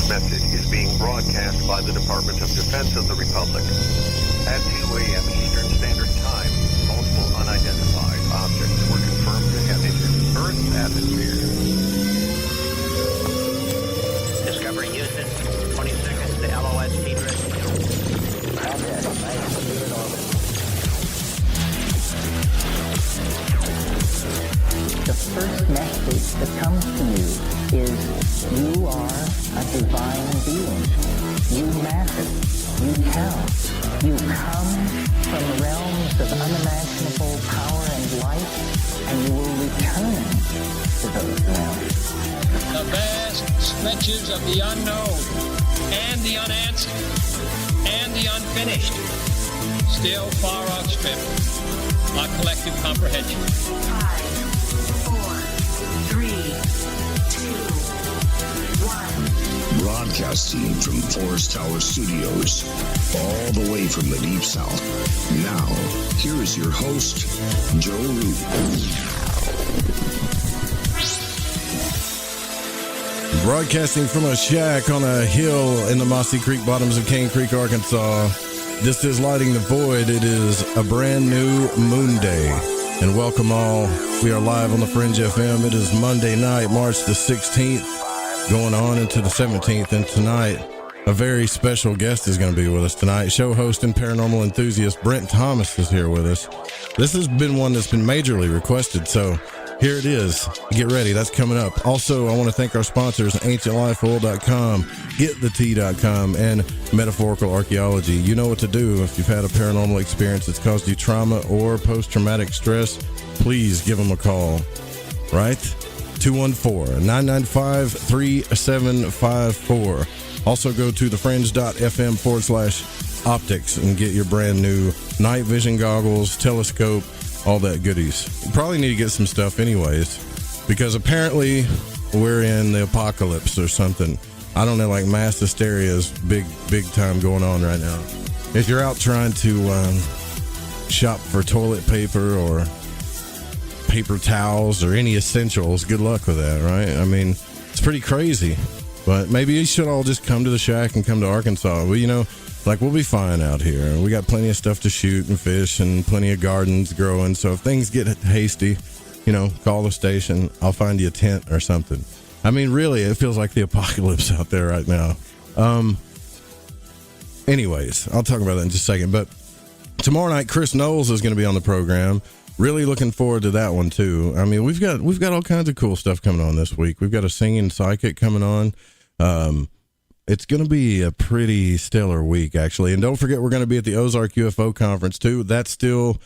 message is being broadcast by the Department of Defense of the Republic. At 2 a.m. Eastern Standard Time, multiple unidentified objects were confirmed to have entered Earth's atmosphere. Discovery Houston, 20 seconds to LOS speed rescue. Contact, nice to be in orbit. The first message that comes to you is you are a divine being. You matter. You count. You come from realms of unimaginable power and light, and you will return to those realms. The vast stretches of the unknown and the unanswered and the unfinished still far outstrip our collective comprehension. 5, 4, 3, 2, 1. Broadcasting from Forest Tower Studios, all the way from the Deep South. Now, here is your host, Joe Root. Broadcasting from a shack on a hill in the Mossy Creek bottoms of Cane Creek, Arkansas. This is Lighting the Void. It is a brand new moon day. And welcome all. We are live on the Fringe FM. It is Monday night, March the 16th, going on into the 17th. And tonight, a very special guest is going to be with us tonight. Show host and paranormal enthusiast BRENT THOMAS is here with us. This has been one that's been majorly requested, so here it is. Get ready. That's coming up. Also, I want to thank our sponsors, ancientlifeoil.com, getthetea.com, and Metaphorical Archaeology. You know what to do if you've had a paranormal experience that's caused you trauma or post-traumatic stress. Please give them a call. Right? 214-995-3754. Also go to thefringe.fm/optics and get your brand new night vision goggles, telescope, all that goodies. You probably need to get some stuff anyways, because apparently we're in the apocalypse or something. I don't know, like mass hysteria is big time going on right now. If you're out trying to shop for toilet paper or paper towels or any essentials, good luck with that, right? I mean, it's pretty crazy. But maybe you should all just come to the shack and come to Arkansas. Well, you know, like, we'll be fine out here. We got plenty of stuff to shoot and fish and plenty of gardens growing. So if things get hasty, you know, call the station. I'll find you a tent or something. I mean, really, it feels like the apocalypse out there right now. Anyways, I'll talk about that in just a second. But tomorrow night, Chris Knowles is going to be on the program. Really looking forward to that one, too. I mean, we've got all kinds of cool stuff coming on this week. We've got a singing psychic coming on. It's going to be a pretty stellar week, actually. And don't forget, we're going to be at the Ozark UFO Conference, too. That's still,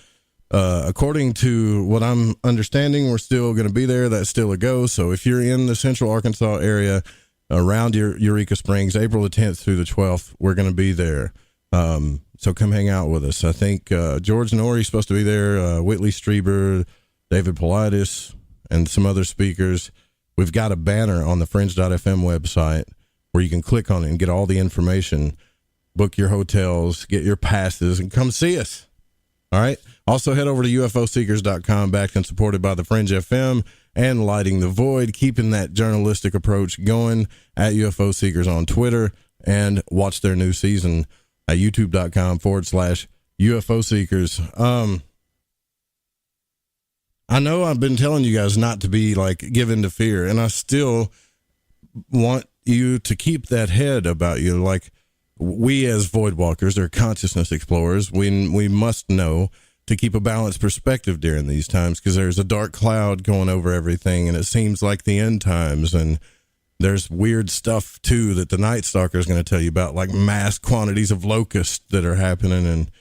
according to what I'm understanding, we're still going to be there. That's still a go. So if you're in the central Arkansas area around Eureka Springs, April the 10th through the 12th, we're going to be there. So come hang out with us. I think George Norrie's supposed to be there, Whitley Strieber, David Politis, and some other speakers. We've got a banner on the Fringe.fm website where you can click on it and get all the information, book your hotels, get your passes, and come see us. All right? Also, head over to ufoseekers.com, backed and supported by the Fringe FM and Lighting the Void, keeping that journalistic approach going at UFO Seekers on Twitter, and watch their new season at youtube.com/UFO Seekers. I know I've been telling you guys not to be give in to fear, and I still want you to keep that head about you. Like, we as void walkers or consciousness explorers, we must know to keep a balanced perspective during these times, because there's a dark cloud going over everything, and it seems like the end times, and there's weird stuff too that the Night Stalker is going to tell you about, like mass quantities of locusts that are happening. And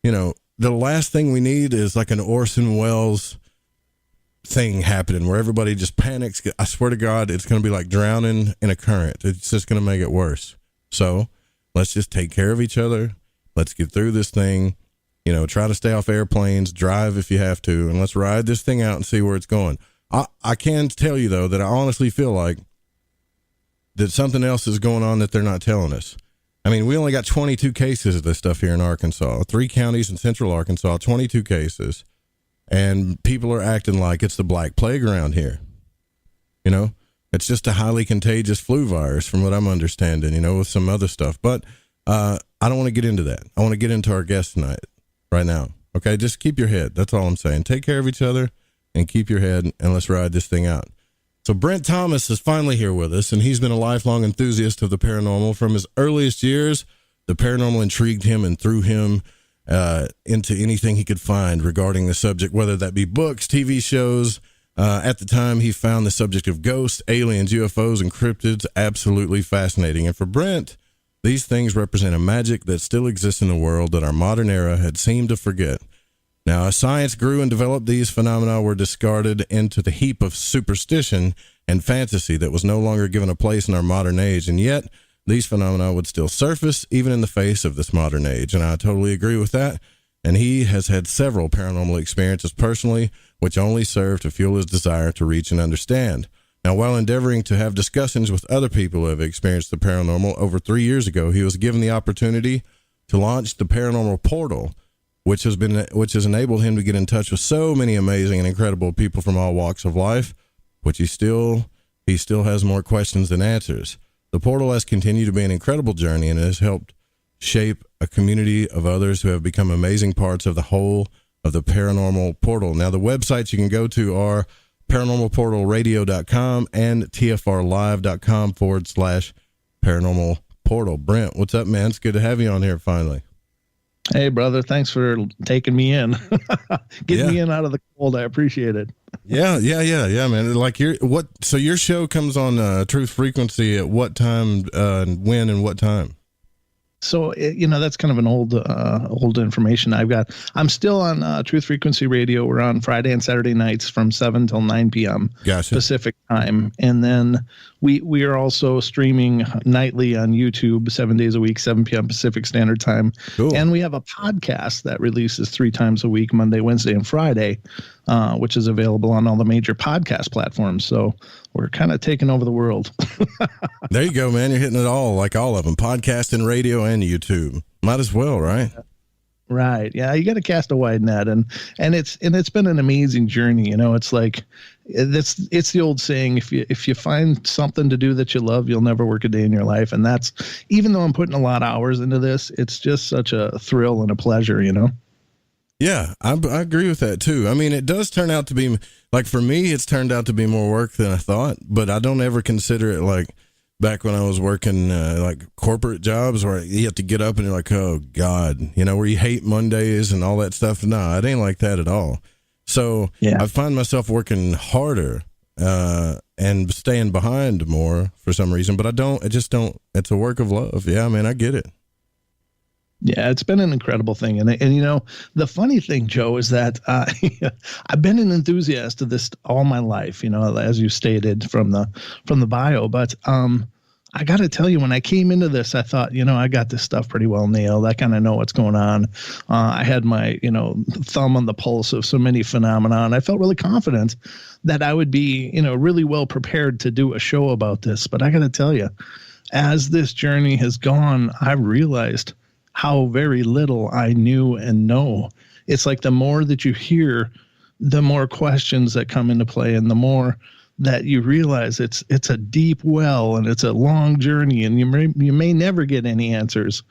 you know, the last thing we need is like an Orson Welles thing happening where everybody just panics. I swear to God, it's going to be like drowning in a current. It's just going to make it worse. So let's just take care of each other. Let's get through this thing. You know, try to stay off airplanes, drive if you have to, and let's ride this thing out and see where it's going. I can tell you, though, that I honestly feel like that something else is going on that they're not telling us. I mean, we only got 22 cases of this stuff here in Arkansas. 3 counties in central Arkansas, 22 cases. And people are acting like it's the Black Plague around here. You know, It's just a highly contagious flu virus, from what I'm understanding, with some other stuff. But I don't want to get into that. I want to get into our guest tonight, right now. Okay, just keep your head. That's all I'm saying. Take care of each other and keep your head, and let's ride this thing out. So Brent Thomas is finally here with us, and he's been a lifelong enthusiast of the paranormal. From his earliest years, the paranormal intrigued him and threw him into anything he could find regarding the subject, whether that be books, TV shows. At the time, he found the subject of ghosts, aliens, UFOs, and cryptids absolutely fascinating. And for Brent, these things represent a magic that still exists in the world that our modern era had seemed to forget. Now, as science grew and developed, these phenomena were discarded into the heap of superstition and fantasy that was no longer given a place in our modern age. And yet, these phenomena would still surface even in the face of this modern age. And I totally agree with that. And he has had several paranormal experiences personally, which only serve to fuel his desire to reach and understand. Now, while endeavoring to have discussions with other people who have experienced the paranormal, over 3 years ago, he was given the opportunity to launch the Paranormal Portal, which has enabled him to get in touch with so many amazing and incredible people from all walks of life, which he still has more questions than answers. The portal has continued to be an incredible journey and has helped shape a community of others who have become amazing parts of the whole of the Paranormal Portal. Now, the websites you can go to are paranormalportalradio.com and tfrlive.com/paranormal portal. Brent, what's up, man? It's good to have you on here finally. Hey, brother. Thanks for taking me in. Getting me in out of the cold. I appreciate it. Yeah, man. Like so your show comes on Truth Frequency at what time, when and what time? So, that's kind of an old information I've got. I'm still on Truth Frequency Radio. We're on Friday and Saturday nights from 7 till 9 p.m. Gotcha. Pacific time. And then we are also streaming nightly on YouTube 7 days a week, 7 p.m. Pacific Standard Time. Cool. And we have a podcast that releases 3 times a week, Monday, Wednesday, and Friday, which is available on all the major podcast platforms. So we're kind of taking over the world. There you go, man. You're hitting it all, like all of them, podcast and radio and YouTube. Might as well, right? Right. Yeah. You got to cast a wide net, and it's been an amazing journey. It's like, it's the old saying, if you find something to do that you love, you'll never work a day in your life. And that's, even though I'm putting a lot of hours into this, it's just such a thrill and a pleasure, Yeah, I agree with that too. I mean, it does turn out to be, like, for me, it's turned out to be more work than I thought, but I don't ever consider it like back when I was working like corporate jobs where you have to get up and you're like, oh God, where you hate Mondays and all that stuff. No, it ain't like that at all. So yeah. I find myself working harder and staying behind more for some reason, but it's a work of love. Yeah, man, I get it. Yeah, it's been an incredible thing. And the funny thing, Joe, is that I've been an enthusiast of this all my life, as you stated from the bio. But I got to tell you, when I came into this, I thought, I got this stuff pretty well nailed. I kind of know what's going on. I had my, thumb on the pulse of so many phenomena, and I felt really confident that I would be, really well prepared to do a show about this. But I got to tell you, as this journey has gone, I've realized how very little I knew and know. It's like the more that you hear, the more questions that come into play, and the more that you realize it's a deep well, and it's a long journey, and you may never get any answers,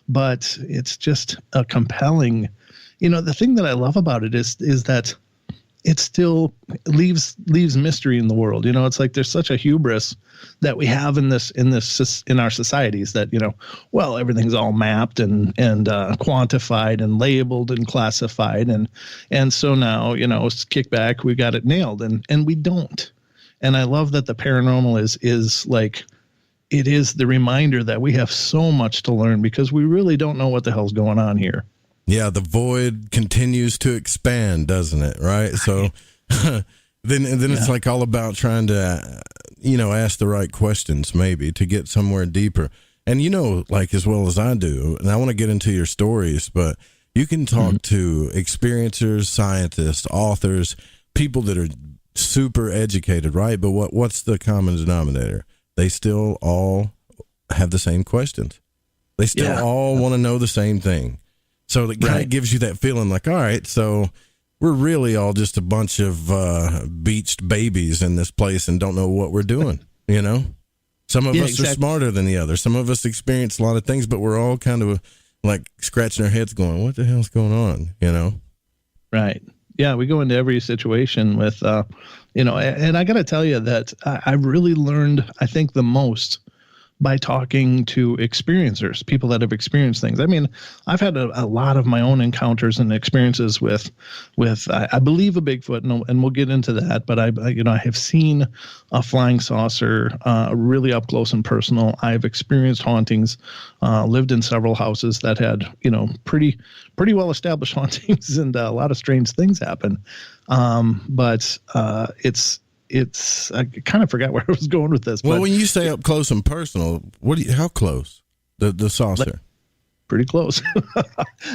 but it's just a compelling, the thing that I love about it is that it still leaves mystery in the world. It's like there's such a hubris that we have in our societies that, everything's all mapped and quantified and labeled and classified. And so now, kick back, we got it nailed, and we don't. And I love that the paranormal is like, it is the reminder that we have so much to learn, because we really don't know what the hell's going on here. Yeah, the void continues to expand, doesn't it? Right. So then it's like all about trying to, ask the right questions, maybe, to get somewhere deeper. And, like, as well as I do, and I want to get into your stories, but you can talk to experiencers, scientists, authors, people that are super educated, right? But what's the common denominator? They still all have the same questions. They still all want to know the same thing. So it kind of gives you that feeling like, all right, so we're really all just a bunch of beached babies in this place and don't know what we're doing. you know? Some of Yeah, us exactly. are smarter than the others. Some of us experience a lot of things, but we're all kind of like scratching our heads going, what the hell's going on, you know? Right. Yeah, we go into every situation with, you know, and I got to tell you that I really learned, I think, the most by talking to experiencers, people that have experienced things. I mean, I've had a lot of my own encounters and experiences with I believe a Bigfoot, and we'll get into that. But I have seen a flying saucer really up close and personal. I've experienced hauntings, lived in several houses that had, you know, pretty well established hauntings, and a lot of strange things happen. But I kind of forgot where I was going with this. Well, but when you say up close and personal, how close? The saucer? Pretty close.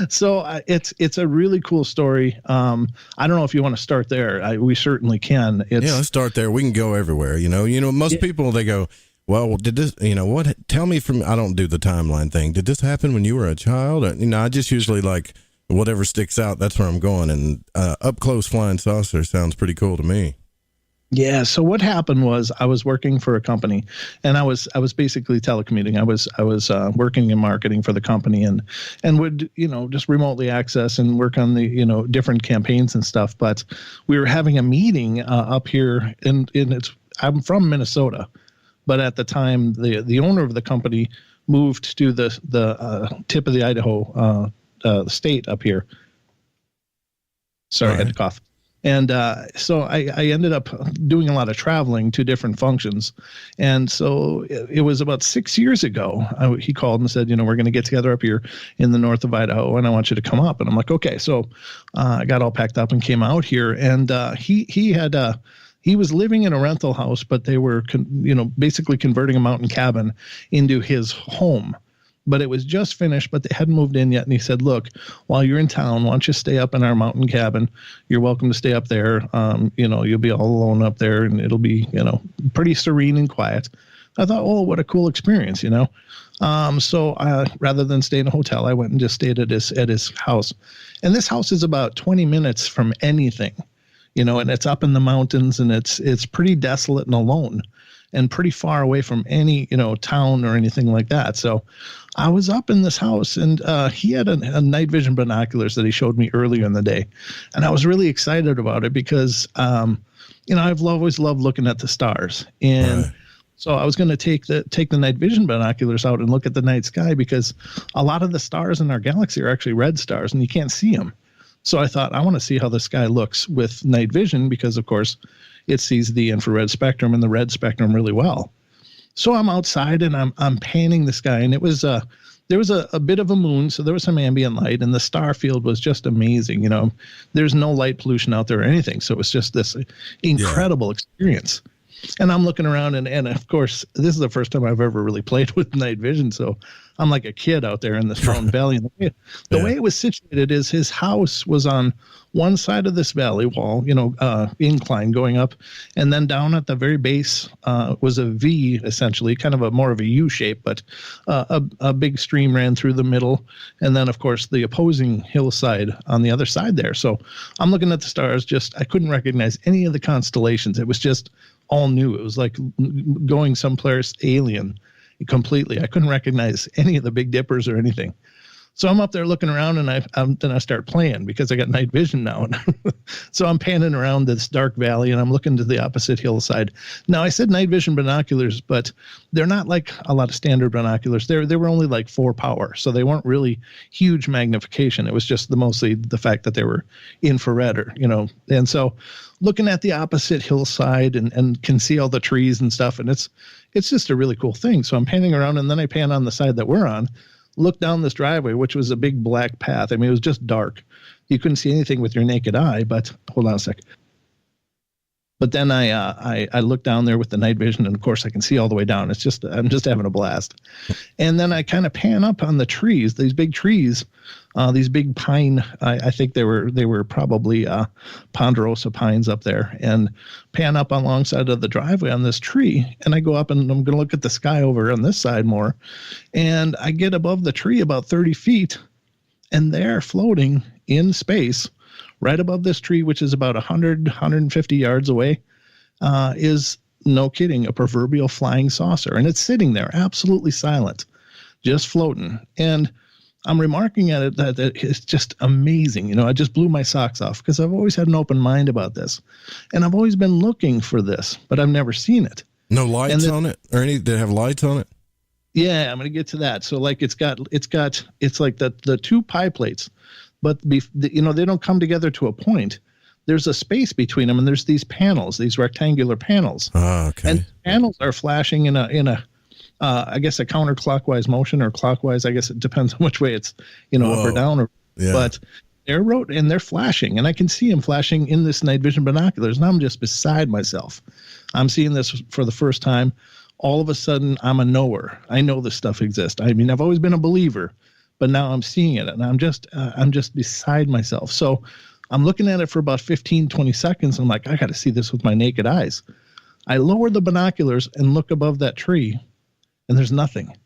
So it's a really cool story. I don't know if you want to start there. We certainly can. Let's start there. We can go everywhere. You know, most people, they go, well, did this, you know, what, tell me from, I don't do the timeline thing. Did this happen when you were a child? Or, you know, I just usually like whatever sticks out. That's where I'm going. And up close flying saucer sounds pretty cool to me. Yeah. So what happened was I was working for a company, and I was basically telecommuting. I was working in marketing for the company, and would, you know, just remotely access and work on the, you know, different campaigns and stuff. But we were having a meeting up here, and I'm from Minnesota, but at the time the owner of the company moved to the tip of the Idaho state up here. Sorry, I had to cough. And so I ended up doing a lot of traveling to different functions. And so it was about 6 years ago, he called and said, you know, we're going to get together up here in the north of Idaho, and I want you to come up. And I'm like, okay. So I got all packed up and came out here. And he was living in a rental house, but they were, basically converting a mountain cabin into his home. But it was just finished, but they hadn't moved in yet. And he said, look, while you're in town, why don't you stay up in our mountain cabin? You're welcome to stay up there. You'll be all alone up there, and it'll be, you know, pretty serene and quiet. I thought, oh, what a cool experience, you know? So rather than stay in a hotel, I went and just stayed at his house. And this house is about 20 minutes from anything, you know, and it's up in the mountains, and it's pretty desolate and alone, and pretty far away from any, you know, town or anything like that. So I was up in this house, and he had a night vision binoculars that he showed me earlier in the day. And I was really excited about it because, I've always loved looking at the stars. And right. So I was going to take the night vision binoculars out and look at the night sky, because a lot of the stars in our galaxy are actually red stars, and you can't see them. So I thought, I want to see how the sky looks with night vision, because of course it sees the infrared spectrum and the red spectrum really well. So I'm outside, and I'm panning the sky, and it was there was a bit of a moon, so there was some ambient light, and the star field was just amazing. You know, there's no light pollution out there or anything, so it was just this incredible experience. And I'm looking around, and of course, this is the first time I've ever really played with night vision, so I'm like a kid out there in this mountain valley. And the way it was situated is his house was on one side of this valley wall, incline going up, and then down at the very base was a V, essentially, kind of more of a U shape, but a big stream ran through the middle, and then of course the opposing hillside on the other side there. So I'm looking at the stars, I couldn't recognize any of the constellations. It was just all new. It was like going someplace alien completely. I couldn't recognize any of the Big Dippers or anything. So I'm up there looking around, and then I start playing because I got night vision now. So I'm panning around this dark valley, and I'm looking to the opposite hillside. Now, I said night vision binoculars, but they're not like a lot of standard binoculars. They were only like 4 power, so they weren't really huge magnification. It was just mostly the fact that they were infrared, and so looking at the opposite hillside and can see all the trees and stuff, and it's just a really cool thing. So I'm panning around, and then I pan on the side that we're on, look down this driveway, which was a big black path. I mean, it was just dark. You couldn't see anything with your naked eye, but hold on a sec. But then I look down there with the night vision, and of course I can see all the way down. I'm just having a blast. And then I kind of pan up on the trees, these big trees, these big pine. I think they were probably ponderosa pines up there, and pan up alongside of the driveway on this tree. And I go up, and I'm going to look at the sky over on this side more. And I get above the tree about 30 feet, and they're floating in space. Right above this tree, which is about 150 yards away, is no kidding, a proverbial flying saucer. And it's sitting there absolutely silent, just floating. And I'm remarking at it that it's just amazing. You know, I just blew my socks off because I've always had an open mind about this. And I've always been looking for this, but I've never seen it. No lights on it? Or did it have lights on it? Yeah, I'm going to get to that. So like it's like the two pie plates, but you know, they don't come together to a point. There's a space between them, and there's these panels, these rectangular panels. Oh, okay. And panels are flashing in a I guess a counterclockwise motion or clockwise. I guess it depends on which way it's, you know, up or down. But they're flashing, and I can see them flashing in this night vision binoculars, and I'm just beside myself. I'm seeing this for the first time. All of a sudden, I'm a knower. I know this stuff exists. I mean, I've always been a believer, but now I'm seeing it, and I'm just beside myself. So I'm looking at it for about 15, 20 seconds. I'm like, I got to see this with my naked eyes. I lower the binoculars and look above that tree, and there's nothing.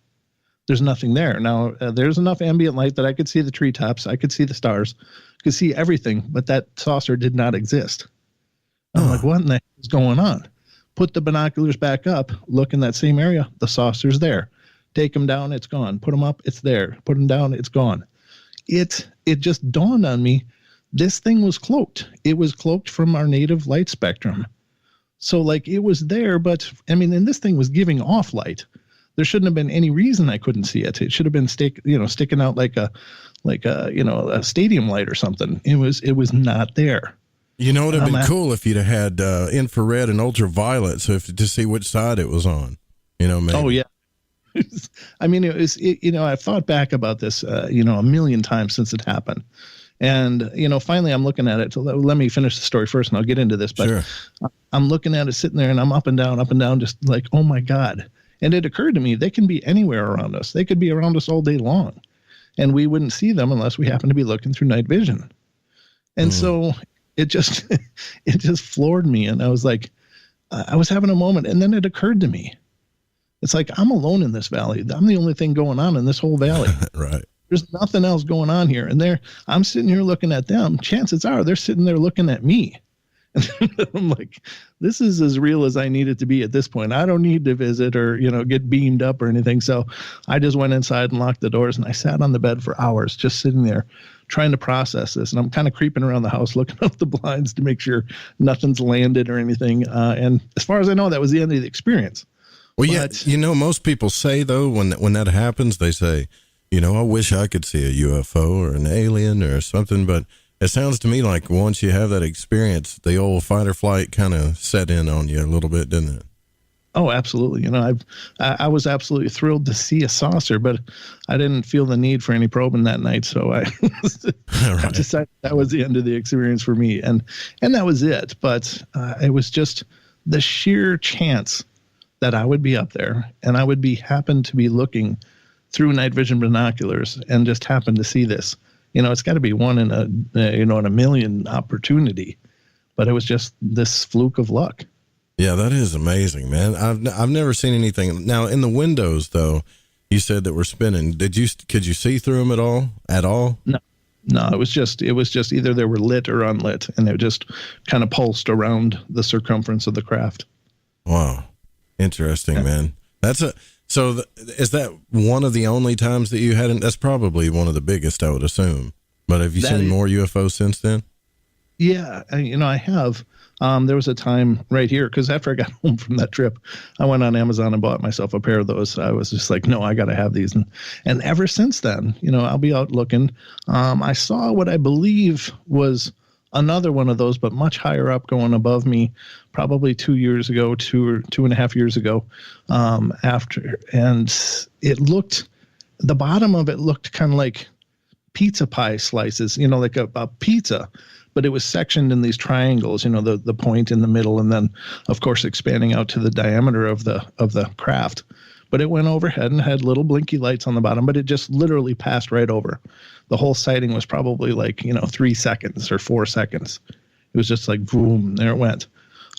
There's nothing there. Now, there's enough ambient light that I could see the treetops. I could see the stars, could see everything, but that saucer did not exist. I'm like, what in the heck is going on? Put the binoculars back up, look in that same area, the saucer's there. Take them down, it's gone. Put them up, it's there. Put them down, it's gone. It just dawned on me, this thing was cloaked. It was cloaked from our native light spectrum. So like it was there, but I mean, and this thing was giving off light. There shouldn't have been any reason I couldn't see it. It should have been sticking out like a a stadium light or something. It was not there. You know, it would have been cool if you'd have had infrared and ultraviolet, so to see which side it was on. You know, maybe. Oh yeah. I mean, I've thought back about this, a million times since it happened. And, finally I'm looking at it. So let me finish the story first and I'll get into this. But sure. I'm looking at it sitting there and I'm up and down, just like, oh my God. And it occurred to me, they can be anywhere around us. They could be around us all day long. And we wouldn't see them unless we happen to be looking through night vision. And so it just floored me. And I was like, I was having a moment. And then it occurred to me, it's like, I'm alone in this valley. I'm the only thing going on in this whole valley. Right. There's nothing else going on here. And I'm sitting here looking at them. Chances are they're sitting there looking at me. And I'm like, this is as real as I need it to be at this point. I don't need to visit or, get beamed up or anything. So I just went inside and locked the doors and I sat on the bed for hours, just sitting there trying to process this. And I'm kind of creeping around the house, looking up the blinds to make sure nothing's landed or anything. And as far as I know, that was the end of the experience. Well, most people say, though, when that happens, they say, I wish I could see a UFO or an alien or something. But it sounds to me like once you have that experience, the old fight or flight kind of set in on you a little bit, didn't it? Oh, absolutely. I was absolutely thrilled to see a saucer, but I didn't feel the need for any probing that night. So I decided that was the end of the experience for me. And that was it. But it was just the sheer chance that I would be up there and I would happen to be looking through night vision binoculars and just happen to see this. It's got to be one in a million opportunity, but it was just this fluke of luck. Yeah, that is amazing, man. I've never seen anything. Now in the windows though, you said that were spinning. Could you see through them at all? No, it was just either they were lit or unlit, and they just kind of pulsed around the circumference of the craft. Wow. Interesting, man. So is that one of the only times that you hadn't? That's probably one of the biggest, I would assume. But have you seen more UFOs since then? Yeah, I have. There was a time right here, because after I got home from that trip, I went on Amazon and bought myself a pair of those. I was just like, no, I got to have these. And ever since then, I'll be out looking. I saw what I believe was another one of those, but much higher up, going above me, probably 2 years ago, 2.5 years ago, after. And the bottom of it looked kind of like pizza pie slices, like a pizza, but it was sectioned in these triangles, the point in the middle, and then of course expanding out to the diameter of the craft. But it went overhead and had little blinky lights on the bottom, but it just literally passed right over. The whole sighting was probably like, 3 seconds or 4 seconds. It was just like, boom, there it went.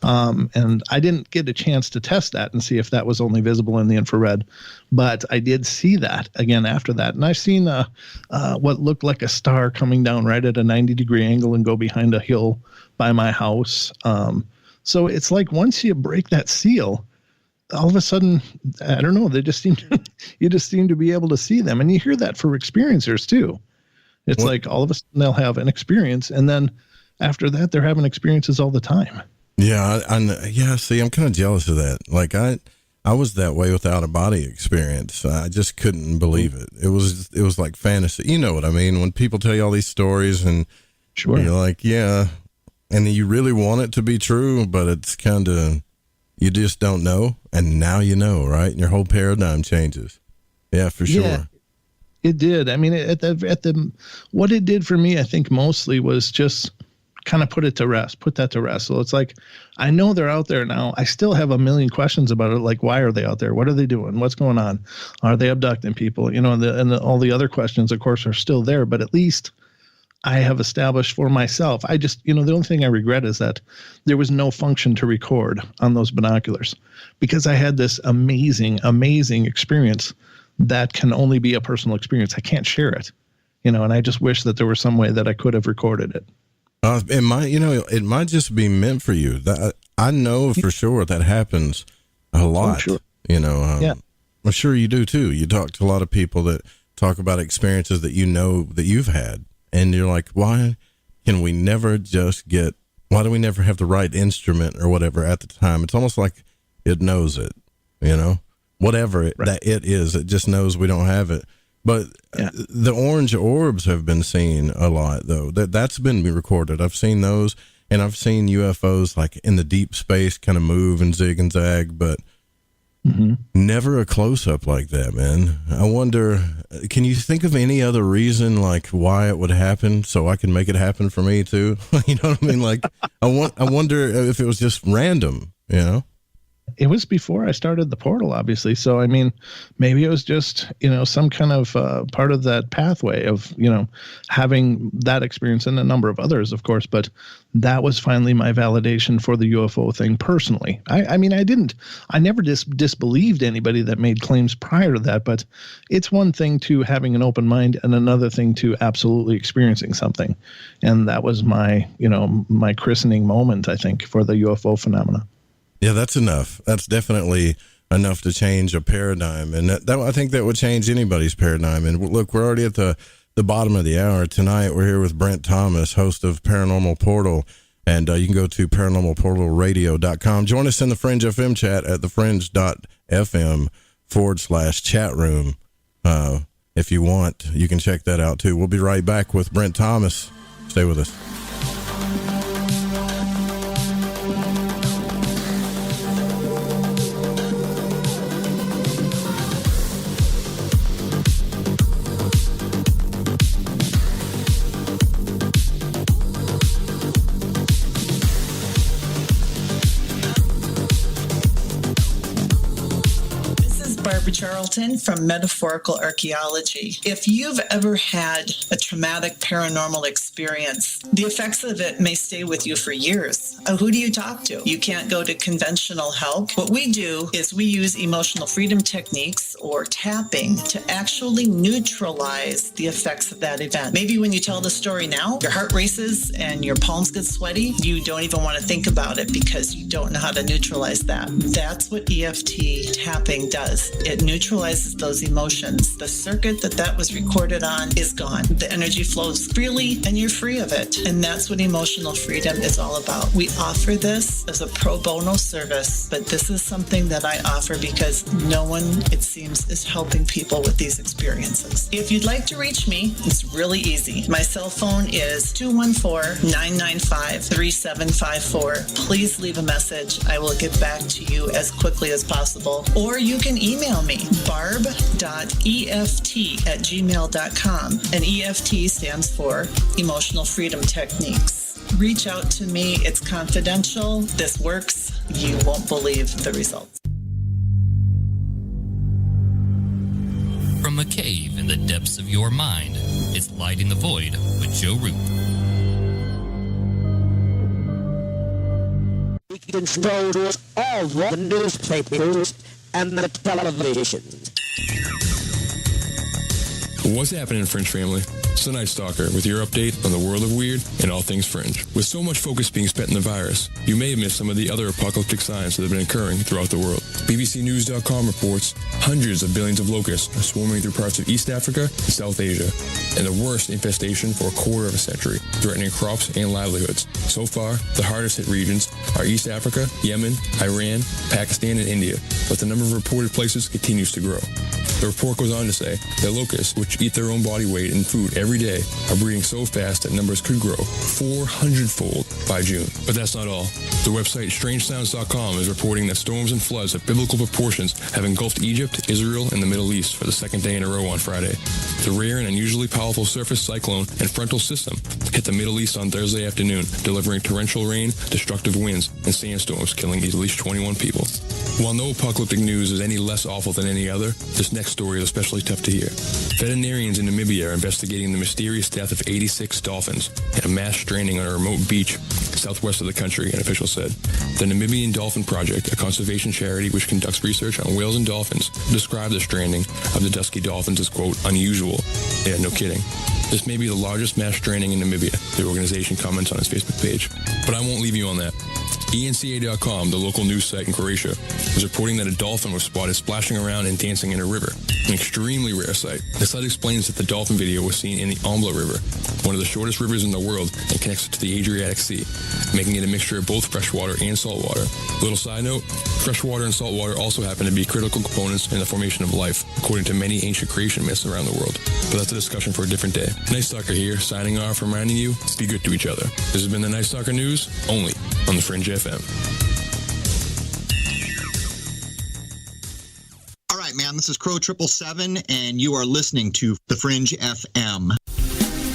And I didn't get a chance to test that and see if that was only visible in the infrared, but I did see that again after that. And I've seen what looked like a star coming down right at a 90-degree angle and go behind a hill by my house. So it's like once you break that seal, all of a sudden, I don't know, you just seem to be able to see them. And you hear that for experiencers too. It's like all of a sudden they'll have an experience, and then after that, they're having experiences all the time. Yeah. See, I'm kind of jealous of that. Like I was that way without a body experience. I just couldn't believe it. It was like fantasy. You know what I mean? When people tell you all these stories and sure, you're like, yeah, and you really want it to be true, but it's kind of, you just don't know. And now you know, right? And your whole paradigm changes. Yeah, for sure. Yeah, it did. I mean, what it did for me, I think mostly was just kind of put that to rest. So it's like, I know they're out there now. I still have a million questions about it. Like, why are they out there? What are they doing? What's going on? Are they abducting people? You know, and all the other questions, of course, are still there, but at least I have established for myself. I just, the only thing I regret is that there was no function to record on those binoculars, because I had this amazing, amazing experience that can only be a personal experience. I can't share it, and I just wish that there was some way that I could have recorded it. It might just be meant for you. That I know for sure that happens a lot. Oh, sure. Yeah. I'm sure you do too. You talk to a lot of people that talk about experiences that that you've had, and you're like, why do we never have the right instrument or whatever at the time? It's almost like it knows it, whatever that it is. It just knows we don't have it. But the orange orbs have been seen a lot, though. That's been recorded. I've seen those, and I've seen UFOs like in the deep space kind of move and zig and zag, but never a close-up like that, man. I wonder, can you think of any other reason, like, why it would happen so I can make it happen for me, too? You know what I mean? Like, I wonder if it was just random, It was before I started the portal, obviously. So, I mean, maybe it was just, some kind of part of that pathway of, having that experience and a number of others, of course. But that was finally my validation for the UFO thing personally. I never disbelieved anybody that made claims prior to that. But it's one thing to having an open mind and another thing to absolutely experiencing something. And that was my, my christening moment, I think, for the UFO phenomena. Yeah, that's enough. That's definitely enough to change a paradigm. And that I think that would change anybody's paradigm. And look, we're already at the bottom of the hour. Tonight, we're here with Brent Thomas, host of Paranormal Portal. And you can go to paranormalportalradio.com. Join us in the Fringe FM chat at thefringe.fm/chat room. If you want, you can check that out, too. We'll be right back with Brent Thomas. Stay with us. Charlton from Metaphorical Archaeology. If you've ever had a traumatic paranormal experience, the effects of it may stay with you for years. Who do you talk to? You can't go to conventional help. What we do is we use emotional freedom techniques or tapping to actually neutralize the effects of that event. Maybe when you tell the story now, your heart races and your palms get sweaty. You don't even want to think about it because you don't know how to neutralize that. That's what EFT tapping does. It neutralizes those emotions. The circuit that was recorded on is gone. The energy flows freely and you're free of it. And that's what emotional freedom is all about. We offer this as a pro bono service, but this is something that I offer because no one, it seems, is helping people with these experiences. If you'd like to reach me, it's really easy. My cell phone is 214-995-3754. Please leave a message. I will get back to you as quickly as possible. Or you can email me, barb.eft@gmail.com. And EFT stands for Emotional Freedom Techniques. Reach out to me. It's confidential. This works. You won't believe the results. From a cave in the depths of your mind, it's Lighting the Void with Joe Roop. We control all the newspapers and the television. What's happening, Fringe family? It's the Night Stalker with your update on the world of weird and all things fringe. With so much focus being spent on the virus, you may have missed some of the other apocalyptic signs that have been occurring throughout the world. BBCNews.com reports hundreds of billions of locusts are swarming through parts of East Africa and South Asia, and the worst infestation for a quarter of a century, threatening crops and livelihoods. So far, the hardest hit regions are East Africa, Yemen, Iran, Pakistan, and India, but the number of reported places continues to grow. The report goes on to say that locusts, which eat their own body weight in food every day, are breeding so fast that numbers could grow 400-fold by June. But that's not all. The website strangesounds.com is reporting that storms and floods of biblical proportions have engulfed Egypt, Israel, and the Middle East for the second day in a row on Friday. The rare and unusually powerful surface cyclone and frontal system hit the Middle East on Thursday afternoon, delivering torrential rain, destructive winds, and sandstorms, killing at least 21 people. While no apocalyptic news is any less awful than any other, this next story is especially tough to hear. Veterinarians in Namibia are investigating the mysterious death of 86 dolphins and a mass stranding on a remote beach southwest of the country, an official said. The Namibian Dolphin Project, a conservation charity which conducts research on whales and dolphins, described the stranding of the dusky dolphins as, quote, unusual. Yeah, no kidding. This may be the largest mass stranding in Namibia, the organization comments on its Facebook page. But I won't leave you on that. ENCA.com, the local news site in Croatia, is reporting that a dolphin was spotted splashing around and dancing in a river, an extremely rare sight. The site explains that the dolphin video was seen in the Ombla River, one of the shortest rivers in the world and connects to the Adriatic Sea, making it a mixture of both freshwater and saltwater. Little side note, freshwater and saltwater also happen to be critical components in the formation of life, according to many ancient creation myths around the world. But that's a discussion for a different day. Night Stalker here, signing off, reminding you, be good to each other. This has been the Night Stalker News, only on the Fringe FM. All right, man, this is Crow 777, and you are listening to the Fringe FM.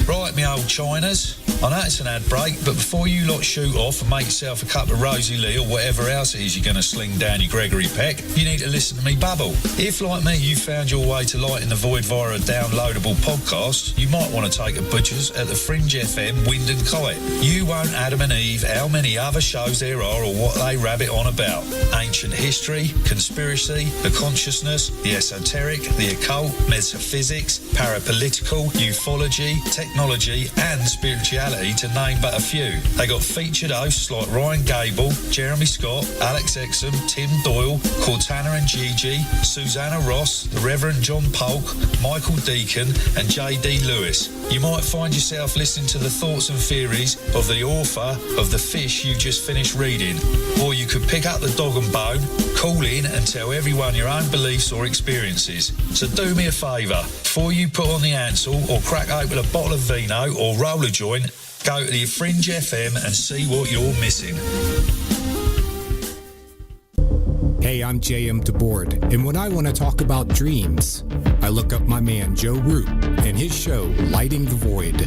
Right, me old Chiners. I know it's an ad break, but before you lot shoot off and make yourself a cup of Rosie Lee or whatever else it is you're going to sling down your Gregory Peck, you need to listen to me babble. If, like me, you found your way to Light in the Void via a downloadable podcast, you might want to take a butcher's at the Fringe FM Wind and Kite. You won't Adam and Eve how many other shows there are or what they rabbit on about. Ancient history, conspiracy, the consciousness, the esoteric, the occult, metaphysics, parapolitical, ufology, technology, and spirituality, to name but a few. They got featured hosts like Ryan Gable, Jeremy Scott, Alex Exum, Tim Doyle, Cortana and Gigi, Susanna Ross, the Reverend John Polk, Michael Deacon, and J.D. Lewis. You might find yourself listening to the thoughts and theories of the author of the fish you just finished reading. Or you could pick up the dog and bone, call in and tell everyone your own beliefs or experiences. So do me a favour, before you put on the Ansel or crack open a bottle of vino or roll a joint, go to the Fringe FM and see what you're missing. Hey, I'm J.M. DeBoard, and when I want to talk about dreams, I look up my man Joe Root and his show, Lighting the Void.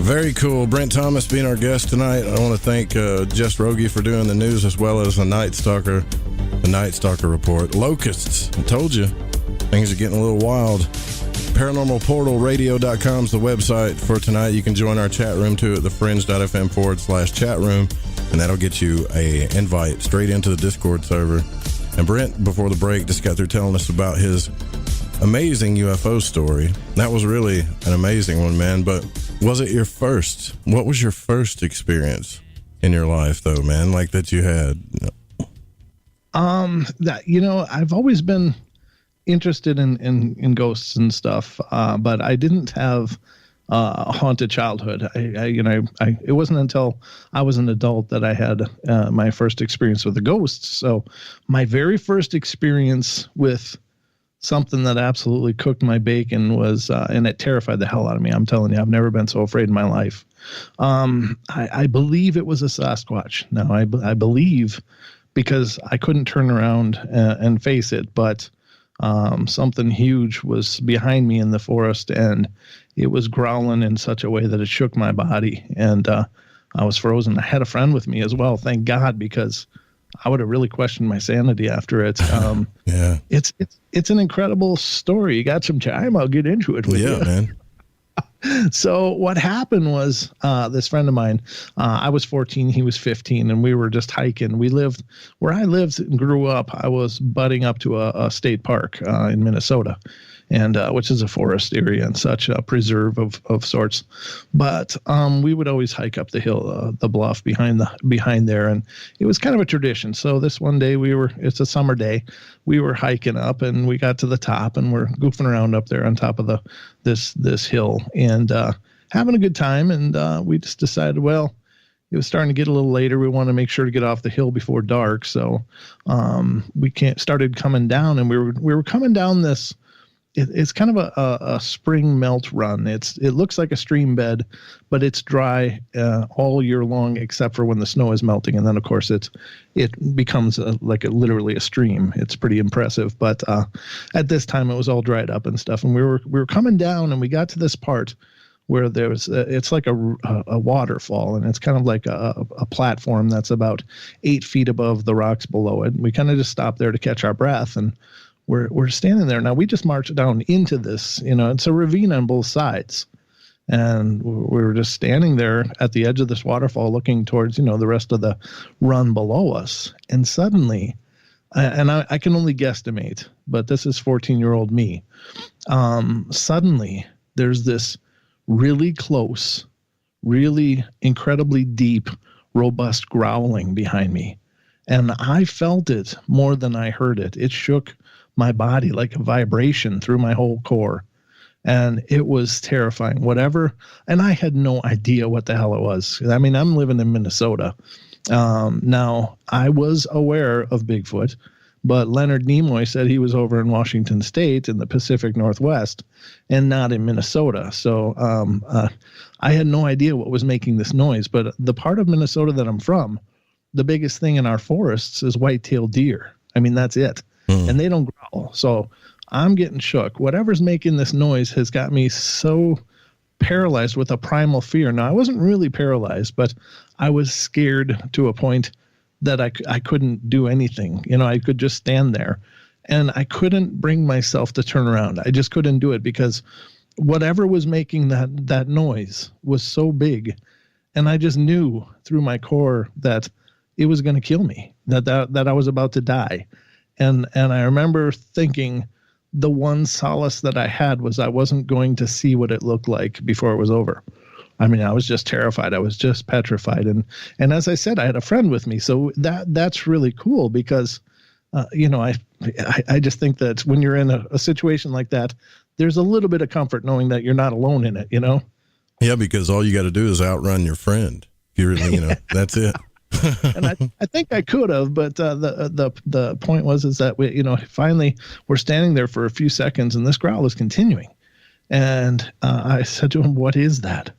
Very cool. Brent Thomas being our guest tonight. I want to thank Jess Rogie for doing the news as well as the Night Stalker report. Locusts. I told you. Things are getting a little wild. ParanormalPortalRadio.com is the website for tonight. You can join our chat room too at thefringe.fm/chat room, and that'll get you a invite straight into the Discord server. And Brent, before the break, just got through telling us about his amazing UFO story. That was really an amazing one, man. But was it your first? What was your first experience in your life, though, man? Like that you had? I've always been interested in ghosts and stuff, but I didn't have a haunted childhood. It wasn't until I was an adult that I had my first experience with a ghost. So my very first experience with something that absolutely cooked my bacon was, and it terrified the hell out of me. I'm telling you, I've never been so afraid in my life. I believe it was a Sasquatch. Now, I believe, because I couldn't turn around and face it, but something huge was behind me in the forest, and it was growling in such a way that it shook my body, and I was frozen. I had a friend with me as well, thank God, because I would have really questioned my sanity after it. Yeah, it's an incredible story. You got some time, I'll get into it with you. Man. So what happened was, this friend of mine, I was 14, he was 15, and we were just hiking. We lived where I lived and grew up. I was butting up to a state park in Minnesota, and which is a forest area and such, a preserve of sorts. But we would always hike up the hill, the bluff behind there, and it was kind of a tradition. So this one day it's a summer day, we were hiking up, and we got to the top, and we're goofing around up there on top of this hill, and having a good time. And we just decided, well, it was starting to get a little later. We wanted to make sure to get off the hill before dark. So we started coming down, and we were coming down this. It's kind of a spring melt run. It looks like a stream bed, but it's dry all year long except for when the snow is melting, and then of course it becomes literally a stream. It's pretty impressive. But at this time it was all dried up and stuff, and we were coming down, and we got to this part where there's it's like a waterfall, and it's kind of like a platform that's about 8 feet above the rocks below it. And we kind of just stopped there to catch our breath, and we're standing there. Now, we just marched down into this, it's a ravine on both sides. And we were just standing there at the edge of this waterfall looking towards, the rest of the run below us. And suddenly, and I can only guesstimate, but this is 14-year-old me. Suddenly, there's this really close, really incredibly deep, robust growling behind me. And I felt it more than I heard it. It shook my body like a vibration through my whole core. And it was terrifying. And I had no idea what the hell it was. I mean, I'm living in Minnesota. Now, I was aware of Bigfoot, but Leonard Nimoy said he was over in Washington State in the Pacific Northwest and not in Minnesota. So I had no idea what was making this noise. But the part of Minnesota that I'm from, the biggest thing in our forests is white-tailed deer. I mean, that's it. And they don't growl. So I'm getting shook. Whatever's making this noise has got me so paralyzed with a primal fear. Now, I wasn't really paralyzed, but I was scared to a point that I couldn't do anything. I could just stand there, and I couldn't bring myself to turn around. I just couldn't do it, because whatever was making that noise was so big, and I just knew through my core that it was going to kill me, that I was about to die. And I remember thinking the one solace that I had was I wasn't going to see what it looked like before it was over. I mean, I was just terrified. I was just petrified. And as I said, I had a friend with me. So that's really cool, because, I just think that when you're in a situation like that, there's a little bit of comfort knowing that you're not alone in it, Yeah, because all you got to do is outrun your friend. You really, that's it. And I think I could have, but the point was that we, finally we're standing there for a few seconds, and this growl is continuing. And I said to him, "What is that?"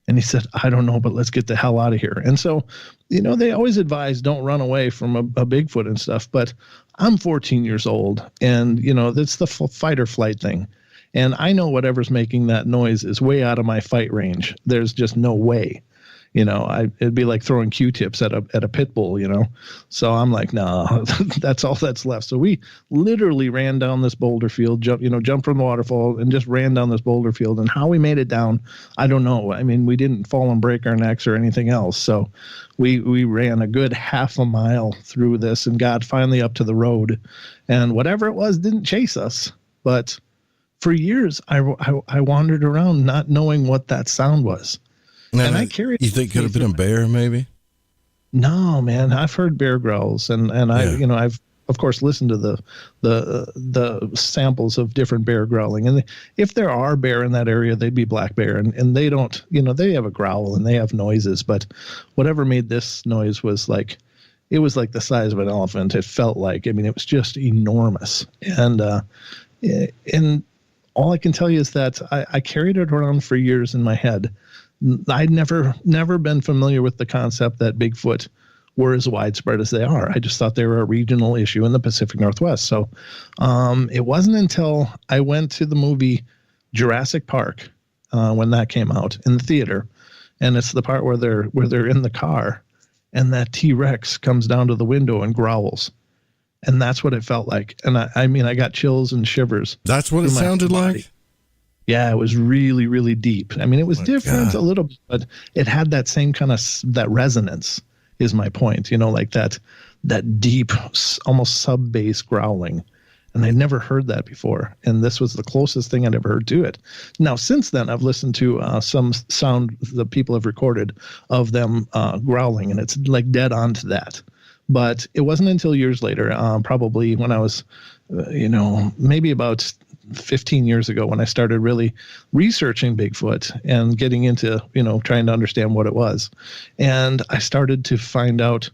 And he said, "I don't know, but let's get the hell out of here." And so, they always advise don't run away from a Bigfoot and stuff. But I'm 14 years old, and that's the fight or flight thing. And I know whatever's making that noise is way out of my fight range. There's just no way. It'd be like throwing Q-tips at a pit bull, So I'm like, no, that's all that's left. So we literally ran down this boulder field, jumped from the waterfall and just ran down this boulder field. And how we made it down, I don't know. I mean, we didn't fall and break our necks or anything else. So we ran a good half a mile through this and got finally up to the road. And whatever it was didn't chase us. But for years, I wandered around not knowing what that sound was. And I carried. You think could have been a bear, maybe? No, man. I've heard bear growls, and I've of course listened to the samples of different bear growling. And if there are bear in that area, they'd be black bear, and they don't. They have a growl and they have noises, but whatever made this noise was like, it was like the size of an elephant. It felt like. I mean, it was just enormous, and And all I can tell you is that I carried it around for years in my head. I'd never been familiar with the concept that Bigfoot were as widespread as they are. I just thought they were a regional issue in the Pacific Northwest. So it wasn't until I went to the movie Jurassic Park when that came out in the theater, and it's the part where they're in the car, and that T-Rex comes down to the window and growls, and that's what it felt like. And I mean, I got chills and shivers. That's what it sounded like. Yeah, it was really, really deep. I mean, it was different a little bit, but it had that same kind of that resonance. Is my point, like that deep, almost sub-bass growling. And I'd never heard that before. And this was the closest thing I'd ever heard to it. Now, since then, I've listened to some sound that people have recorded of them growling, and it's like dead on to that. But it wasn't until years later, probably when I was, maybe about 15 years ago, when I started really researching Bigfoot and getting into, trying to understand what it was. And I started to find out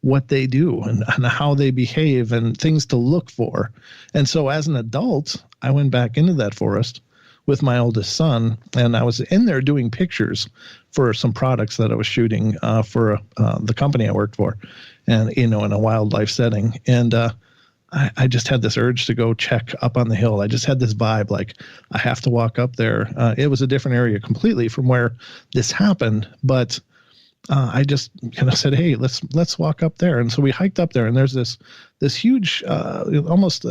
what they do and how they behave and things to look for. And so as an adult, I went back into that forest with my oldest son, and I was in there doing pictures for some products that I was shooting for the company I worked for, and, in a wildlife setting. And, I just had this urge to go check up on the hill. I just had this vibe, like I have to walk up there. It was a different area completely from where this happened, but I just kind of said, "Hey, let's walk up there." And so we hiked up there, and there's this huge, almost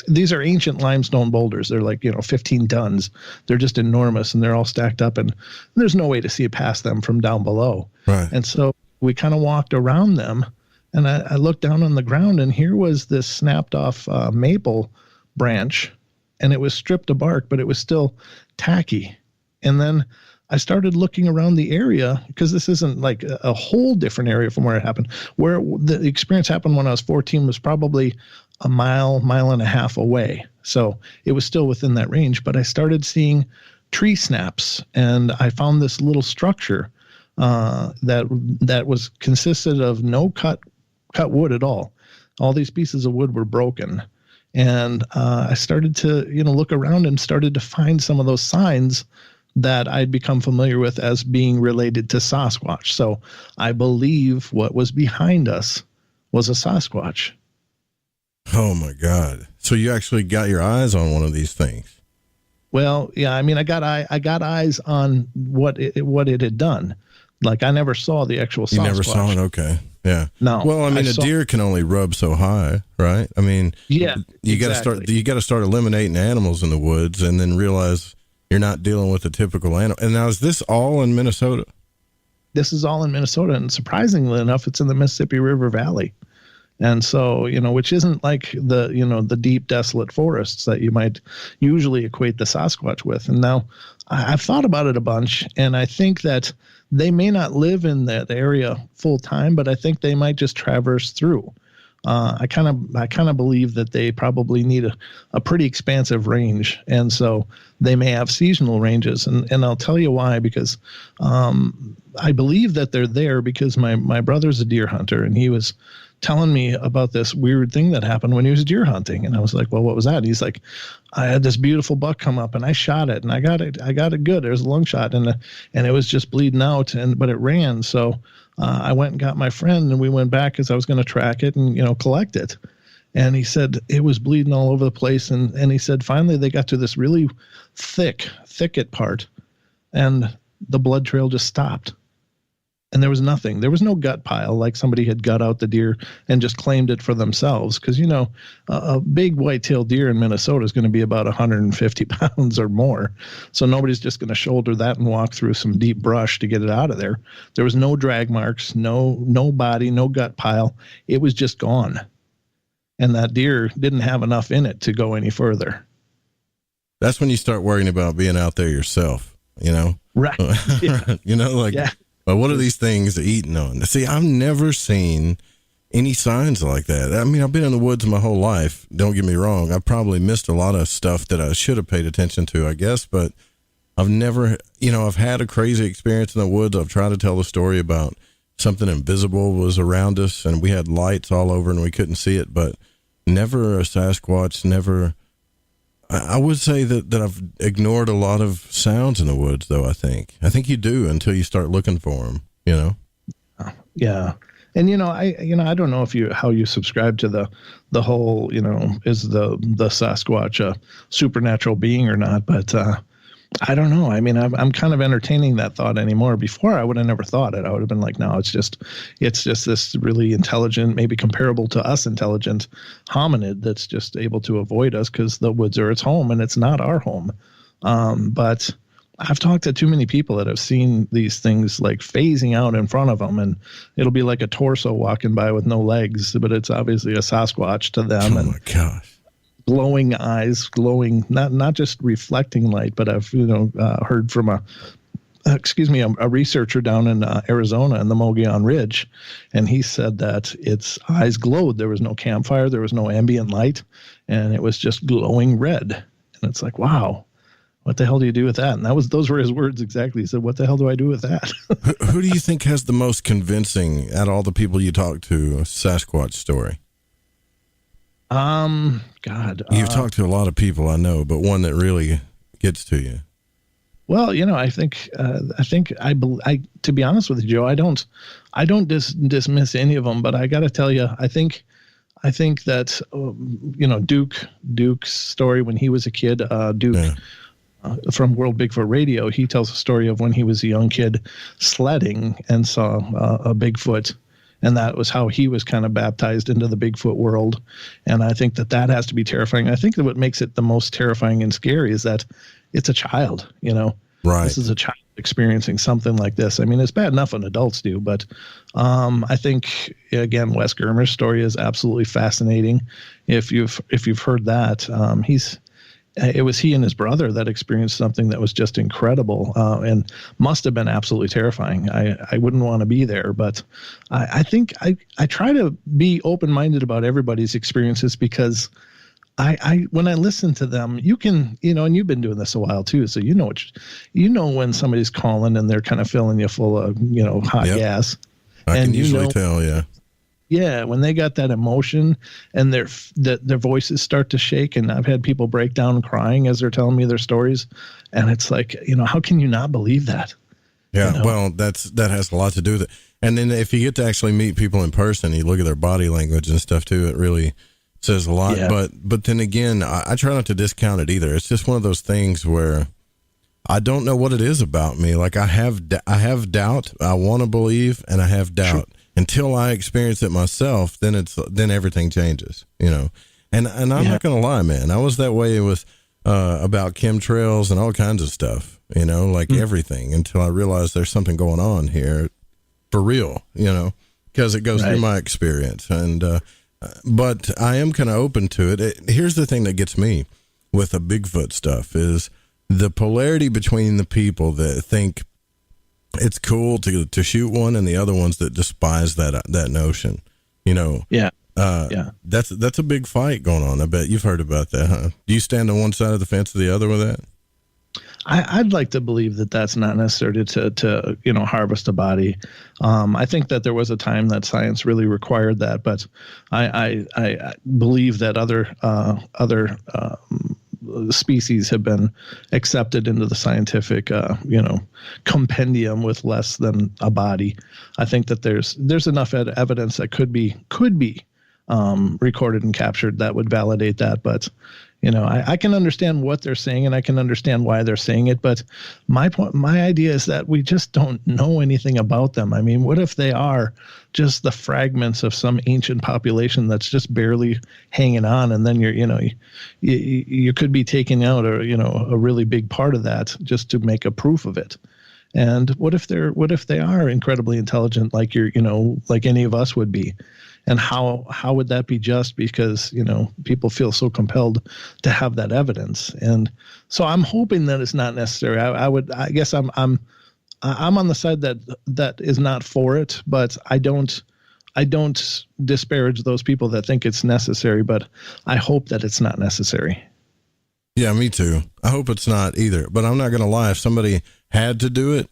these are ancient limestone boulders. They're like 15 tons. They're just enormous, and they're all stacked up, and there's no way to see past them from down below. Right. And so we kind of walked around them. And I looked down on the ground, and here was this snapped off maple branch, and it was stripped of bark, but it was still tacky. And then I started looking around the area, because this isn't like a whole different area from where it happened. Where the experience happened when I was 14 was probably a mile and a half away. So it was still within that range, but I started seeing tree snaps, and I found this little structure that was consisted of no cut wood at all. All these pieces of wood were broken. And I started to, look around and started to find some of those signs that I'd become familiar with as being related to Sasquatch. So I believe what was behind us was a Sasquatch. Oh my God. So you actually got your eyes on one of these things? Well, yeah, I mean, I got eyes on what it had done. Like, I never saw the actual Sasquatch. You never saw it? Okay. Yeah. No. Well, I mean, a deer can only rub so high, right? I mean, yeah, you got to start eliminating animals in the woods, and then realize you're not dealing with a typical animal. And now, is this all in Minnesota? This is all in Minnesota, and surprisingly enough, it's in the Mississippi River Valley. And so, which isn't like the deep, desolate forests that you might usually equate the Sasquatch with. And now I've thought about it a bunch, and I think that they may not live in that area full time, but I think they might just traverse through. I kind of believe that they probably need a pretty expansive range, and so they may have seasonal ranges. And I'll tell you why, because I believe that they're there because my brother's a deer hunter, and he was telling me about this weird thing that happened when he was deer hunting. And I was like, well, what was that? And he's like, I had this beautiful buck come up, and I shot it, and I got it good. There was a lung shot, and it was just bleeding out, but it ran. So I went and got my friend, and we went back because I was going to track it and collect it. And he said it was bleeding all over the place. And he said finally they got to this really thicket part, and the blood trail just stopped. And there was nothing. There was no gut pile like somebody had gut out the deer and just claimed it for themselves. Because, a big white-tailed deer in Minnesota is going to be about 150 pounds or more. So nobody's just going to shoulder that and walk through some deep brush to get it out of there. There was no drag marks, no body, no gut pile. It was just gone. And that deer didn't have enough in it to go any further. That's when you start worrying about being out there yourself, Right. Yeah. Yeah. But what are these things eating on? See, I've never seen any signs like that. I mean, I've been in the woods my whole life. Don't get me wrong. I've probably missed a lot of stuff that I should have paid attention to, I guess. But I've never, I've had a crazy experience in the woods. I've tried to tell the story about something invisible was around us, and we had lights all over and we couldn't see it. But never a Sasquatch, never I would say that I've ignored a lot of sounds in the woods, though. I think you do until you start looking for them. You know. Yeah. And I don't know how you subscribe to the whole, is the Sasquatch a supernatural being or not, but I don't know. I mean, I'm kind of entertaining that thought anymore. Before, I would have never thought it. I would have been like, no, it's just this really intelligent, maybe comparable to us intelligent hominid that's just able to avoid us because the woods are its home and it's not our home. But I've talked to too many people that have seen these things like phasing out in front of them, and it'll be like a torso walking by with no legs, but it's obviously a Sasquatch to them. Oh my gosh. Glowing eyes, not just reflecting light, but I've heard from a researcher down in Arizona in the Mogollon Ridge, and he said that its eyes glowed. There was no campfire, there was no ambient light, and it was just glowing red. And it's like, wow, what the hell do you do with that? And those were his words exactly. He said, what the hell do I do with that? Who do you think has the most convincing, out of all the people you talk to, Sasquatch story? God, you've talked to a lot of people, I know, but one that really gets to you. Well, I think to be honest with you, Joe, I don't dismiss any of them, but I got to tell you, I think that Duke's story when he was a kid, Duke. Yeah. From World Bigfoot Radio, he tells a story of when he was a young kid sledding and saw a Bigfoot, and that was how he was kind of baptized into the Bigfoot world. And I think that has to be terrifying. I think that what makes it the most terrifying and scary is that it's a child, Right. This is a child experiencing something like this. I mean, it's bad enough when adults do, but I think, again, Wes Germer's story is absolutely fascinating. If you've heard that, it was he and his brother that experienced something that was just incredible and must have been absolutely terrifying. I wouldn't want to be there, but I think I try to be open-minded about everybody's experiences because when I listen to them, you can, and you've been doing this a while too, so when somebody's calling and they're kind of filling you full of, hot gas. I can usually tell, yeah. Yeah, when they got that emotion and their voices start to shake, and I've had people break down crying as they're telling me their stories, and it's like, how can you not believe that? Yeah, well, that has a lot to do with it. And then if you get to actually meet people in person, you look at their body language and stuff too, it really says a lot. Yeah. But then again, I try not to discount it either. It's just one of those things where I don't know what it is about me. Like I have doubt. I want to believe, and I have doubt. Sure. Until I experience it myself, then everything changes, And I'm not gonna lie, man. I was that way with about chemtrails and all kinds of stuff, everything, until I realized there's something going on here for real, because it goes through my experience. And but I am kind of open to it. Here's the thing that gets me with the Bigfoot stuff is the polarity between the people that think it's cool to shoot one and the other ones that despise that notion, Yeah. That's a big fight going on. I bet you've heard about that, huh? Do you stand on one side of the fence or the other with that? I'd like to believe that that's not necessary to harvest a body. I think that there was a time that science really required that, but I believe that other species have been accepted into the scientific, compendium with less than a body. I think that there's enough evidence that could be recorded and captured that would validate that. But I can understand what they're saying and I can understand why they're saying it. But my idea is that we just don't know anything about them. I mean, what if they are just the fragments of some ancient population that's just barely hanging on, and then you could be taking out a really big part of that just to make a proof of it. And what if they are incredibly intelligent, like like any of us would be? And how would that be just because, people feel so compelled to have that evidence? And so I'm hoping that it's not necessary. I guess I'm on the side that is not for it, but I don't disparage those people that think it's necessary, but I hope that it's not necessary. Yeah, me too. I hope it's not either, but I'm not going to lie. If somebody had to do it,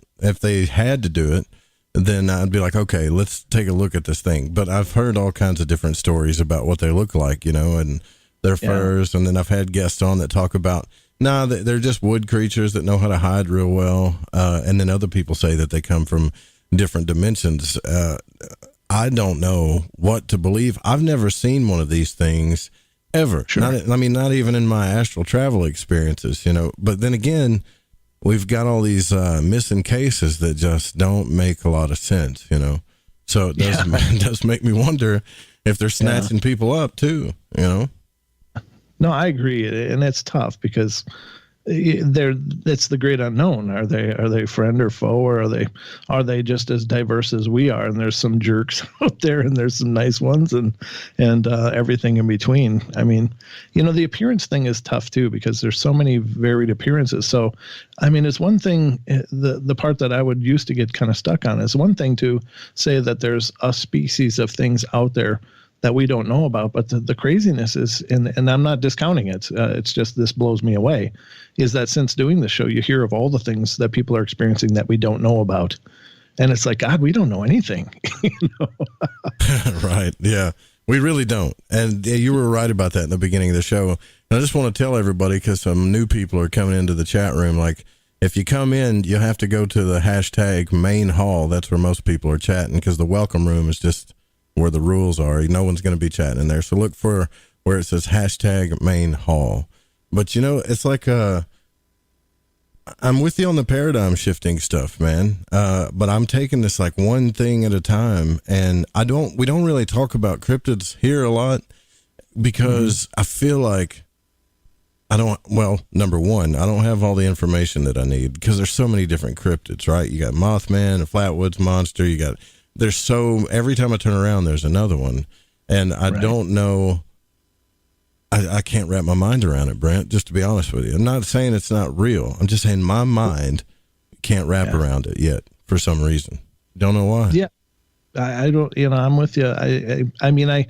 then I'd be like, okay, let's take a look at this thing. But I've heard all kinds of different stories about what they look like, and their furs. And then I've had guests on that talk about, they're just wood creatures that know how to hide real well. And then other people say that they come from different dimensions. I don't know what to believe. I've never seen one of these things ever. Sure. Not even in my astral travel experiences, but then again, we've got all these missing cases that just don't make a lot of sense, so it does make me wonder if they're snatching people up too, No, I agree. And it's tough because it's the great unknown. Are they friend or foe, or are they just as diverse as we are? And there's some jerks out there, and there's some nice ones, and everything in between. I mean, the appearance thing is tough too, because there's so many varied appearances. So, I mean, it's one thing, the part that I would used to get kind of stuck on is one thing to say that there's a species of things out there that we don't know about, but the craziness is, and I'm not discounting it, it's just, this blows me away, is that since doing the show, you hear of all the things that people are experiencing that we don't know about. And it's like, God, we don't know anything. Right. Yeah, we really don't. And you were right about that in the beginning of the show. And I just want to tell everybody, because some new people are coming into the chat room, like, if you come in, you have to go to the hashtag main hall. That's where most people are chatting, because the welcome room is just where the rules are. No one's going to be chatting in there. So look for where it says hashtag main hall. But it's like, I'm with you on the paradigm shifting stuff, man. But I'm taking this like one thing at a time. And we don't really talk about cryptids here a lot, because I feel like number one, I don't have all the information that I need, because there's so many different cryptids, right? You got Mothman, a Flatwoods monster, every time I turn around, there's another one. And I don't know, I can't wrap my mind around it, Brent, just to be honest with you. I'm not saying it's not real. I'm just saying my mind can't wrap around it yet for some reason. Don't know why. Yeah. I don't, I'm with you. I mean, I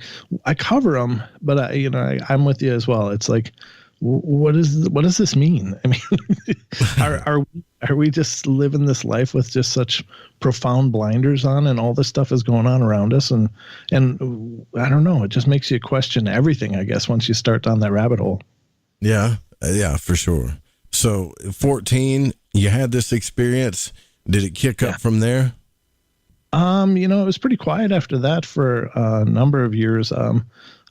cover them, but I'm with you as well. It's like, what does this mean? I mean, are we just living this life with just such profound blinders on, and all this stuff is going on around us? And I don't know. It just makes you question everything, I guess, once you start down that rabbit hole. Yeah, for sure. So 14, you had this experience. Did it kick up from there? It was pretty quiet after that for a number of years.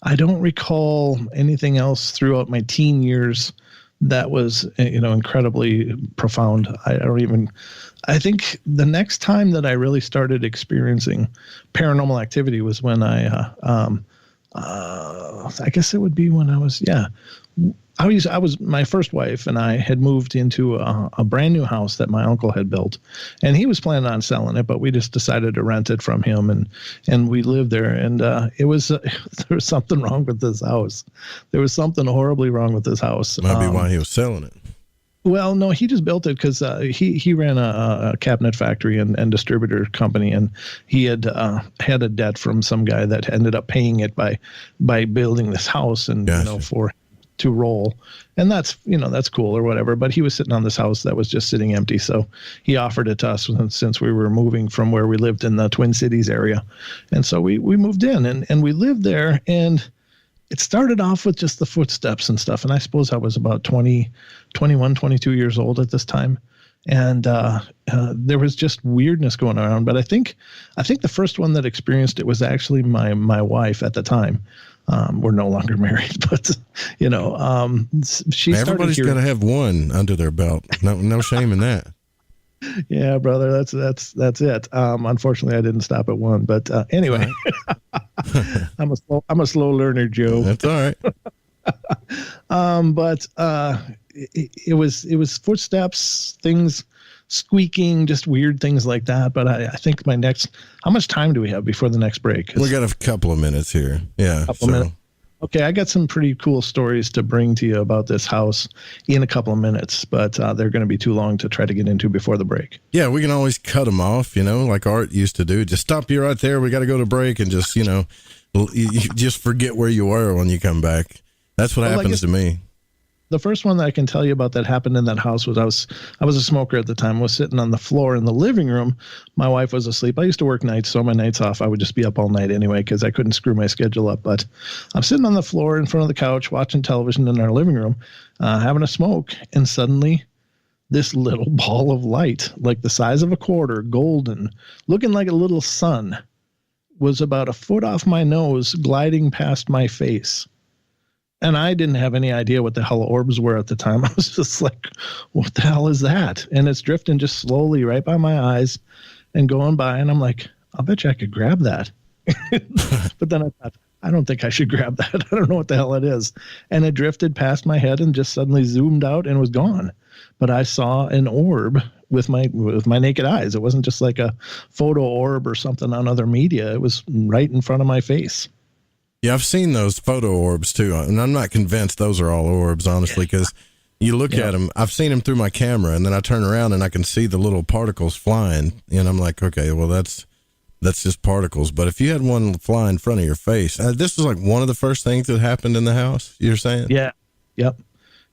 I don't recall anything else throughout my teen years that was, incredibly profound. I think the next time that I really started experiencing paranormal activity was when I guess it would be when I was my first wife and I had moved into a brand new house that my uncle had built, and he was planning on selling it, but we just decided to rent it from him, and we lived there. And there was something wrong with this house. There was something horribly wrong with this house. Might be why he was selling it. Well, no, he just built it because he ran a cabinet factory and distributor company, and he had had a debt from some guy that ended up paying it by building this house, and for to roll. And that's cool or whatever. But he was sitting on this house that was just sitting empty. So he offered it to us since we were moving from where we lived in the Twin Cities area. And so we moved in and we lived there, and it started off with just the footsteps and stuff. And I suppose I was about 21, 22 years old at this time. And there was just weirdness going around. But I think the first one that experienced it was actually my wife at the time. We're no longer married, but she. Everybody's got to have one under their belt. No shame in that. Yeah, brother, that's it. Unfortunately, I didn't stop at one, but anyway, I'm a slow learner, Joe. That's all right. But it was footsteps, things squeaking, just weird things like that. But I think how much time do we have before the next break? We got a couple of minutes here. Yeah. Minutes. Okay. I got some pretty cool stories to bring to you about this house in a couple of minutes, but they're going to be too long to try to get into before the break. Yeah. We can always cut them off, like Art used to do. Just stop you right there. We got to go to break, and just, you just forget where you were when you come back. That's what happens to me. the first one that I can tell you about that happened in that house was I was a smoker at the time. I was sitting on the floor in the living room. My wife was asleep. I used to work nights, so on my nights off, I would just be up all night anyway because I couldn't screw my schedule up. But I'm sitting on the floor in front of the couch watching television in our living room, having a smoke, and suddenly this little ball of light, like the size of a quarter, golden, looking like a little sun, was about a foot off my nose, gliding past my face. And I didn't have any idea what the hell orbs were at the time. I was just like, what the hell is that? And it's drifting just slowly right by my eyes and going by. And I'm like, I'll bet you I could grab that. But then I thought, I don't think I should grab that. I don't know what the hell it is. And it drifted past my head and just suddenly zoomed out and was gone. But I saw an orb with my naked eyes. It wasn't just like a photo orb or something on other media. It was right in front of my face. Yeah, I've seen those photo orbs too, and I'm not convinced those are all orbs, honestly, because you look at them. I've seen them through my camera, and then I turn around and I can see the little particles flying, and I'm like, okay, well that's just particles. But if you had one fly in front of your face, this was like one of the first things that happened in the house. You're saying? Yeah. Yep.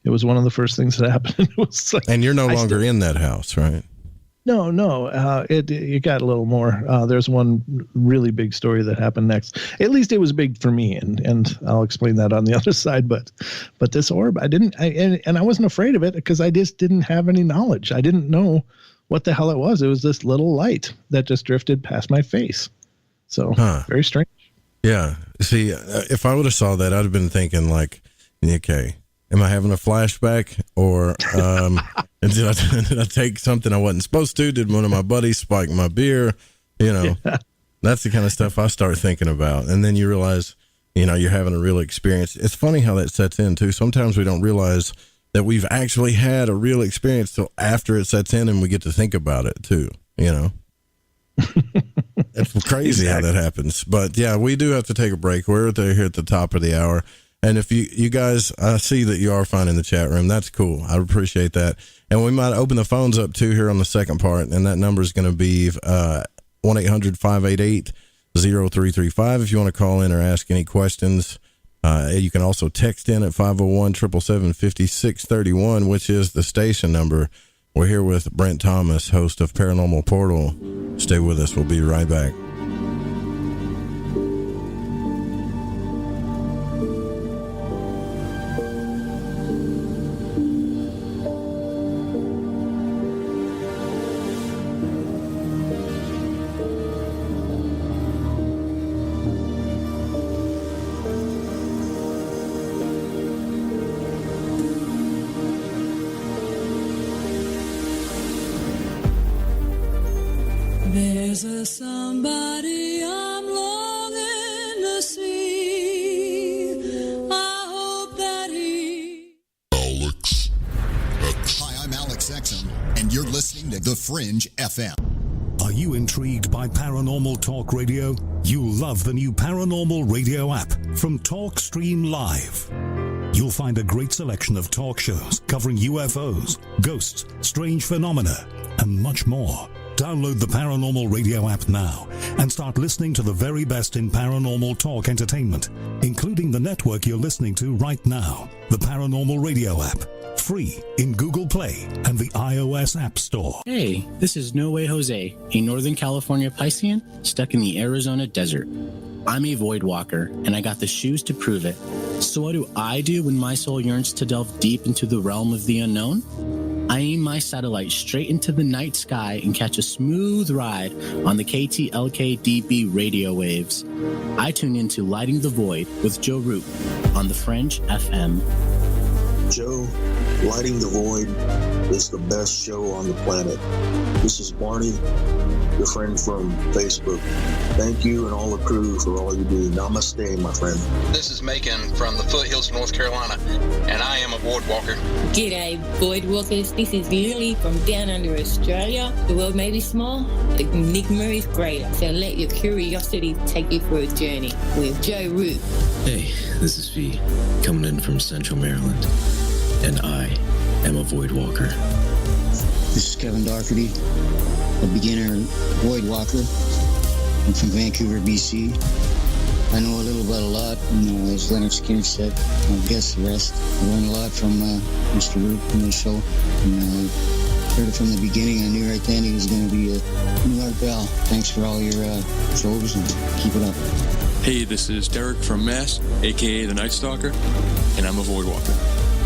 It was one of the first things that happened. It was like, and you're no longer in that house, right? No. It got a little more. There's one really big story that happened next. At least it was big for me, and I'll explain that on the other side. But this orb, and I wasn't afraid of it because I just didn't have any knowledge. I didn't know what the hell it was. It was this little light that just drifted past my face. So very strange. Yeah. See, if I would have saw that, I'd have been thinking like, okay, am I having a flashback, or did I take something I wasn't supposed to? Did one of my buddies spike my beer? That's the kind of stuff I start thinking about. And then you realize, you're having a real experience. It's funny how that sets in too. Sometimes we don't realize that we've actually had a real experience till after it sets in and we get to think about it too, It's crazy how that happens. But yeah, we do have to take a break. We're here at the top of the hour. And if you guys, I see that you are fine in the chat room. That's cool. I appreciate that. And we might open the phones up too here on the second part. And that number is going to be 1-800-588-0335 if you want to call in or ask any questions. You can also text in at 501-777-5631, which is the station number. We're here with Brent Thomas, host of Paranormal Portal. Stay with us. We'll be right back. There's a somebody I'm longing to see. I hope that he... Alex X. Hi, I'm Alex Exum, and you're listening to The Fringe FM. Are you intrigued by Paranormal Talk Radio? You'll love the new Paranormal Radio app from TalkStream Live. You'll find a great selection of talk shows covering UFOs, ghosts, strange phenomena, and much more. Download the Paranormal Radio app now and start listening to the very best in paranormal talk entertainment, including the network you're listening to right now. The Paranormal Radio app, free in Google Play and the iOS App Store. Hey, this is No Way Jose, a Northern California Piscean stuck in the Arizona desert. I'm a void walker, and I got the shoes to prove it. So what do I do when my soul yearns to delve deep into the realm of the unknown? I aim my satellite straight into the night sky and catch a smooth ride on the KTLK-DB radio waves. I tune into Lighting the Void with Joe Root on the Fringe FM. Joe, Lighting the Void is the best show on the planet. This is Barney, your friend from Facebook. Thank you and all the crew for all you do. Namaste, my friend. This is Macon from the foothills of North Carolina, and I am a void walker. G'day, void walkers. This is Lily from down under Australia. The world may be small, the enigma is greater. So let your curiosity take you for a journey with Joe Root. Hey, this is V, coming in from Central Maryland, and I am a void walker. This is Kevin Doherty, a beginner void walker. I'm from Vancouver, BC. I know a little about a lot, and as Leonard Skinner said, I guess the rest. I learned a lot from Mr. Root in the show, and heard it from the beginning. I knew right then he was going to be a new Art Bell. Thanks for all your shows, and keep it up. Hey, this is Derek from Mass, a.k.a. the Night Stalker, and I'm a Voidwalker.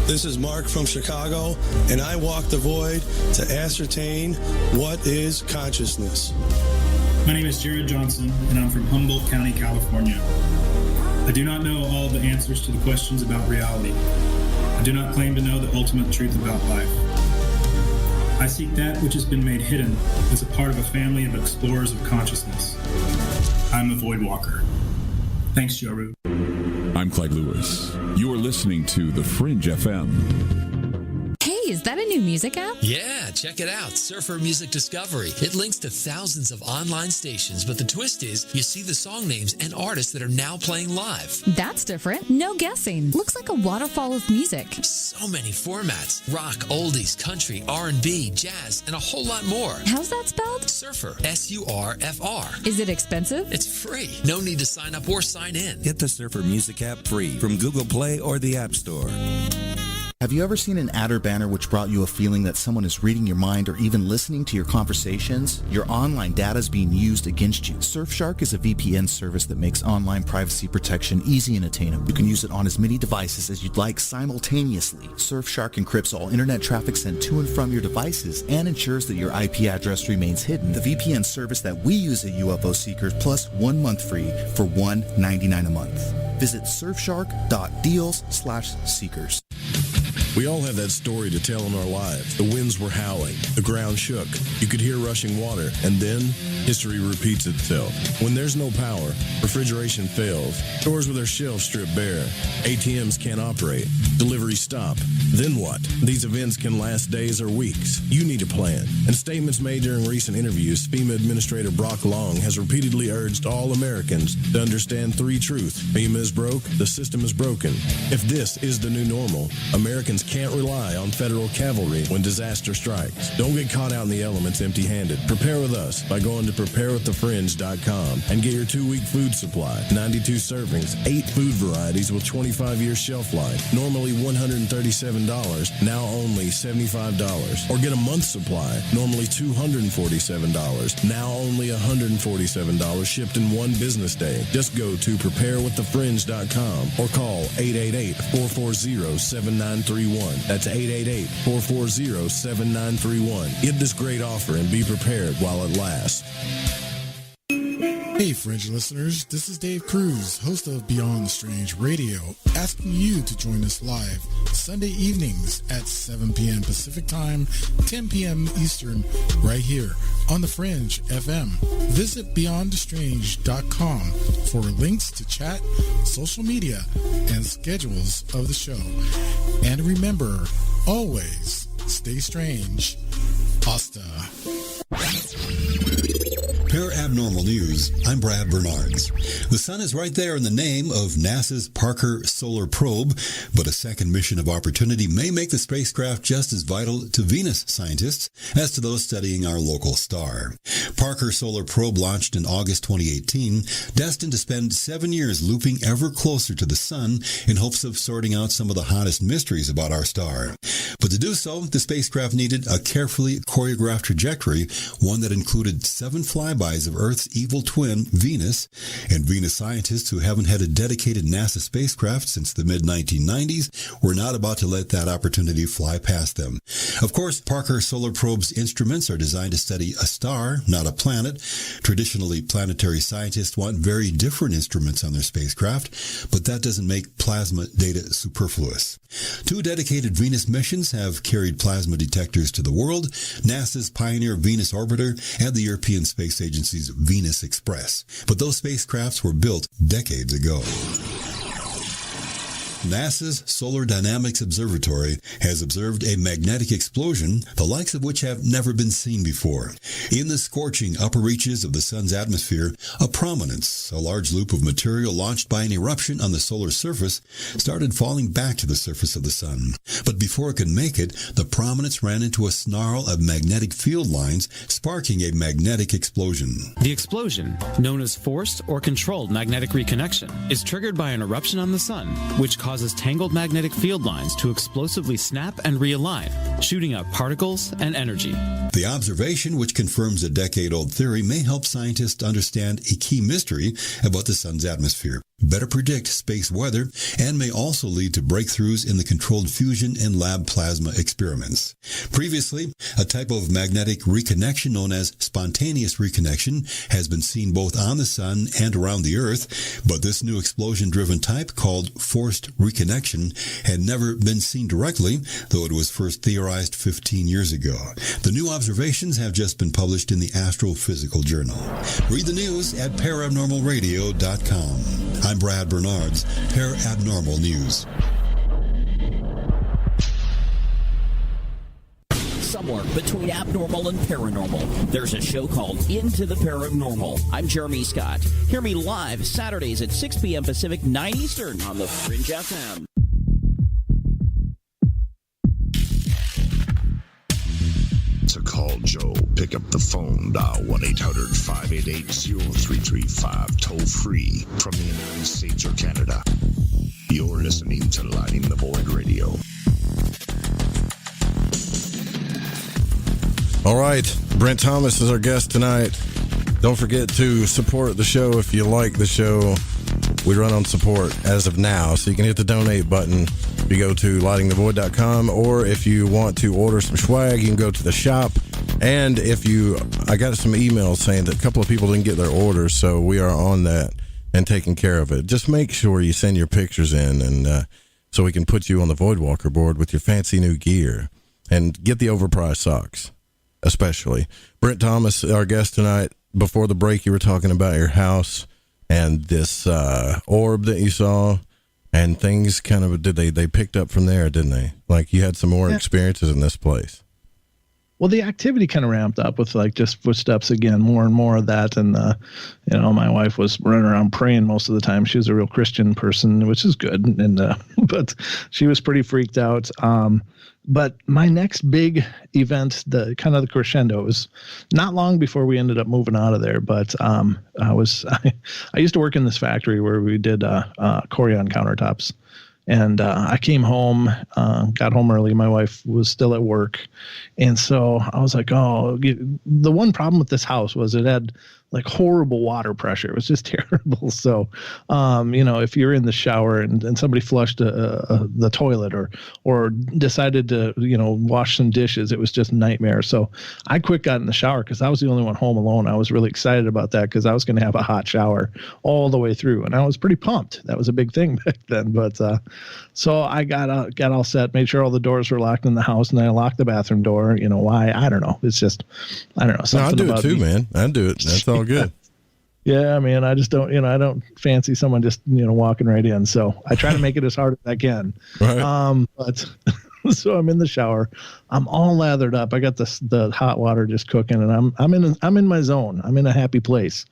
This is Mark from Chicago, and I walk the void to ascertain what is consciousness. My name is Jared Johnson, and I'm from Humboldt County, California. I do not know all the answers to the questions about reality. I do not claim to know the ultimate truth about life. I seek that which has been made hidden as a part of a family of explorers of consciousness. I'm a Voidwalker. Thanks, Joe Root. I'm Clyde Lewis. You are listening to The Fringe FM. Hey, is that a new music app? Yeah, check it out. Surfer Music Discovery. It links to thousands of online stations, but the twist is you see the song names and artists that are now playing live. That's different. No guessing. Looks like a waterfall of music. So many formats. Rock, oldies, country, R&B, jazz, and a whole lot more. How's that spelled? Surfer. S-U-R-F-R. Is it expensive? It's free. No need to sign up or sign in. Get the Surfer Music app free from Google Play or the App Store. Have you ever seen an ad or banner which brought you a feeling that someone is reading your mind or even listening to your conversations? Your online data is being used against you. Surfshark is a VPN service that makes online privacy protection easy and attainable. You can use it on as many devices as you'd like simultaneously. Surfshark encrypts all internet traffic sent to and from your devices and ensures that your IP address remains hidden. The VPN service that we use at UFO Seekers, plus 1 month free for $1.99 a month. Visit surfshark.deals/seekers. We all have that story to tell in our lives. The winds were howling. The ground shook. You could hear rushing water. And then, history repeats itself. When there's no power, refrigeration fails. Stores with their shelves stripped bare. ATMs can't operate. Deliveries stop. Then what? These events can last days or weeks. You need a plan. In statements made during recent interviews, FEMA Administrator Brock Long has repeatedly urged all Americans to understand 3 truths. FEMA is broke. The system is broken. If this is the new normal, Americans can't rely on federal cavalry when disaster strikes. Don't get caught out in the elements empty-handed. Prepare with us by going to preparewiththefringe.com and get your 2-week food supply. 92 servings, 8 food varieties with 25-year shelf life. Normally $137, now only $75. Or get a month's supply, normally $247, now only $147, shipped in 1 business day. Just go to preparewiththefringe.com or call 888-440-7931. That's 888-440-7931. Get this great offer and be prepared while it lasts. Hey, Fringe listeners, this is Dave Cruz, host of Beyond the Strange Radio, asking you to join us live Sunday evenings at 7 p.m. Pacific Time, 10 p.m. Eastern, right here on the Fringe FM. Visit BeyondTheStrange.com for links to chat, social media, and schedules of the show. And remember, always stay strange. Hasta. Paranormal News, I'm Brad Bernards. The sun is right there in the name of NASA's Parker Solar Probe, but a second mission of opportunity may make the spacecraft just as vital to Venus scientists as to those studying our local star. Parker Solar Probe launched in August 2018, destined to spend 7 years looping ever closer to the sun in hopes of sorting out some of the hottest mysteries about our star. But to do so, the spacecraft needed a carefully choreographed trajectory, one that included 7 flybys of Earth's evil twin, Venus, and Venus scientists who haven't had a dedicated NASA spacecraft since the mid-1990s were not about to let that opportunity fly past them. Of course, Parker Solar Probe's instruments are designed to study a star, not a planet. Traditionally, planetary scientists want very different instruments on their spacecraft, but that doesn't make plasma data superfluous. 2 dedicated Venus missions have carried plasma detectors to the world, NASA's Pioneer Venus Orbiter and the European Space Agency's Venus Express. But those spacecrafts were built decades ago. NASA's Solar Dynamics Observatory has observed a magnetic explosion, the likes of which have never been seen before. In the scorching upper reaches of the sun's atmosphere, a prominence, a large loop of material launched by an eruption on the solar surface, started falling back to the surface of the sun. But before it could make it, the prominence ran into a snarl of magnetic field lines, sparking a magnetic explosion. The explosion, known as forced or controlled magnetic reconnection, is triggered by an eruption on the sun, which causes tangled magnetic field lines to explosively snap and realign, shooting out particles and energy. The observation, which confirms a decade-old theory, may help scientists understand a key mystery about the sun's atmosphere, better predict space weather, and may also lead to breakthroughs in the controlled fusion and lab plasma experiments. Previously, a type of magnetic reconnection known as spontaneous reconnection has been seen both on the sun and around the Earth, but this new explosion-driven type, called forced reconnection, had never been seen directly, though it was first theorized 15 years ago. The new observations have just been published in the Astrophysical Journal. Read the news at paranormalradio.com. I'm Brad Bernards, Paranormal News. Somewhere between abnormal and paranormal, there's a show called Into the Paranormal. I'm Jeremy Scott. Hear me live Saturdays at 6 p.m. Pacific, 9 Eastern on the Fringe FM. To call Joe, pick up the phone, dial 1-800-588-0335, toll free from the United States or Canada. You're listening to Lighting the Void Radio. All right, Brent Thomas is our guest tonight. Don't forget to support the show if you like the show. We run on support as of now, so you can hit the donate button if you go to lightingthevoid.com, or if you want to order some swag, you can go to the shop. And I got some emails saying that a couple of people didn't get their orders, so we are on that and taking care of it. Just make sure you send your pictures in, and so we can put you on the Voidwalker board with your fancy new gear, and get the overpriced socks, especially. Brent Thomas, our guest tonight. Before the break, you were talking about your house and this orb that you saw, and things kind of they picked up from there, didn't they? Like you had some more experiences in this place. Well, the activity kind of ramped up with like just footsteps again, more and more of that. And, my wife was running around praying most of the time. She was a real Christian person, which is good. And, but she was pretty freaked out. But my next big event, the crescendo, was not long before we ended up moving out of there. But I used to work in this factory where we did Corian countertops. And I came home, got home early. My wife was still at work. And so I was like, the one problem with this house was it had like horrible water pressure. It was just terrible. So, if you're in the shower and somebody flushed the toilet or decided to, wash some dishes, it was just a nightmare. So I got in the shower because I was the only one home alone. I was really excited about that because I was going to have a hot shower all the way through. And I was pretty pumped. That was a big thing back then. But so I got all set, made sure all the doors were locked in the house, and then I locked the bathroom door. Why? I don't know. It's just, I don't know. Something I do it too, man. I do it. That's all good. Yeah, man, I just don't, I don't fancy someone just, walking right in. So I try to make it as hard as I can. Right. But so I'm in the shower. I'm all lathered up. I got the hot water just cooking, and I'm in my zone. I'm in a happy place,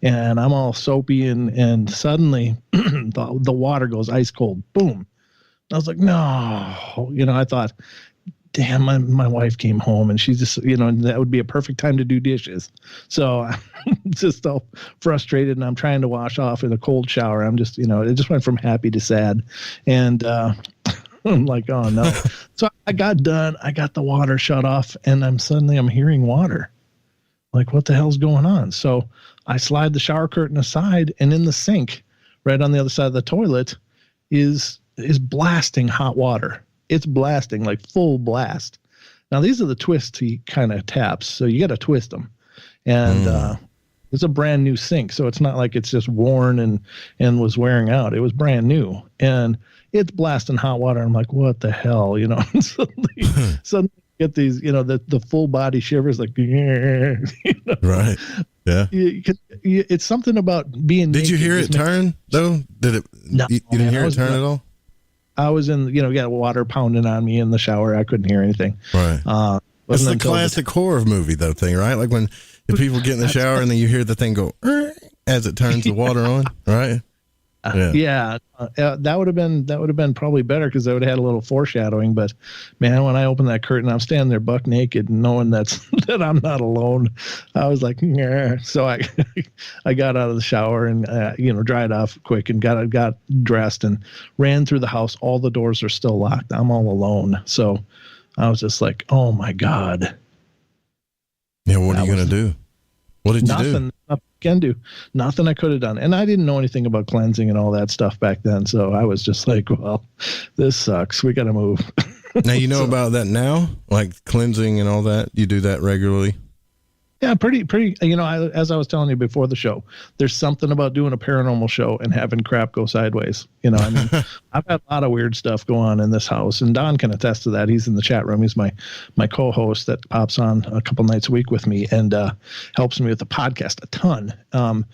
and I'm all soapy, and suddenly the water goes ice cold. Boom. I was like, no, I thought, damn, my wife came home and she's just, that would be a perfect time to do dishes. So I'm just all frustrated, and I'm trying to wash off in a cold shower. I'm just, it just went from happy to sad. And I'm like, oh no. So I got done. I got the water shut off, and I'm hearing water. Like, what the hell's going on? So I slide the shower curtain aside, and in the sink, right on the other side of the toilet, is blasting hot water. It's blasting, like full blast. Now, these are the twisty kind of taps, so you got to twist them. And it's a brand new sink, so it's not like it's just worn and was wearing out. It was brand new, and it's blasting hot water. I'm like, what the hell, suddenly get these, the full body shivers, like, right. Yeah. It's something about being. Did you hear it turn though? Did it? No, you didn't hear it turn at all? I was in, got water pounding on me in the shower. I couldn't hear anything. Right. It's the classic horror movie though thing, right? Like when the people get in the shower and then you hear the thing go as it turns the water on, right? That would have been probably better because I would have had a little foreshadowing. But man, when I opened that curtain, I'm standing there buck naked, knowing that I'm not alone. I was like, yeah. So I got out of the shower and dried off quick and got dressed and ran through the house. All the doors are still locked. I'm all alone. So I was just like, oh my God. Yeah, what are you gonna do? What did you do? Nothing I can do. Nothing I could have done. And I didn't know anything about cleansing and all that stuff back then. So I was just like, well, this sucks. We got to move. Now you know about that now? Like cleansing and all that? You do that regularly? Yeah, pretty. As I was telling you before the show, there's something about doing a paranormal show and having crap go sideways. I've had a lot of weird stuff go on in this house, and Don can attest to that. He's in the chat room. He's my co-host that pops on a couple nights a week with me and helps me with the podcast a ton.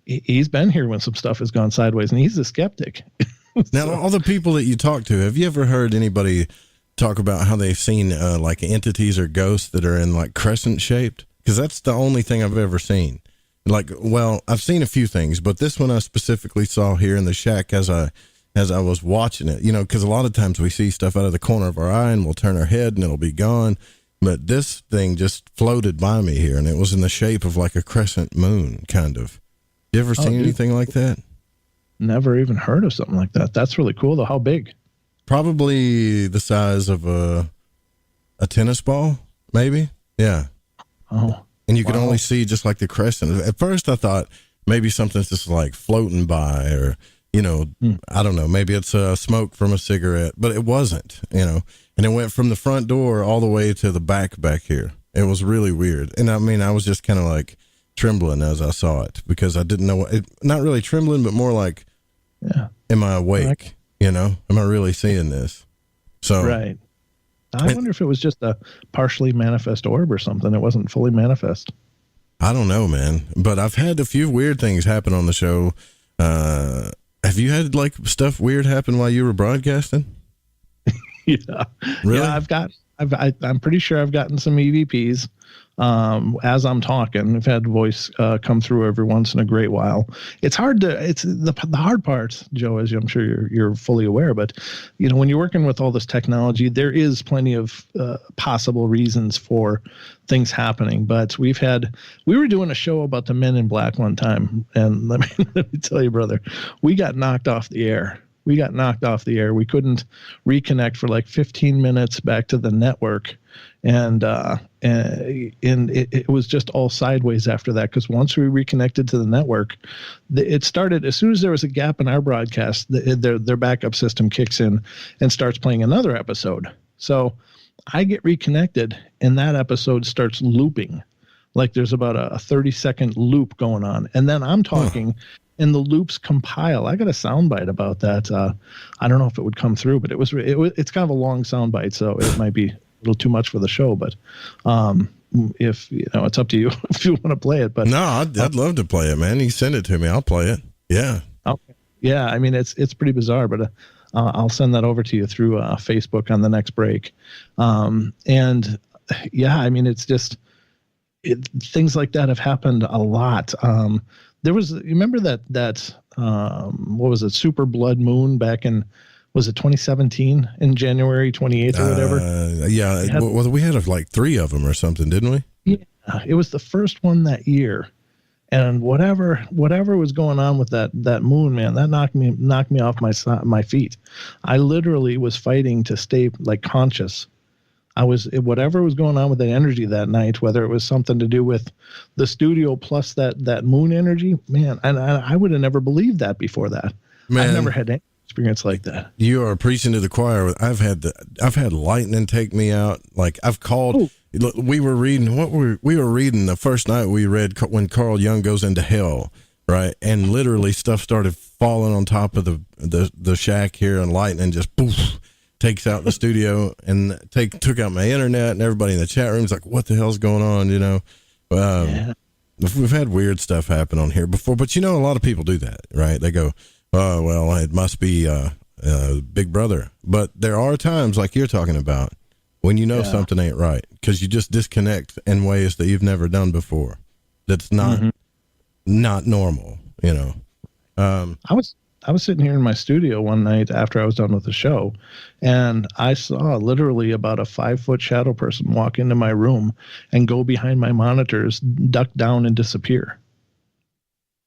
He's been here when some stuff has gone sideways, and he's a skeptic. Now, all the people that you talk to, have you ever heard anybody talk about how they've seen like entities or ghosts that are in like crescent shaped? Because that's the only thing I've ever seen. Like, well, I've seen a few things, but this one I specifically saw here in the shack as I was watching it. Because a lot of times we see stuff out of the corner of our eye and we'll turn our head and it'll be gone. But this thing just floated by me here, and it was in the shape of like a crescent moon, kind of. You ever seen anything like that? Never even heard of something like that. That's really cool, though. How big? Probably the size of a tennis ball, maybe. Yeah. Oh, and you could only see just like the crescent. At first I thought maybe something's just like floating by or, I don't know, maybe it's smoke from a cigarette, but it wasn't, and it went from the front door all the way to the back here. It was really weird. And I mean, I was just kind of like trembling as I saw it because I didn't know not really trembling, but more like, am I awake? Am I really seeing this? So, right. I wonder if it was just a partially manifest orb or something. It wasn't fully manifest. I don't know, man. But I've had a few weird things happen on the show. Have you had like stuff weird happen while you were broadcasting? Yeah. Really? Yeah, I'm pretty sure I've gotten some EVPs. As I'm talking, I've had voice come through every once in a great while. It's hard to, it's the hard part, Joe, as I'm sure you're fully aware, but when you're working with all this technology, there is plenty of possible reasons for things happening. But we were doing a show about the Men in Black one time, and let me tell you, brother, we got knocked off the air. We couldn't reconnect for like 15 minutes back to the network. And it was just all sideways after that. Because once we reconnected to the network, it started as soon as there was a gap in our broadcast, their backup system kicks in and starts playing another episode. So I get reconnected and that episode starts looping. Like there's about a 30-second loop going on. And then I'm talking and the loops compile. I got a soundbite about that. I don't know if it would come through, but it's kind of a long soundbite, so it might be a little too much for the show. But if it's up to you if you want to play it. But no, I'd love to play it, man. You send it to me, I'll play it. Yeah. Okay. Yeah, I mean it's pretty bizarre, but I'll send that over to you through Facebook on the next break. And yeah, I mean it's just things like that have happened a lot. There was, you remember that what was it, super blood moon back in, was it 2017 in January 28th or whatever? Yeah. We had like 3 of them or something, didn't we? Yeah. It was the first one that year. And whatever was going on with that moon, man, that knocked me off my feet. I literally was fighting to stay like conscious. Whatever was going on with the energy that night, whether it was something to do with the studio plus that moon energy, man, and I would have never believed that before that. Man, I've never had any experience like that. You are preaching to the choir. I've had lightning take me out. Like I've called. Look, we were reading the first night we read when Carl Jung goes into hell, right? And literally stuff started falling on top of the shack here, and lightning just poof. Takes out the studio and took out my internet, and everybody in the chat room's like, what the hell's going on? We've had weird stuff happen on here before, but a lot of people do that, right? They go, oh, well, it must be Big Brother. But there are times like you're talking about when you know something ain't right because you just disconnect in ways that you've never done before. That's not normal, you know. I was sitting here in my studio one night after I was done with the show, and I saw literally about a 5-foot shadow person walk into my room and go behind my monitors, duck down, and disappear.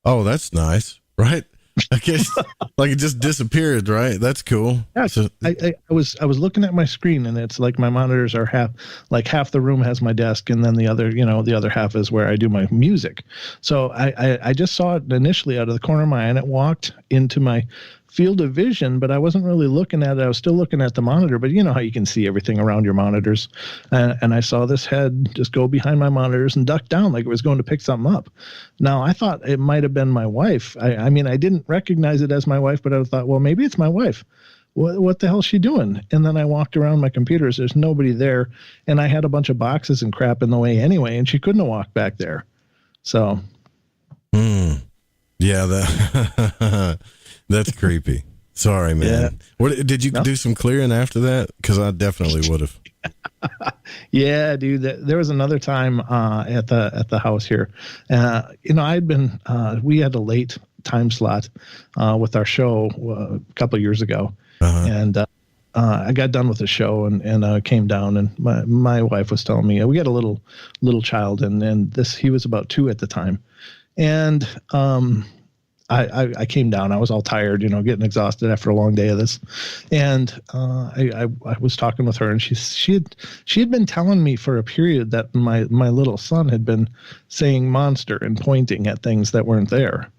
Oh, that's nice, right? I guess like it just disappeared, right? That's cool. Yeah, so I was looking at my screen, and it's like my monitors are half the room has my desk, and then the other half is where I do my music. So I just saw it initially out of the corner of my eye, and it walked into my field of vision, but I wasn't really looking at it. I was still looking at the monitor, but you know how you can see everything around your monitors. And I saw this head just go behind my monitors and duck down like it was going to pick something up. Now, I thought it might have been my wife. I mean, I didn't recognize it as my wife, but I thought, well, maybe it's my wife. What the hell is she doing? And then I walked around my computers. There's nobody there. And I had a bunch of boxes and crap in the way anyway, and she couldn't have walked back there. So. Yeah, that's creepy. Sorry, man. Yeah. What did you do some clearing after that? Because I definitely would have. Yeah, dude. There was another time at the house here. I'd been we had a late time slot with our show a couple of years ago, and I got done with the show and came down, and my wife was telling me we had a little child, and he was about 2 at the time, and I came down. I was all tired, getting exhausted after a long day of this. And I was talking with her, and she had been telling me for a period that my little son had been saying monster and pointing at things that weren't there.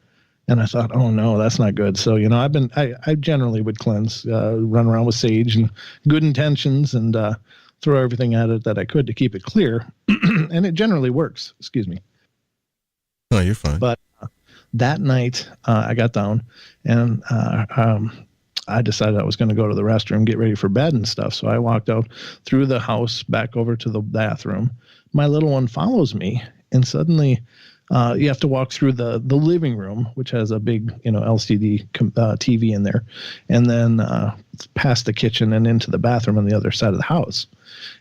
And I thought, oh no, that's not good. So, I generally would cleanse, run around with sage and good intentions and throw everything at it that I could to keep it clear. And it generally works. Excuse me. Oh, you're fine. But that night, I got down and I decided I was going to go to the restroom, get ready for bed and stuff. So I walked out through the house back over to the bathroom. My little one follows me, and suddenly you have to walk through the living room, which has a big LCD TV in there, and then past the kitchen and into the bathroom on the other side of the house.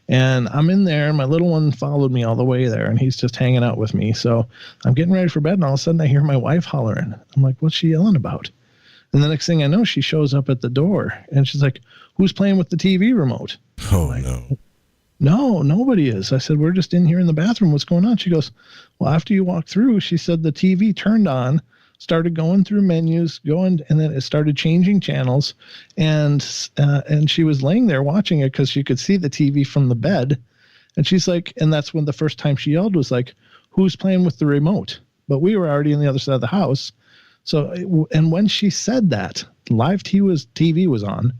And I'm in there, and my little one followed me all the way there, and he's just hanging out with me. So I'm getting ready for bed, and all of a sudden I hear my wife hollering. I'm like, what's she yelling about? And the next thing I know, she shows up at the door, and she's like, who's playing with the TV remote? Oh, no. No, nobody is. I said, we're just in here in the bathroom. What's going on? She goes, well, after you walked through, she said the TV turned on, started going through menus, and then it started changing channels, and she was laying there watching it because she could see the TV from the bed, and she's like, and that's when the first time she yelled was like, who's playing with the remote? But we were already on the other side of the house. So, and when she said that, live TV was on,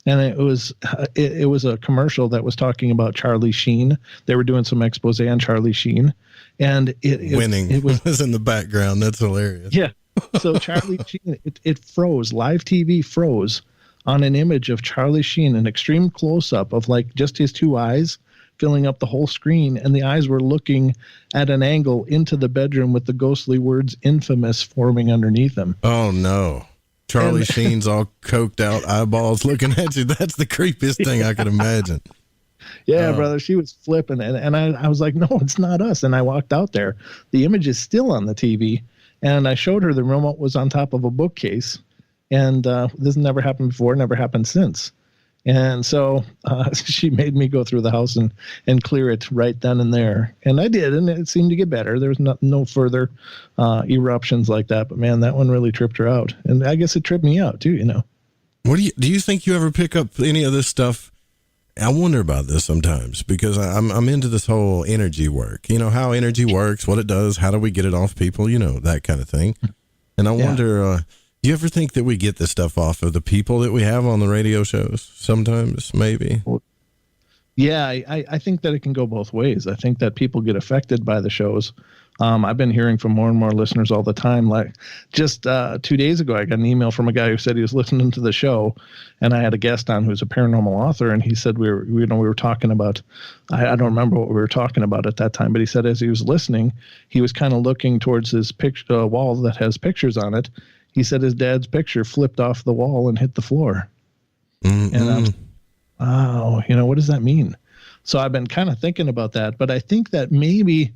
and it was a commercial that was talking about Charlie Sheen. They were doing some expose on Charlie Sheen, and it was in the background. That's hilarious. Yeah. So Charlie Sheen, it froze. Live TV froze on an image of Charlie Sheen, an extreme close-up of like just his 2 eyes filling up the whole screen, and the eyes were looking at an angle into the bedroom with the ghostly words infamous forming underneath him. Oh, no. Charlie Sheen's all coked out eyeballs looking at you. That's the creepiest thing I could imagine. Yeah, brother, she was flipping, and I was like, no, it's not us. And I walked out there. The image is still on the TV, and I showed her the remote was on top of a bookcase, and this never happened before, never happened since. And so she made me go through the house and clear it right then and there. And I did, and it seemed to get better. There was no further eruptions like that. But, man, that one really tripped her out. And I guess it tripped me out, too, What do you think you ever pick up any of this stuff? I wonder about this sometimes because I'm into this whole energy work. How energy works, what it does, how do we get it off people, that kind of thing. And I wonder, do you ever think that we get this stuff off of the people that we have on the radio shows sometimes, maybe? Yeah, I think that it can go both ways. I think that people get affected by the shows. I've been hearing from more and more listeners all the time. Like just 2 days ago, I got an email from a guy who said he was listening to the show, and I had a guest on who's a paranormal author, and he said we were talking about, I don't remember what we were talking about at that time, but he said as he was listening, he was kind of looking towards his picture wall that has pictures on it. He said his dad's picture flipped off the wall and hit the floor. And what does that mean? So I've been kind of thinking about that, but I think that maybe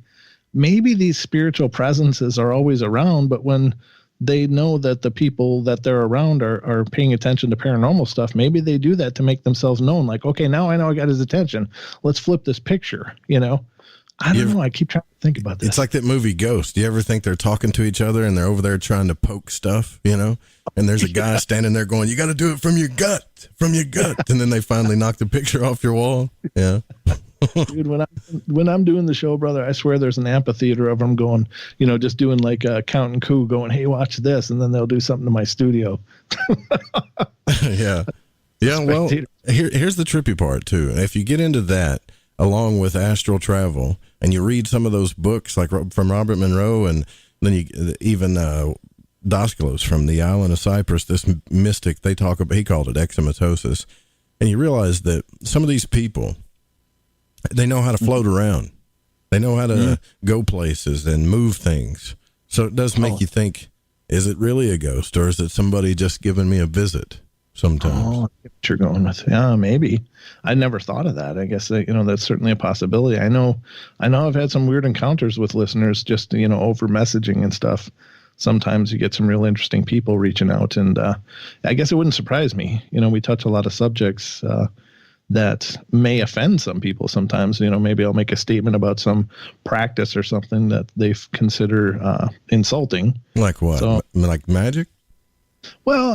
these spiritual presences are always around, but when they know that the people that they're around are paying attention to paranormal stuff, maybe they do that to make themselves known. Like, okay, now I know I got his attention. Let's flip this picture, I don't know. I keep trying to think about this. It's like that movie Ghost. Do you ever think they're talking to each other and they're over there trying to poke stuff, and there's a guy standing there going, you got to do it from your gut. And then they finally knock the picture off your wall. Yeah. Dude, when I'm doing the show, brother, I swear there's an amphitheater of them going, just doing like a count and coup going, hey, watch this. And then they'll do something to my studio. Yeah. Yeah. Well, here's the trippy part too. If you get into that along with astral travel and you read some of those books like from Robert Monroe, and then even Daskalos from the island of Cyprus, this mystic, they talk about, he called it exomatosis. And you realize that some of these people, they know how to float around. They know how to go places and move things. So it does make you think, is it really a ghost, or is it somebody just giving me a visit sometimes? Oh, I get what you're going with. Yeah, maybe. I never thought of that. I guess, that's certainly a possibility. I know I've had some weird encounters with listeners just, over messaging and stuff. Sometimes you get some real interesting people reaching out, and I guess it wouldn't surprise me. We touch a lot of subjects that may offend some people sometimes. Maybe I'll make a statement about some practice or something that they consider insulting. Like what? So, like magic? Well,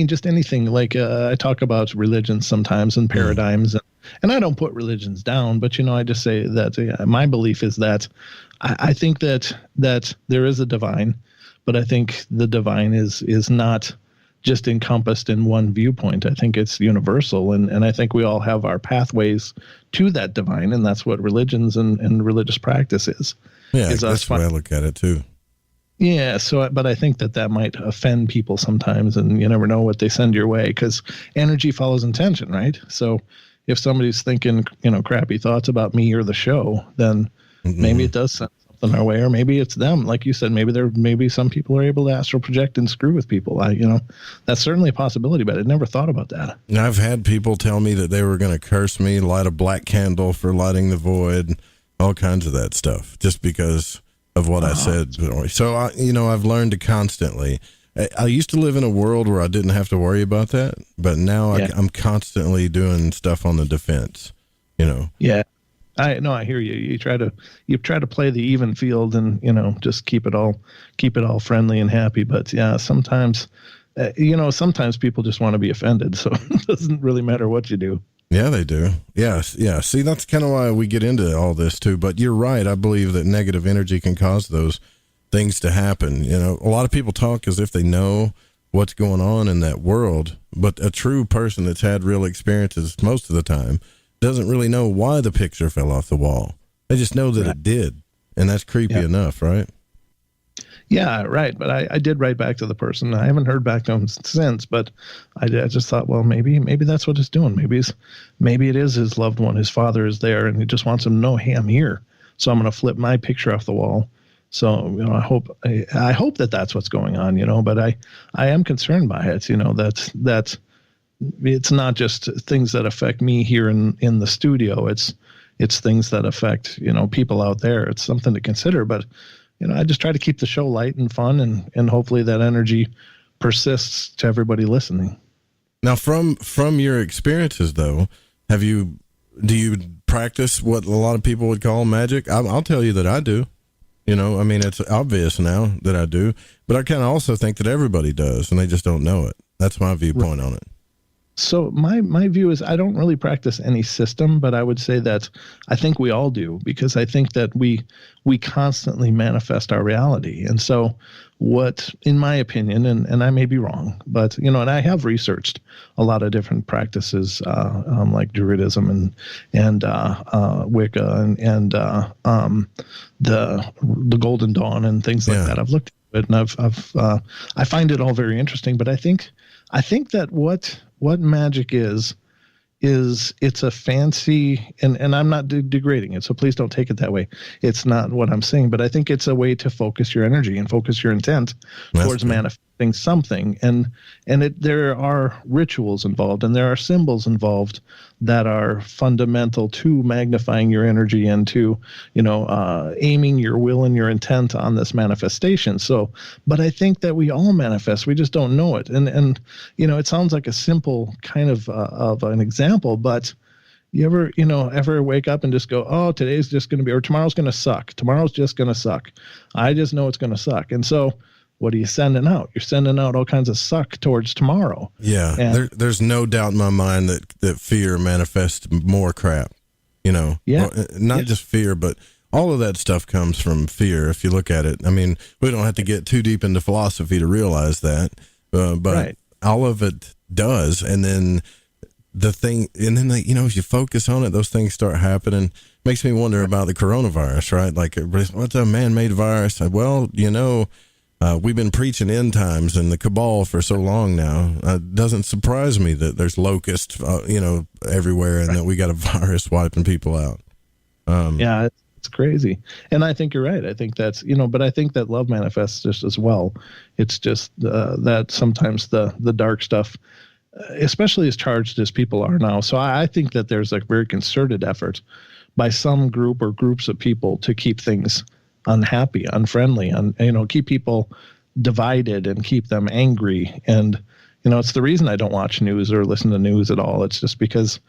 just anything. Like I talk about religions sometimes and paradigms, and I don't put religions down, but I just say that my belief is that I think that there is a divine, but I think the divine is not just encompassed in one viewpoint. I think it's universal, and I think we all have our pathways to that divine, and that's what religions and religious practice is. Yeah, that's the way I look at it too. Yeah, but I think that might offend people sometimes, and you never know what they send your way, because energy follows intention, right? So if somebody's thinking, crappy thoughts about me or the show, then maybe it does send something our way, or maybe it's them. Like you said, maybe some people are able to astral project and screw with people. That's certainly a possibility, but I never thought about that. And I've had people tell me that they were going to curse me, light a black candle for lighting the void, all kinds of that stuff, just because of what I said. So I've learned to constantly. I used to live in a world where I didn't have to worry about that, but now I'm constantly doing stuff on the defense. Yeah. I hear you. You try to play the even field and, just keep it all friendly and happy. But yeah, sometimes people just want to be offended. So it doesn't really matter what you do. Yeah, they do. Yes. Yeah. See, that's kind of why we get into all this too. But you're right. I believe that negative energy can cause those things to happen. A lot of people talk as if they know what's going on in that world, but a true person that's had real experiences most of the time doesn't really know why the picture fell off the wall. They just know that it did. And that's creepy enough, right? Yeah, right. But I did write back to the person. I haven't heard back to him since, but I just thought, well, maybe that's what it's doing. Maybe it is his loved one. His father is there, and he just wants him to know, hey, I'm here. So I'm going to flip my picture off the wall. So, I hope that's what's going on, but I am concerned by it, that it's not just things that affect me here in the studio. It's things that affect, people out there. It's something to consider, but I just try to keep the show light and fun, and hopefully that energy persists to everybody listening. Now, from your experiences, though, do you practice what a lot of people would call magic? I'll tell you that I do. It's obvious now that I do, but I kind of also think that everybody does, and they just don't know it. That's my viewpoint on it. So my view is I don't really practice any system, but I would say that I think we all do, because I think that we constantly manifest our reality. And so what, in my opinion, and I may be wrong, but, and I have researched a lot of different practices, like Druidism and Wicca and the Golden Dawn and things like that. I've looked at it, and I find it all very interesting, but I think that what magic is it's a fancy, and I'm not degrading it, so please don't take it that way. It's not what I'm saying, but I think it's a way to focus your energy and focus your intent towards manifesting manifesting something, and there are rituals involved, and there are symbols involved that are fundamental to magnifying your energy and to, aiming your will and your intent on this manifestation. So, but I think that we all manifest, we just don't know it. And it sounds like a simple kind of an example, but you ever wake up and just go, oh, today's just going to be, or tomorrow's going to suck. Tomorrow's just going to suck. I just know it's going to suck. And so what are you sending out? You're sending out all kinds of suck towards tomorrow. Yeah. And there's no doubt in my mind that fear manifests more crap, Yeah. Not just fear, but all of that stuff comes from fear. If you look at it, I mean, we don't have to get too deep into philosophy to realize that, but right. All of it does. And then as you focus on it, those things start happening. Makes me wonder about the coronavirus, right? Like, everybody's, what's a man-made virus? Well, we've been preaching end times and the cabal for so long now. It doesn't surprise me that there's locusts, everywhere, and that we got a virus wiping people out. Yeah, it's crazy. And I think you're right. I think that's, but I think that love manifests just as well. It's just that sometimes the dark stuff, especially as charged as people are now. So I think that there's a very concerted effort by some group or groups of people to keep things unhappy, unfriendly, keep people divided and keep them angry. And, it's the reason I don't watch news or listen to news at all. It's just because,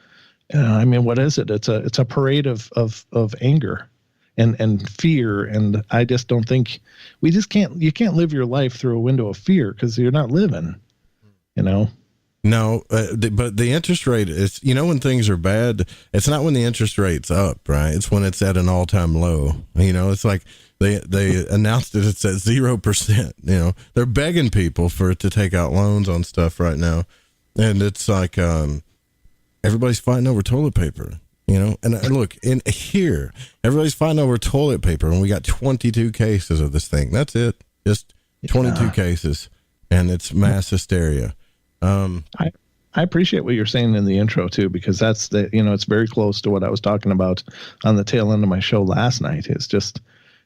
what is it? It's a parade of anger and fear. And I just don't think you can't live your life through a window of fear, because you're not living, No, but the interest rate is, when things are bad, it's not when the interest rate's up, right? It's when it's at an all-time low. It's like they announced it, it's at 0%. They're begging people for it to take out loans on stuff right now. And it's like everybody's fighting over toilet paper, And look, in here, everybody's fighting over toilet paper, and we got 22 cases of this thing. That's it. Just 22 cases, and it's mass hysteria. I appreciate what you're saying in the intro too, because that's it's very close to what I was talking about on the tail end of my show last night. It's just,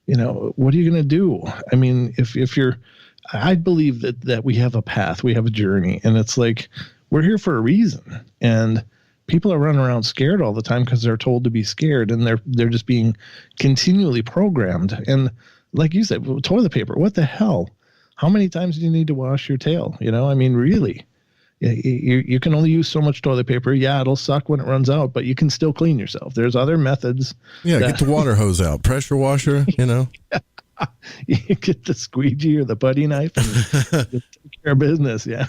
what are you going to do? I mean, if you're, I believe that we have a path, we have a journey, and it's like, we're here for a reason. And people are running around scared all the time because they're told to be scared, and they're just being continually programmed. And like you said, toilet paper, what the hell? How many times do you need to wash your tail? Really? You can only use so much toilet paper. Yeah, it'll suck when it runs out, but you can still clean yourself. There's other methods. Yeah, get the water hose out, pressure washer, You get the squeegee or the putty knife and take care of business. Yeah.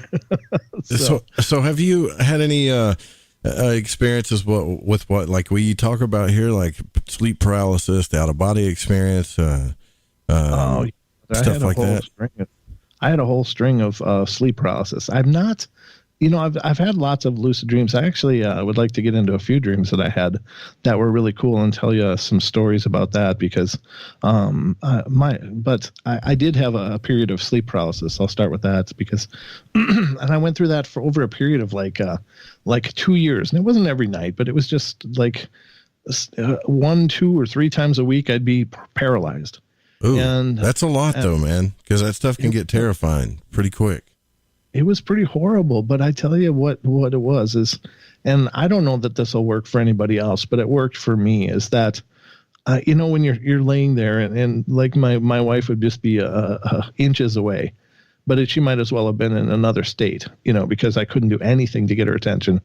So have you had any experiences with what like we talk about here, like sleep paralysis, the out-of-body experience, stuff like that? I had a whole string of sleep paralysis. I've not... I've had lots of lucid dreams. I actually would like to get into a few dreams that I had that were really cool and tell you some stories about that, because I did have a period of sleep paralysis. I'll start with that because and I went through that for over a period of like 2 years, and it wasn't every night, but it was just like 1, 2, or 3 times a week I'd be paralyzed. Ooh, and that's a lot though, man, because that stuff can get terrifying pretty quick. It was pretty horrible, but I tell you what it was is, and I don't know that this will work for anybody else, but it worked for me, is that, when you're laying there and like my wife would just be inches away, but she might as well have been in another state, because I couldn't do anything to get her attention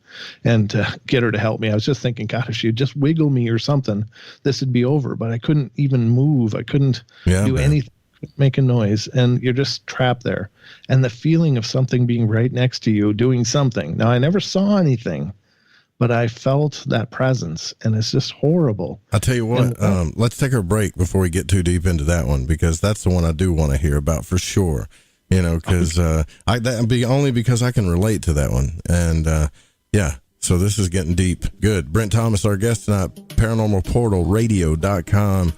and to get her to help me. I was just thinking, God, if she'd just wiggle me or something, this would be over, but I couldn't even move. I couldn't do anything. Make a noise, and you're just trapped there. And the feeling of something being right next to you doing something. Now, I never saw anything, but I felt that presence, and it's just horrible. I'll tell you what, let's take a break before we get too deep into that one, because that's the one I do want to hear about for sure. Because that'd be only because I can relate to that one. And so this is getting deep. Good. Brent Thomas, our guest tonight, paranormalportalradio.com.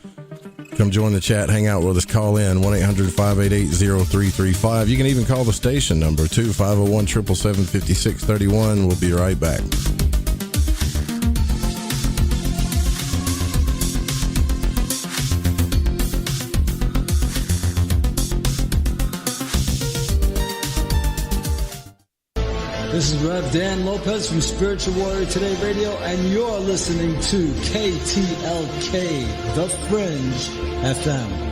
Come join the chat, hang out with us, call in 1-800-588-0335. You can even call the station number too, 501-777-5631. We'll be right back. This is Rev Dan Lopez from Spiritual Warrior Today Radio, and you're listening to KTLK, The Fringe FM.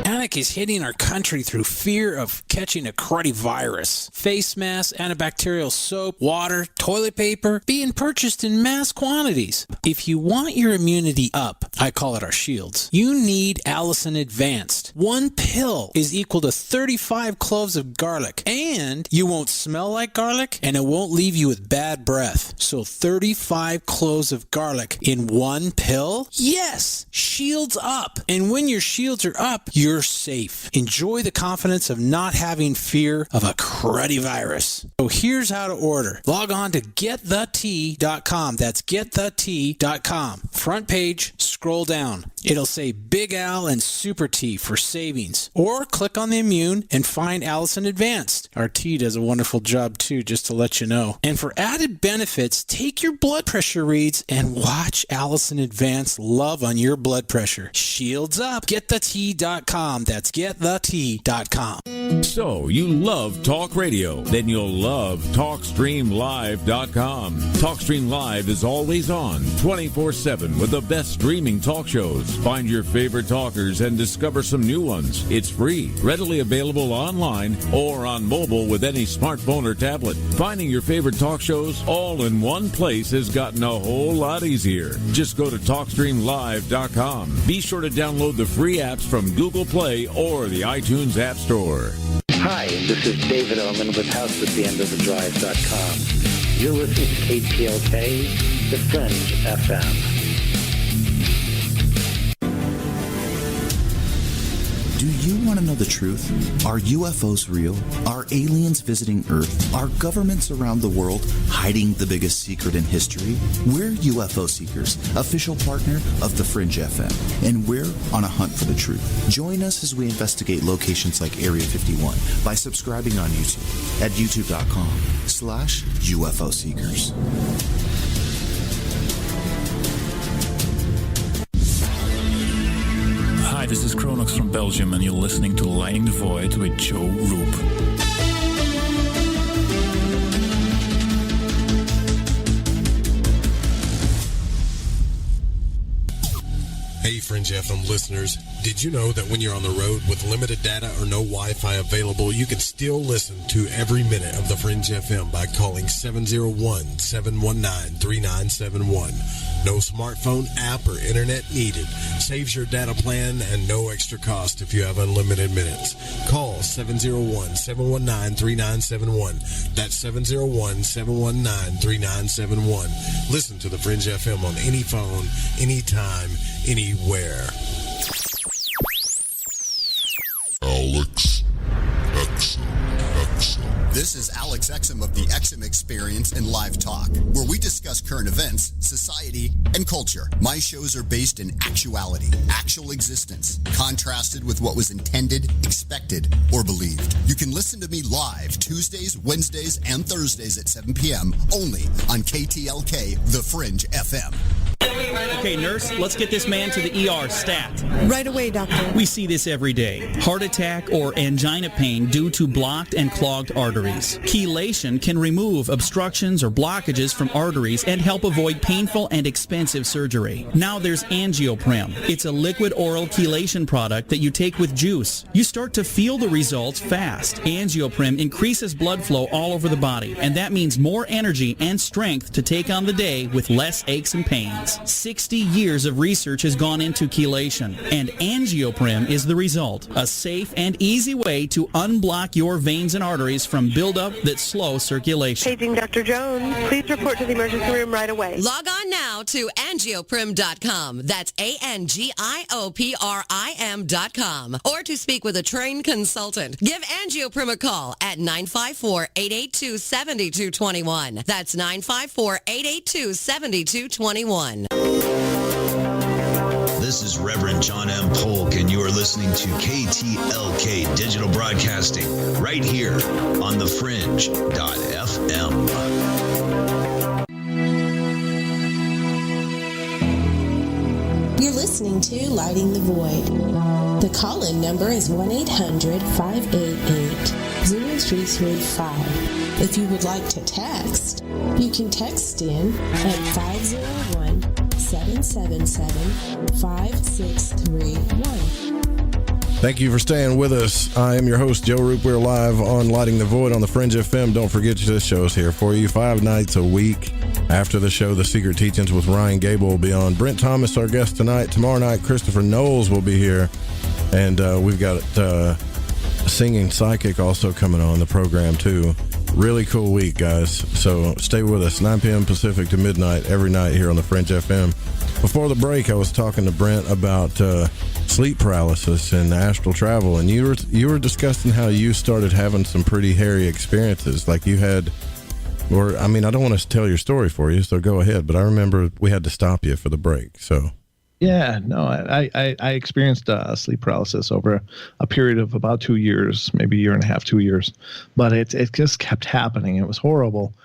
Panic is hitting our country through fear of catching a cruddy virus. Face masks, antibacterial soap, water, toilet paper being purchased in mass quantities. If you want your immunity up, I call it our shields, you need Allison Advanced. One pill is equal to 35 cloves of garlic, and you won't smell like garlic, and it won't leave you with bad breath. So 35 cloves of garlic in one pill? Yes! Shields up! And when your shields are up, you're safe. Enjoy the confidence of not having fear of a cruddy virus. So here's how to order. Log on to getthetea.com. That's getthetea.com. Front page, scroll down. It'll say Big Al and Super Tea for savings. Or click on the immune and find Allison Advanced. Our tea does a wonderful job too, just to let you know. And for added benefits, take your blood pressure reads and watch Allison Advanced love on your blood pressure. Shields up. Getthetea.com. That's getthetea.com. So, you love talk radio? Then you'll love TalkStreamLive.com. TalkStream Live is always on, 24/7, with the best streaming talk shows. Find your favorite talkers and discover some new ones. It's free, readily available online or on mobile with any smartphone or tablet. Finding your favorite talk shows all in one place has gotten a whole lot easier. Just go to TalkStreamLive.com. Be sure to download the free apps from Google Play or the iTunes App Store. Hi, this is David Oman with HouseAtTheEndOfTheDrive.com. You're listening to KTLK, The Fringe FM. Do you want to know the truth? Are UFOs real? Are aliens visiting Earth? Are governments around the world hiding the biggest secret in history? We're UFO Seekers, official partner of the Fringe FM, and we're on a hunt for the truth. Join us as we investigate locations like Area 51 by subscribing on YouTube at youtube.com/UFO Seekers. Hi, this is Kronox from Belgium, and you're listening to Lighting the Void with Joe Roop. Hey, Fringe FM listeners. Did you know that when you're on the road with limited data or no Wi-Fi available, you can still listen to every minute of the Fringe FM by calling 701-719-3971. No smartphone app or internet needed. Saves your data plan and no extra cost if you have unlimited minutes. Call 701-719-3971. That's 701-719-3971. Listen to the Fringe FM on any phone, anytime, anywhere. Alex Exum. This is Alex Exum of the Exum Experience in Live Talk, where we discuss current events, society, and culture. My shows are based in actuality, actual existence, contrasted with what was intended, expected, or believed. You can listen to me live Tuesdays, Wednesdays, and Thursdays at 7 p.m. only on KTLK, The Fringe FM. Okay, nurse, let's get this man to the ER stat. Right away, doctor. We see this every day. Heart attack or angina pain due to blocked and clogged arteries. Chelation can remove obstructions or blockages from arteries and help avoid painful and expensive surgery. Now there's Angioprim. It's a liquid oral chelation product that you take with juice. You start to feel the results fast. Angioprim increases blood flow all over the body, and that means more energy and strength to take on the day with less aches and pains. 60 years of research has gone into chelation, and Angioprim is the result. A safe and easy way to unblock your veins and arteries from buildup that slow circulation. Paging Dr. Jones. Please report to the emergency room right away. Log on now to angioprim.com. That's ANGIOPRIM.com. Or to speak with a trained consultant. Give Angioprim a call at 954-882-7221. That's 954-882-7221. This is Reverend John M. Polk, and you are listening to KTLK Digital Broadcasting right here on the Fringe.fm. You're listening to Lighting the Void. The call-in number is 1-800-588-0335. If you would like to text, you can text in at 501-777-5631. Thank you for staying with us. I am your host, Joe Roop. We're live on Lighting the Void on the Fringe FM. Don't forget this show is here for you 5 nights a week. After the show, The Secret Teachings with Ryan Gable will be on. Brent Thomas, our guest tonight. Tomorrow night, Christopher Knowles will be here. And we've got Singing Psychic also coming on the program, too. Really cool week, guys. So stay with us, 9 p.m. Pacific to midnight every night here on the Fringe FM. Before the break, I was talking to Brent about sleep paralysis and astral travel, and you were discussing how you started having some pretty hairy experiences, like you had. Or I mean, I don't want to tell your story for you, so go ahead. But I remember we had to stop you for the break. So yeah, no, I experienced sleep paralysis over a period of about 2 years, maybe a year and a half, 2 years, but it just kept happening. It was horrible.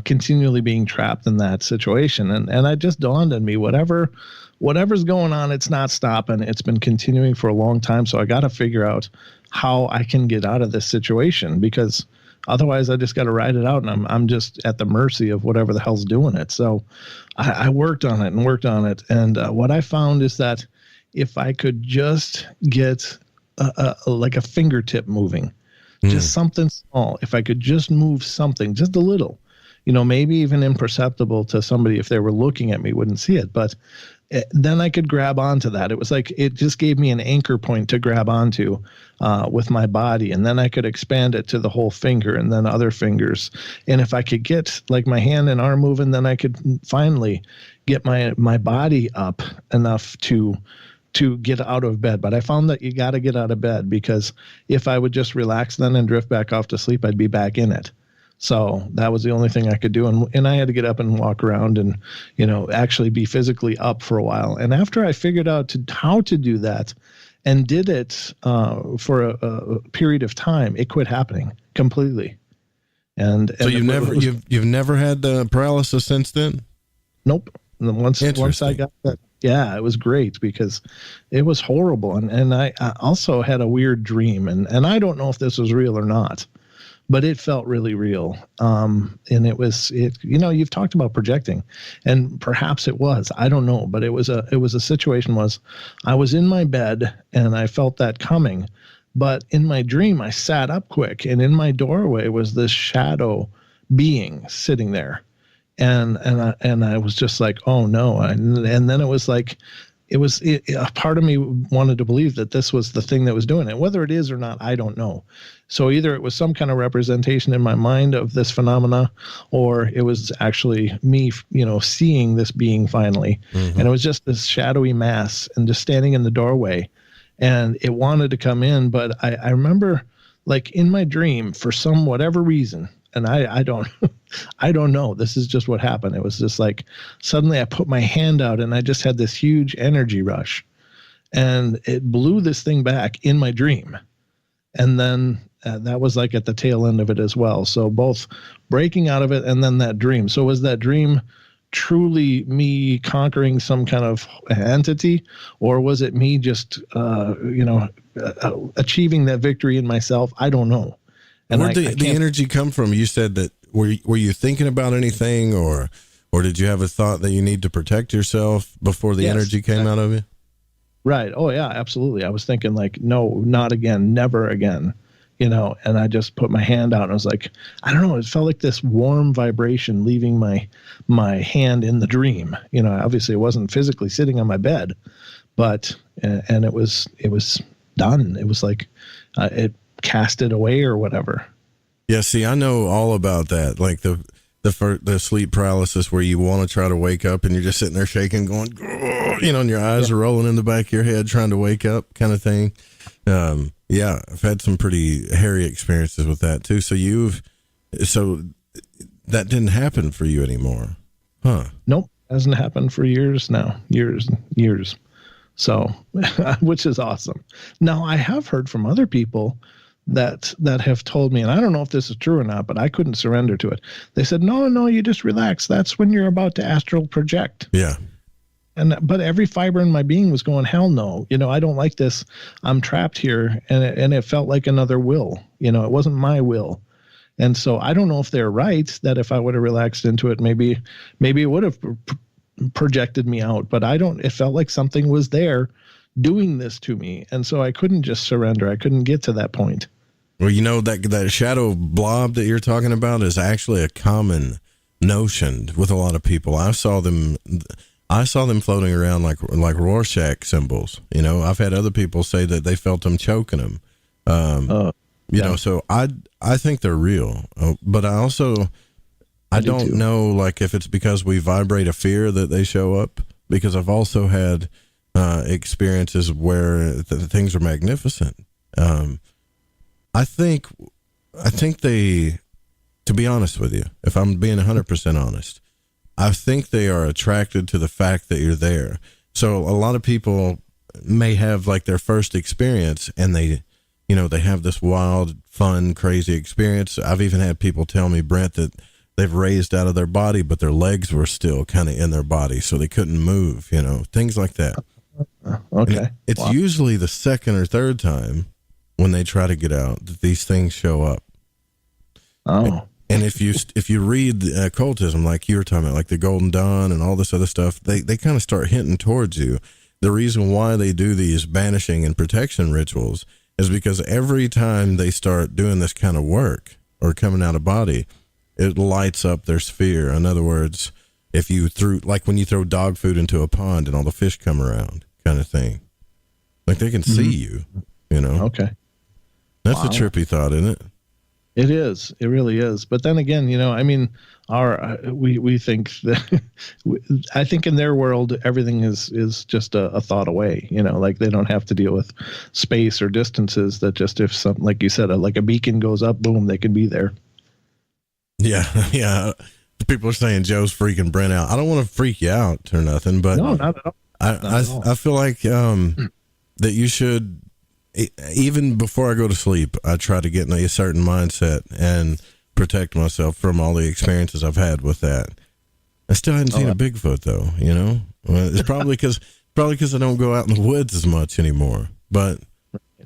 Continually being trapped in that situation. And it just dawned on me, whatever's going on, it's not stopping. It's been continuing for a long time. So I got to figure out how I can get out of this situation, because otherwise I just got to ride it out, and I'm just at the mercy of whatever the hell's doing it. So I worked on it. And what I found is that if I could just get like a fingertip moving, just something small, if I could just move something, just a little, maybe even imperceptible to somebody, if they were looking at me, wouldn't see it. But then I could grab onto that. It was like it just gave me an anchor point to grab onto with my body. And then I could expand it to the whole finger and then other fingers. And if I could get like my hand and arm moving, then I could finally get my body up enough to get out of bed. But I found that you got to get out of bed, because if I would just relax then and drift back off to sleep, I'd be back in it. So that was the only thing I could do. And I had to get up and walk around and, actually be physically up for a while. And after I figured out how to do that and did it for a period of time, it quit happening completely. And so you've never had paralysis since then? Nope. And once I got that, yeah, it was great, because it was horrible. And I also had a weird dream, and I don't know if this was real or not, but it felt really real. And you've talked about projecting, and perhaps it was, I don't know, but it was a situation I was in my bed and I felt that coming, but in my dream, I sat up quick, and in my doorway was this shadow being sitting there. And I was just like, oh no. And then it was like, a part of me wanted to believe that this was the thing that was doing it. Whether it is or not, I don't know. So either it was some kind of representation in my mind of this phenomena, or it was actually me, seeing this being finally. Mm-hmm. And it was just this shadowy mass and just standing in the doorway, and it wanted to come in. But I remember, like, in my dream, for whatever reason, and I don't know. This is just what happened. It was just like, suddenly I put my hand out and I just had this huge energy rush, and it blew this thing back in my dream. And then that was like at the tail end of it as well. So both breaking out of it and then that dream. So was that dream truly me conquering some kind of entity, or was it me just, achieving that victory in myself? I don't know. And where did the energy come from? You said that, were you thinking about anything, or did you have a thought that you need to protect yourself before the energy came out of you? Right. Oh yeah, absolutely. I was thinking like, no, not again, never again, and I just put my hand out and I was like, I don't know. It felt like this warm vibration leaving my hand in the dream. Obviously it wasn't physically sitting on my bed, but, and it was done. It was like, it cast it away or whatever. Yeah. See, I know all about that. Like the sleep paralysis where you want to try to wake up and you're just sitting there shaking, going, and your eyes are rolling in the back of your head trying to wake up, kind of thing. Yeah, I've had some pretty hairy experiences with that too. So that didn't happen for you anymore, huh? Nope. Hasn't happened for years now, years. So, which is awesome. Now I have heard from other people that have told me, and I don't know if this is true or not, but I couldn't surrender to it. They said, no, you just relax. That's when you're about to astral project. Yeah. But every fiber in my being was going, hell no, I don't like this. I'm trapped here. And it felt like another will, it wasn't my will. And so I don't know if they're right, that if I would have relaxed into it, maybe it would have projected me out, but it felt like something was there doing this to me. And so I couldn't just surrender. I couldn't get to that point. Well, that shadow blob that you're talking about is actually a common notion with a lot of people. I saw them floating around like Rorschach symbols. I've had other people say that they felt them choking them. So I think they're real, but I don't know, like, if it's because we vibrate a fear that they show up, because I've also had experiences where things are magnificent. I think they, to be honest with you, if I'm being 100% honest, I think they are attracted to the fact that you're there. So a lot of people may have like their first experience and they have this wild, fun, crazy experience. I've even had people tell me, Brent, that they've raised out of their body, but their legs were still kind of in their body, so they couldn't move, things like that. Okay. It's usually the second or third time when they try to get out that these things show up. Oh. And if you read occultism, like you were talking about, like the Golden Dawn and all this other stuff, they kind of start hinting towards you. The reason why they do these banishing and protection rituals is because every time they start doing this kind of work or coming out of body, it lights up their sphere. In other words, if you when you throw dog food into a pond and all the fish come around, kind of thing, like they can see you, Okay. That's a trippy thought, isn't it? It is. It really is. But then again, we think that I think in their world, everything is just a thought away, like they don't have to deal with space or distances, that just if something, like you said, like a beacon goes up, boom, they can be there. Yeah. Yeah. People are saying Joe's freaking Brent out. I don't want to freak you out or nothing, but no, not at all. I feel like, that you should, even before I go to sleep, I try to get in a certain mindset and protect myself from all the experiences I've had with that. I still haven't seen a Bigfoot though, Well, it's probably because I don't go out in the woods as much anymore. But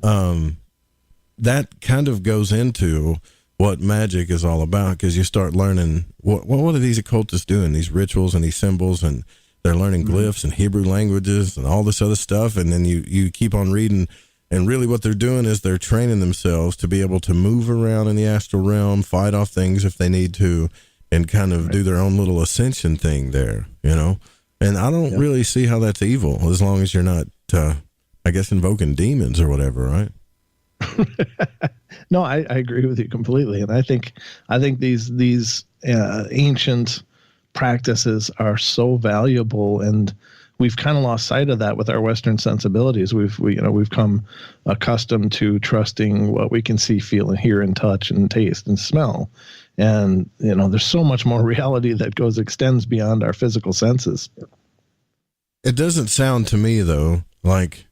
that kind of goes into what magic is all about, because you start learning what are these occultists doing, these rituals and these symbols, and they're learning glyphs and Hebrew languages and all this other stuff, and then you keep on reading. And really what they're doing is they're training themselves to be able to move around in the astral realm, fight off things if they need to, and kind of do their own little ascension thing there, And I don't really see how that's evil, as long as you're not, I guess, invoking demons or whatever, right? No, I agree with you completely. And I think these ancient practices are so valuable, and we've kind of lost sight of that with our Western sensibilities. We've come accustomed to trusting what we can see, feel, and hear, and touch, and taste, and smell. And there's so much more reality that extends beyond our physical senses. It doesn't sound to me though like,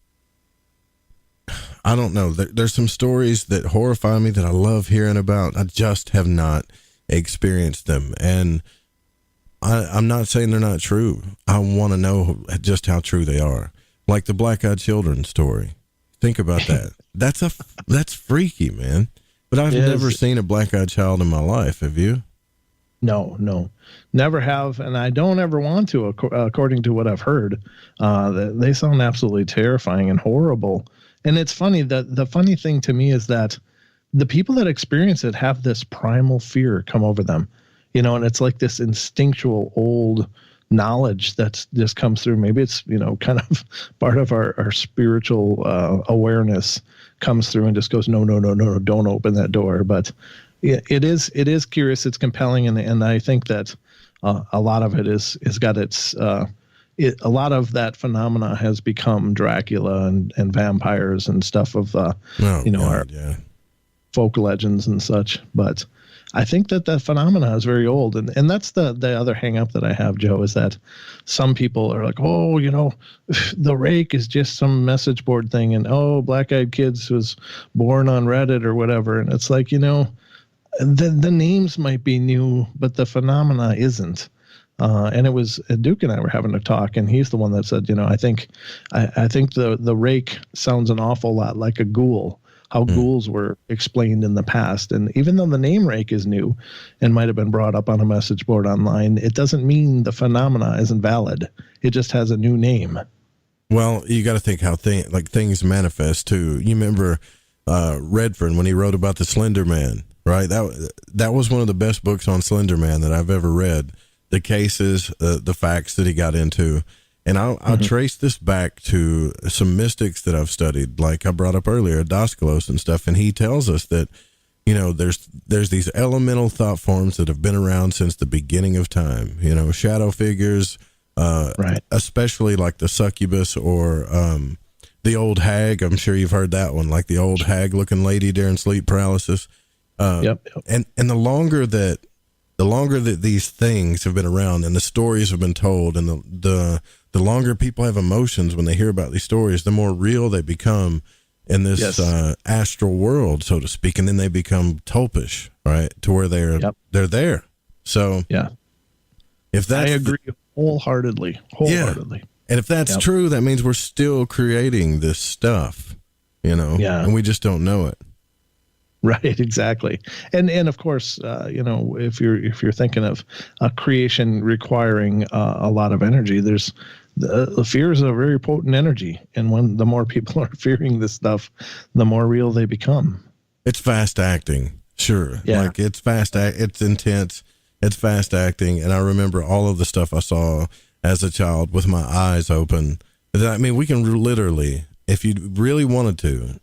I don't know. There's some stories that horrify me that I love hearing about. I just have not experienced them, and I'm not saying they're not true. I want to know just how true they are. Like the black-eyed children story. Think about that. That's freaky, man. But I've never seen a black-eyed child in my life. Have you? No, never have, and I don't ever want to. According to what I've heard, they sound absolutely terrifying and horrible. And it's funny that the funny thing to me is that the people that experience it have this primal fear come over them. And it's like this instinctual old knowledge that's just comes through. Maybe it's, kind of part of our spiritual awareness comes through and just goes, no, don't open that door. But it is curious. It's compelling. And I think that a lot of it is got its, a lot of that phenomena has become Dracula and vampires and stuff of, our folk legends and such. But I think that phenomena is very old. And that's the other hang up that I have, Joe, is that some people are like, the rake is just some message board thing. And, Black Eyed Kids was born on Reddit or whatever. And it's like, the names might be new, but the phenomena isn't. And it was Duke and I were having a talk, and he's the one that said, I think the rake sounds an awful lot like a ghoul, how ghouls were explained in the past. And even though the name rake is new and might have been brought up on a message board online, it doesn't mean the phenomena isn't valid. It just has a new name. Well, you got to think how things manifest too. You remember Redfern when he wrote about the Slender Man, right? That was one of the best books on Slender Man that I've ever read. The cases, the facts that he got into. And I'll trace this back to some mystics that I've studied, like I brought up earlier, Daskalos and stuff. And he tells us that, there's these elemental thought forms that have been around since the beginning of time, shadow figures, right. Especially like the succubus or the old hag. I'm sure you've heard that one, like the old hag looking lady during sleep paralysis. Yep. And the longer that these things have been around and the stories have been told, and the longer people have emotions when they hear about these stories, the more real they become in this astral world, so to speak, and then they become tulpish, right, to where they're there. So if that's, I agree wholeheartedly. And if that's true, that means we're still creating this stuff, and we just don't know it. Right, exactly. And of course, if you're thinking of a creation requiring a lot of energy, there's the fear is a very potent energy, and when the more people are fearing this stuff, the more real they become. It's fast acting, sure. Yeah. Like it's it's intense, it's fast acting, and I remember all of the stuff I saw as a child with my eyes open. I mean, we can literally, if you really wanted to,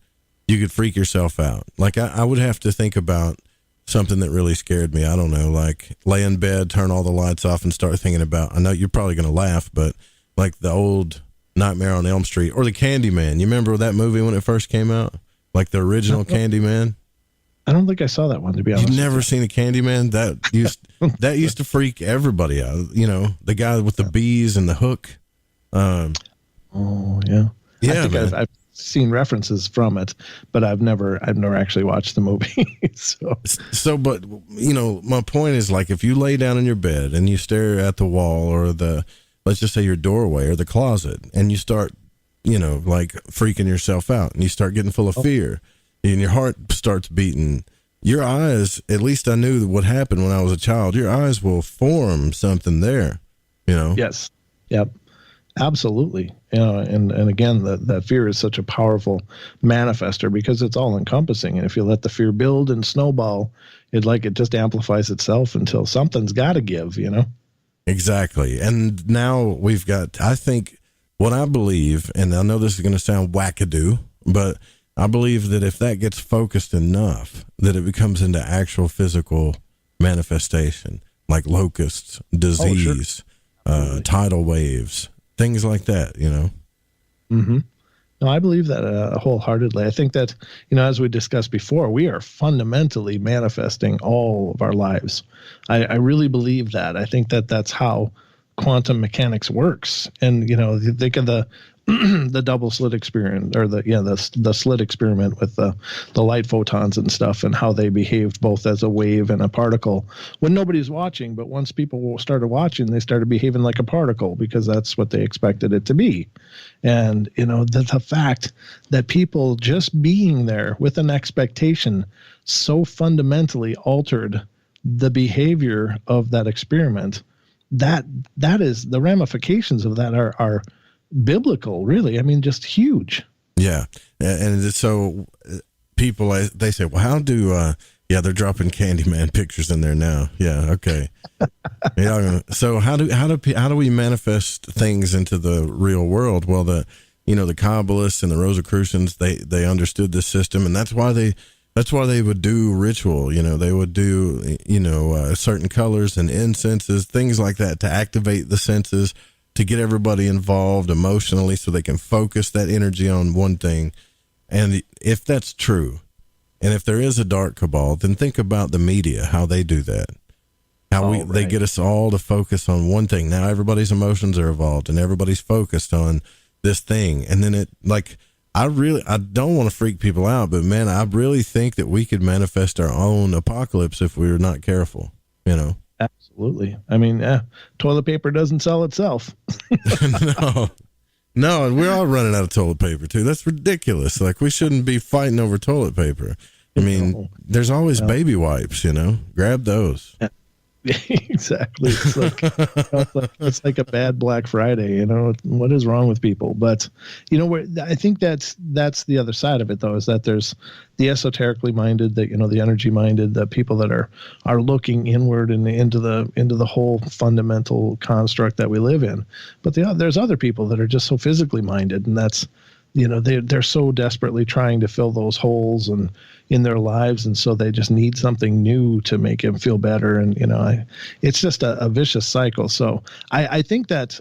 you could freak yourself out. Like I would have to think about something that really scared me. I don't know, like lay in bed, turn all the lights off, and start thinking about, I know you're probably going to laugh, but like the old Nightmare on Elm Street or the Candyman. You remember that movie when it first came out? Like the original Candyman? I don't think I saw that one, to be honest. You've never seen a Candyman? That used to freak everybody out. The guy with the bees and the hook. Yeah. Yeah, I think I've seen references from it, but I've never actually watched the movie. But my point is, like, if you lay down in your bed and you stare at the wall or let's just say your doorway or the closet, and you start, like freaking yourself out, and you start getting full of fear, and your heart starts beating, your eyes, at least I knew what happened when I was a child, your eyes will form something there, Yes. Yep. Absolutely. And again, that fear is such a powerful manifester because it's all encompassing. And if you let the fear build and snowball, it just amplifies itself until something's got to give, Exactly. And now we've got, I think what I believe, and I know this is going to sound wackadoo, but I believe that if that gets focused enough, that it becomes into actual physical manifestation, like locusts, disease, tidal waves, things like that, Mm-hmm. No, I believe that wholeheartedly. I think that, as we discussed before, we are fundamentally manifesting all of our lives. I really believe that. I think that that's how quantum mechanics works. And, think of the the double slit experiment, or the slit experiment with the light photons and stuff, and how they behaved both as a wave and a particle when nobody's watching. But once people started watching, they started behaving like a particle because that's what they expected it to be. And the fact that people just being there with an expectation so fundamentally altered the behavior of that experiment, that is, the ramifications of that are biblical, really. I mean, just huge. Yeah. And so people, they say, well, how do they're dropping Candyman pictures in there now. Yeah, okay. So how do we manifest things into the real world? Well, the Kabbalists and the Rosicrucians, they understood this system, and that's why they would do ritual. They would do certain colors and incenses, things like that, to activate the senses, to get everybody involved emotionally so they can focus that energy on one thing. And if that's true, and if there is a dark cabal, then think about the media, how they do that. They get us all to focus on one thing. Now everybody's emotions are involved and everybody's focused on this thing. And then I don't want to freak people out, but man, I really think that we could manifest our own apocalypse if we were not careful, Absolutely. I mean, toilet paper doesn't sell itself. No, and we're all running out of toilet paper too. That's ridiculous. Like, we shouldn't be fighting over toilet paper. I mean, there's always baby wipes, grab those. Exactly. It's like a bad Black Friday. What is wrong with people? But I think that's the other side of it, though, is that there's the esoterically minded, the energy minded, the people that are looking inward and into the whole fundamental construct that we live in. But there's other people that are just so physically minded, and that's they're so desperately trying to fill those holes and in their lives, and so they just need something new to make them feel better. And it's just a vicious cycle. So I think that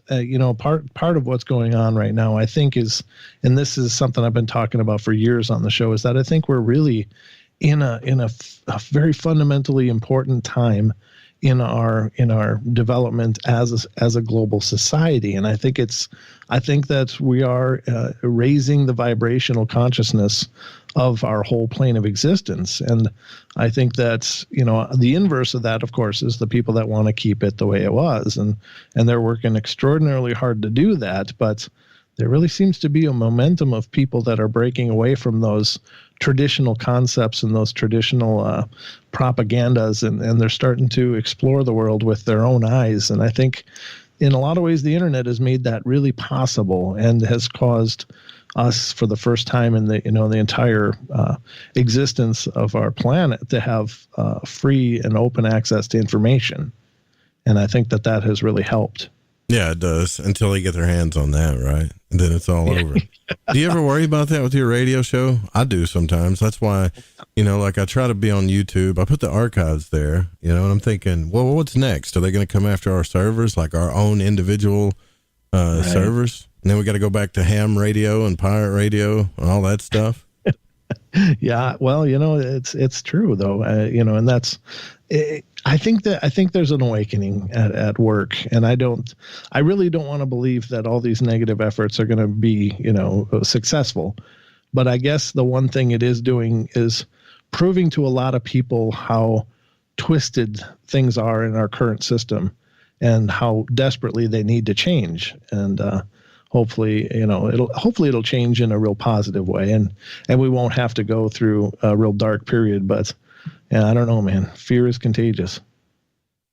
part of what's going on right now, I think, is, and this is something I've been talking about for years on the show, is that I think we're really in a very fundamentally important time in our development as a global society. And I think that we are raising the vibrational consciousness of our whole plane of existence. And I think that, the inverse of that, of course, is the people that want to keep it the way it was. And they're working extraordinarily hard to do that. But there really seems to be a momentum of people that are breaking away from those traditional concepts and those traditional propagandas, and they're starting to explore the world with their own eyes. And I think in a lot of ways the internet has made that really possible and has caused us, for the first time in the the entire existence of our planet, to have free and open access to information. And I think that has really helped. Yeah, it does, until they get their hands on that, right? And then it's all over. Do you ever worry about that with your radio show? I do sometimes. That's why, I try to be on YouTube. I put the archives there, and I'm thinking, well, what's next? Are they going to come after our servers, like our own individual servers? And then we got to go back to ham radio and pirate radio and all that stuff. Yeah, well, it's true though, and that's. I think there's an awakening at work, and I really don't want to believe that all these negative efforts are going to be, successful. But I guess the one thing it is doing is proving to a lot of people how twisted things are in our current system and how desperately they need to change. And hopefully, it'll change in a real positive way, and we won't have to go through a real dark period. But yeah, I don't know, man. Fear is contagious.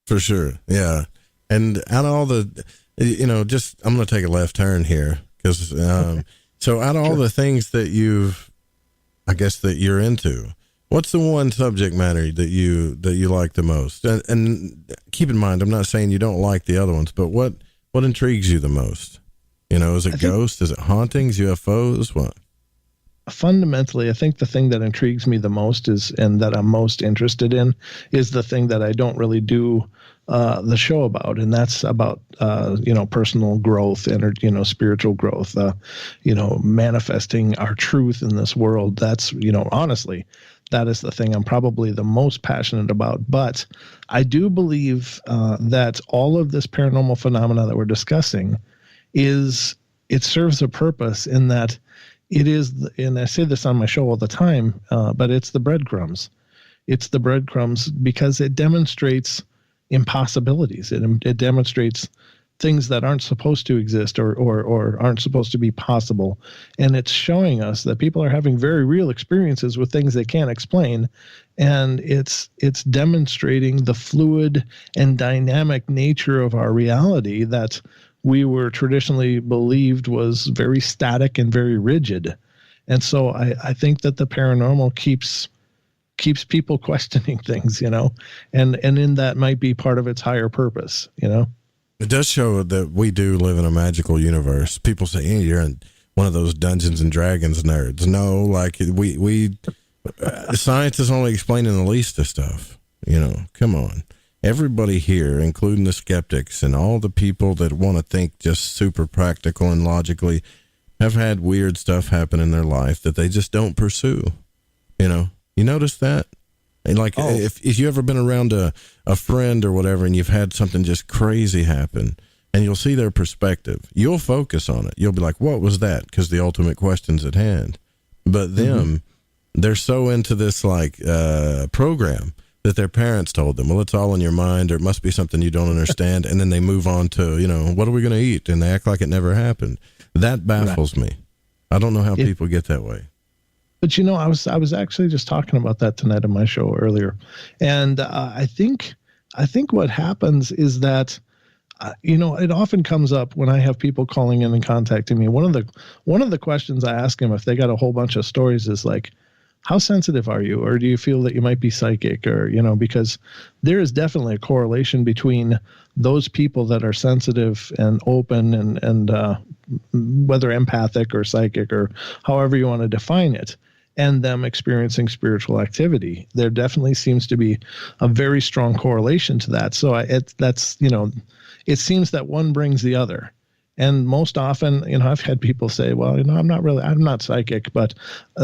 For sure. Yeah. And out of all the, I'm going to take a left turn here because, so out of all the things that that you're into, what's the one subject matter that you like the most? And keep in mind, I'm not saying you don't like the other ones, but what intrigues you the most? Is it ghosts? Is it hauntings, UFOs? What? Fundamentally, I think the thing that intrigues me the most and that I'm most interested in is the thing that I don't really do the show about, and that's about personal growth and spiritual growth, manifesting our truth in this world. That's honestly, that is the thing I'm probably the most passionate about. But I do believe that all of this paranormal phenomena that we're discussing it serves a purpose in that. It is, and I say this on my show all the time, but it's the breadcrumbs. It's the breadcrumbs because it demonstrates impossibilities. It demonstrates things that aren't supposed to exist or aren't supposed to be possible. And it's showing us that people are having very real experiences with things they can't explain. And it's demonstrating the fluid and dynamic nature of our reality that we were traditionally believed was very static and very rigid. And so I think that the paranormal keeps people questioning things, and in that might be part of its higher purpose, It does show that we do live in a magical universe. People say, hey, you're in one of those Dungeons and Dragons nerds. No, like we science is only explaining the least of stuff, come on. Everybody here, including the skeptics and all the people that want to think just super practical and logically, have had weird stuff happen in their life that they just don't pursue. You notice that? And if you ever been around a friend or whatever and you've had something just crazy happen and you'll see their perspective, you'll focus on it. You'll be like, what was that? Because the ultimate question's at hand. But them, they're so into this program that their parents told them. Well, it's all in your mind, or it must be something you don't understand. And then they move on to, what are we going to eat? And they act like it never happened. That baffles me. I don't know how people get that way. But I was actually just talking about that tonight on my show earlier, and I think what happens is that it often comes up when I have people calling in and contacting me. One of the questions I ask them if they got a whole bunch of stories is like, how sensitive are you, or do you feel that you might be psychic, or because there is definitely a correlation between those people that are sensitive and open and whether empathic or psychic or however you want to define it, and them experiencing spiritual activity. There definitely seems to be a very strong correlation to that. So it seems that one brings the other. And most often, I've had people say, well, I'm not psychic, but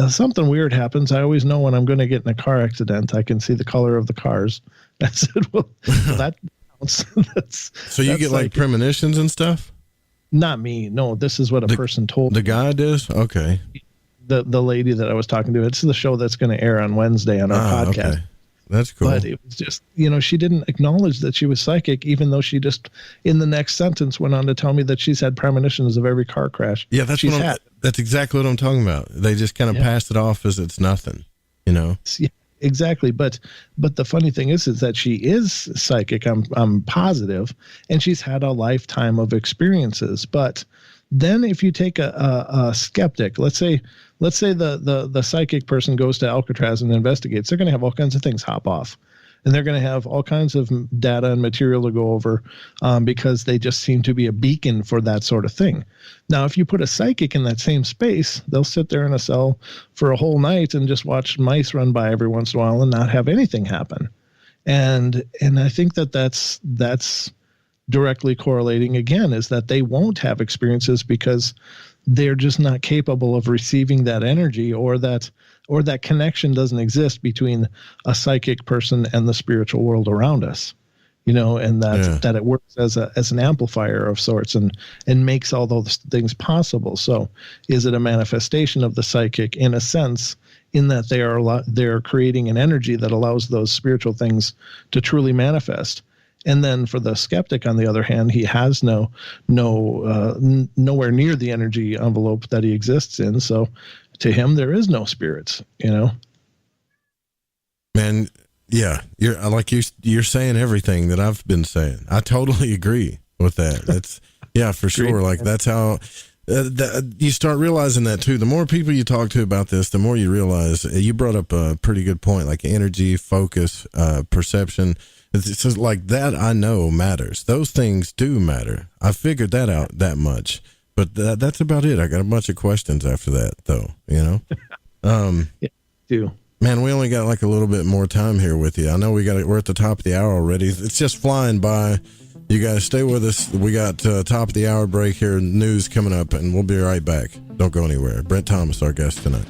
something weird happens. I always know when I'm going to get in a car accident. I can see the color of the cars. I said, well, that counts. So you get like premonitions and stuff? Not me. No, this is what a person told me. The guy does? Okay. The lady that I was talking to, it's the show that's going to air on Wednesday on our podcast. Okay. That's cool. But it was just, she didn't acknowledge that she was psychic, even though she just, in the next sentence, went on to tell me that she's had premonitions of every car crash. Yeah, that's exactly what I'm talking about. They just kind of passed it off as it's nothing, Yeah, exactly. But the funny thing is that she is psychic. I'm positive, and she's had a lifetime of experiences. But then if you take a skeptic, let's say the psychic person goes to Alcatraz and investigates, they're going to have all kinds of things hop off, and they're going to have all kinds of data and material to go over because they just seem to be a beacon for that sort of thing. Now, if you put a psychic in that same space, they'll sit there in a cell for a whole night and just watch mice run by every once in a while and not have anything happen. And I think that's directly correlating again, is that they won't have experiences because they're just not capable of receiving that energy, or that connection doesn't exist between a psychic person and the spiritual world around us, and that it works as an amplifier of sorts and makes all those things possible. So is it a manifestation of the psychic in a sense, in that they're creating an energy that allows those spiritual things to truly manifest? And then for the skeptic, on the other hand, he has nowhere near the energy envelope that he exists in. So to him, there is no spirits, Man, yeah, you're saying everything that I've been saying. I totally agree with that. That's for sure. Like that's how you start realizing that too. The more people you talk to about this, the more you realize. You brought up a pretty good point, like energy, focus, perception. It's just like that. I know matters. Those things do matter. I figured that out that much, but that's about it. I got a bunch of questions after that, though. Do. Man, we only got like a little bit more time here with you. I know we're at the top of the hour already. It's just flying by. You guys stay with us. We got top of the hour break here, news coming up, and we'll be right back. Don't go anywhere. Brent Thomas, our guest tonight.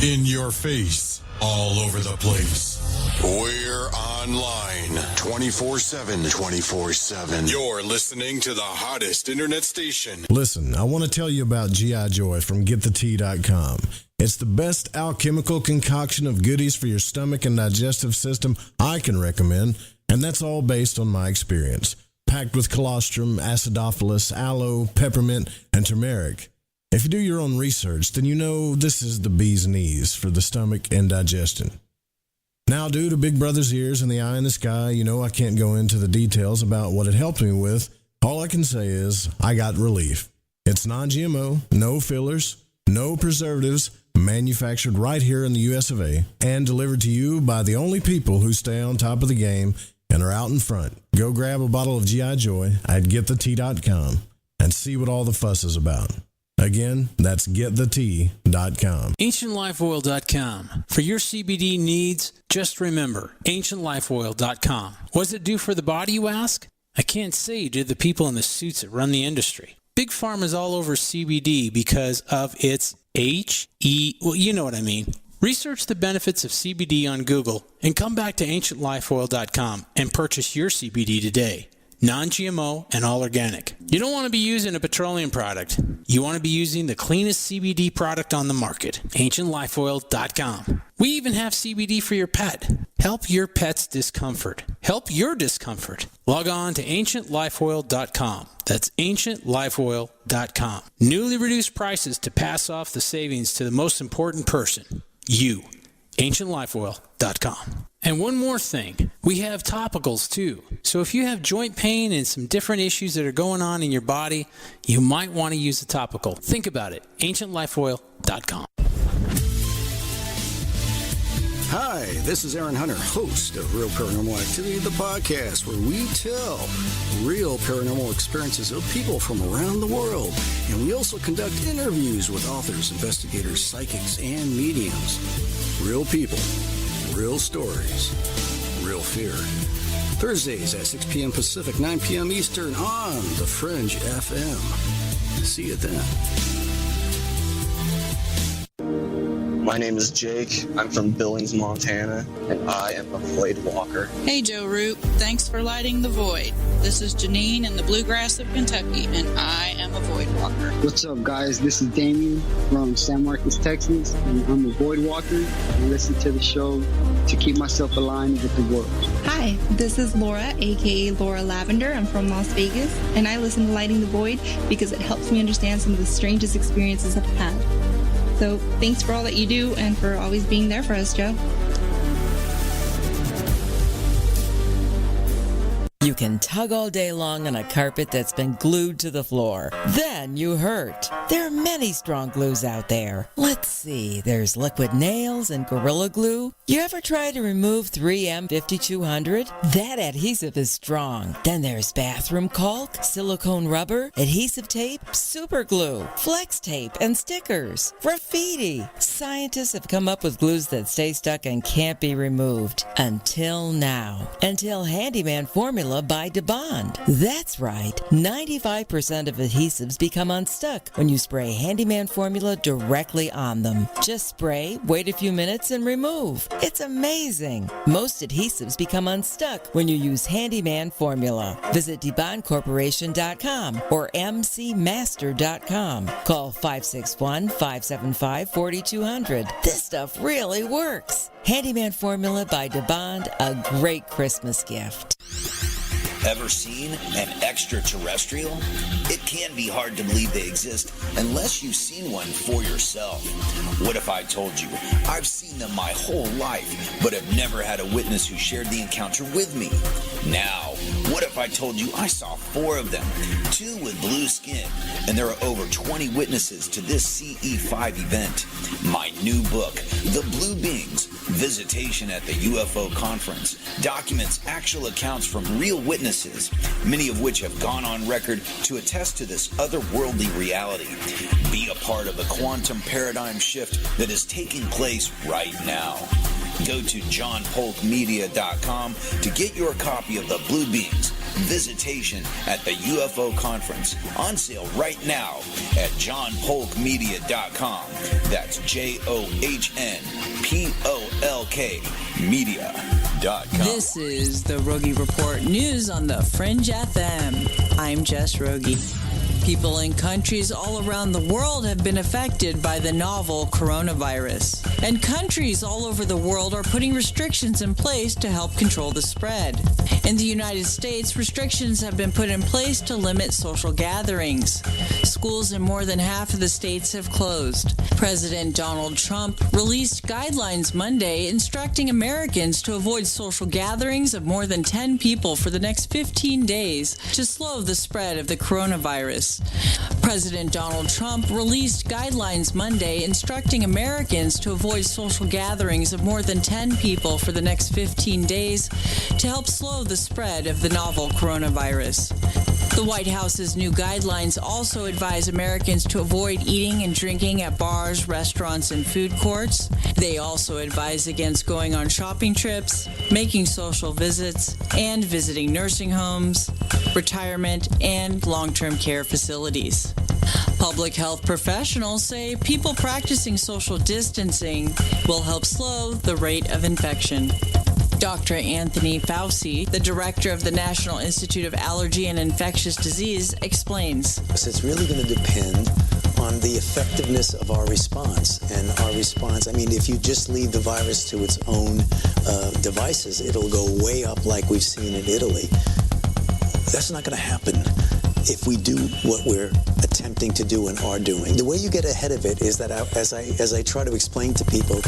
In your face, all over the place. We're online 24/7. 24/7. You're listening to the hottest internet station. Listen, I want to tell you about G.I. Joy from GetTheTea.com. It's the best alchemical concoction of goodies for your stomach and digestive system I can recommend, and that's all based on my experience. Packed with colostrum, acidophilus, aloe, peppermint, and turmeric. If you do your own research, then you know this is the bee's knees for the stomach and digestion. Now, due to Big Brother's ears and the eye in the sky, I can't go into the details about what it helped me with. All I can say is I got relief. It's non-GMO, no fillers, no preservatives, manufactured right here in the US of A, and delivered to you by the only people who stay on top of the game and are out in front. Go grab a bottle of G.I. Joy at GetTheTea.com and see what all the fuss is about. Again, that's GetTheTea.com. AncientLifeOil.com. For your CBD needs, just remember, AncientLifeOil.com. What does it do for the body, you ask? I can't say due to the people in the suits that run the industry. Big Pharma's all over CBD because of its well, you know what I mean. Research the benefits of CBD on Google and come back to ancientlifeoil.com and purchase your CBD today. Non-GMO and all organic. You don't want to be using a petroleum product. You want to be using the cleanest CBD product on the market. ancientlifeoil.com. We even have CBD for your pet. Help your pet's discomfort. Help your discomfort. Log on to ancientlifeoil.com. That's ancientlifeoil.com. Newly reduced prices to pass off the savings to the most important person, you. ancientlifeoil.com. And one more thing, we have topicals too. So if you have joint pain and some different issues that are going on in your body, you might want to use a topical. Think about it. ancientlifeoil.com. Hi, this is Aaron Hunter, host of Real Paranormal Activity, the podcast where we tell real paranormal experiences of people from around the world. And we also conduct interviews with authors, investigators, psychics, and mediums. Real people, real stories, real fear. Thursdays at 6 p.m. Pacific, 9 p.m. Eastern on the Fringe FM. See you then. My name is Jake. I'm from Billings, Montana, and I am a void walker. Hey, Joe Root. Thanks for lighting the void. This is Janine in the bluegrass of Kentucky, and I am a void walker. What's up, guys? This is Damien from San Marcos, Texas, and I'm a void walker. I listen to the show to keep myself aligned with the world. Hi, this is Laura, aka Laura Lavender. I'm from Las Vegas, and I listen to Lighting the Void because it helps me understand some of the strangest experiences I've had. So thanks for all that you do and for always being there for us, Joe. You can tug all day long on a carpet that's been glued to the floor. Then you hurt. There are many strong glues out there. Let's see, there's liquid nails and Gorilla Glue. You ever try to remove 3M 5200? That adhesive is strong. Then there's bathroom caulk, silicone rubber, adhesive tape, super glue, flex tape, and stickers. Graffiti. Scientists have come up with glues that stay stuck and can't be removed. Until now. Until Handyman Formula by DeBond. That's right. 95% of adhesives become unstuck when you spray Handyman Formula directly on them. Just spray, wait a few minutes, and remove. It's amazing. Most adhesives become unstuck when you use Handyman Formula. Visit DeBondCorporation.com or MCMaster.com. Call 561-575-4200. This stuff really works. Handyman Formula by DeBond, a great Christmas gift. Ever seen an extraterrestrial? It can be hard to believe they exist unless you've seen one for yourself. What if I told you I've seen them my whole life, but have never had a witness who shared the encounter with me? Now, what if I told you I saw 4 of them, 2 with blue skin, and there are over 20 witnesses to this CE5 event? My new book, The Blue Beings, Visitation at the UFO Conference, documents actual accounts from real witnesses, many of which have gone on record to attest to this otherworldly reality. Be a part of the quantum paradigm shift that is taking place right now. Go to johnpolkmedia.com to get your copy of The Blue Beings, Visitation at the UFO Conference, on sale right now at johnpolkmedia.com. That's JOHNPOLK media.com. This is the Rogie Report news on the Fringe FM. I'm Jess Rogie. People in countries all around the world have been affected by the novel coronavirus. And countries all over the world are putting restrictions in place to help control the spread. In the United States, restrictions have been put in place to limit social gatherings. Schools in more than half of the states have closed. President Donald Trump released guidelines Monday instructing Americans to avoid social gatherings of more than 10 people for the next 15 days to slow the spread of the coronavirus. President Donald Trump released guidelines Monday instructing Americans to avoid social gatherings of more than 10 people for the next 15 days to help slow the spread of the novel coronavirus. The White House's new guidelines also advise Americans to avoid eating and drinking at bars, restaurants, and food courts. They also advise against going on shopping trips, making social visits, and visiting nursing homes, retirement, and long-term care facilities. Public health professionals say people practicing social distancing will help slow the rate of infection. Dr. Anthony Fauci, the director of the National Institute of Allergy and Infectious Disease, explains. It's really going to depend on the effectiveness of our response. And our response, I mean, if you just leave the virus to its own devices, it'll go way up like we've seen in Italy. That's not going to happen if we do what we're attempting to do and are doing. The way you get ahead of it is that as I try to explain to people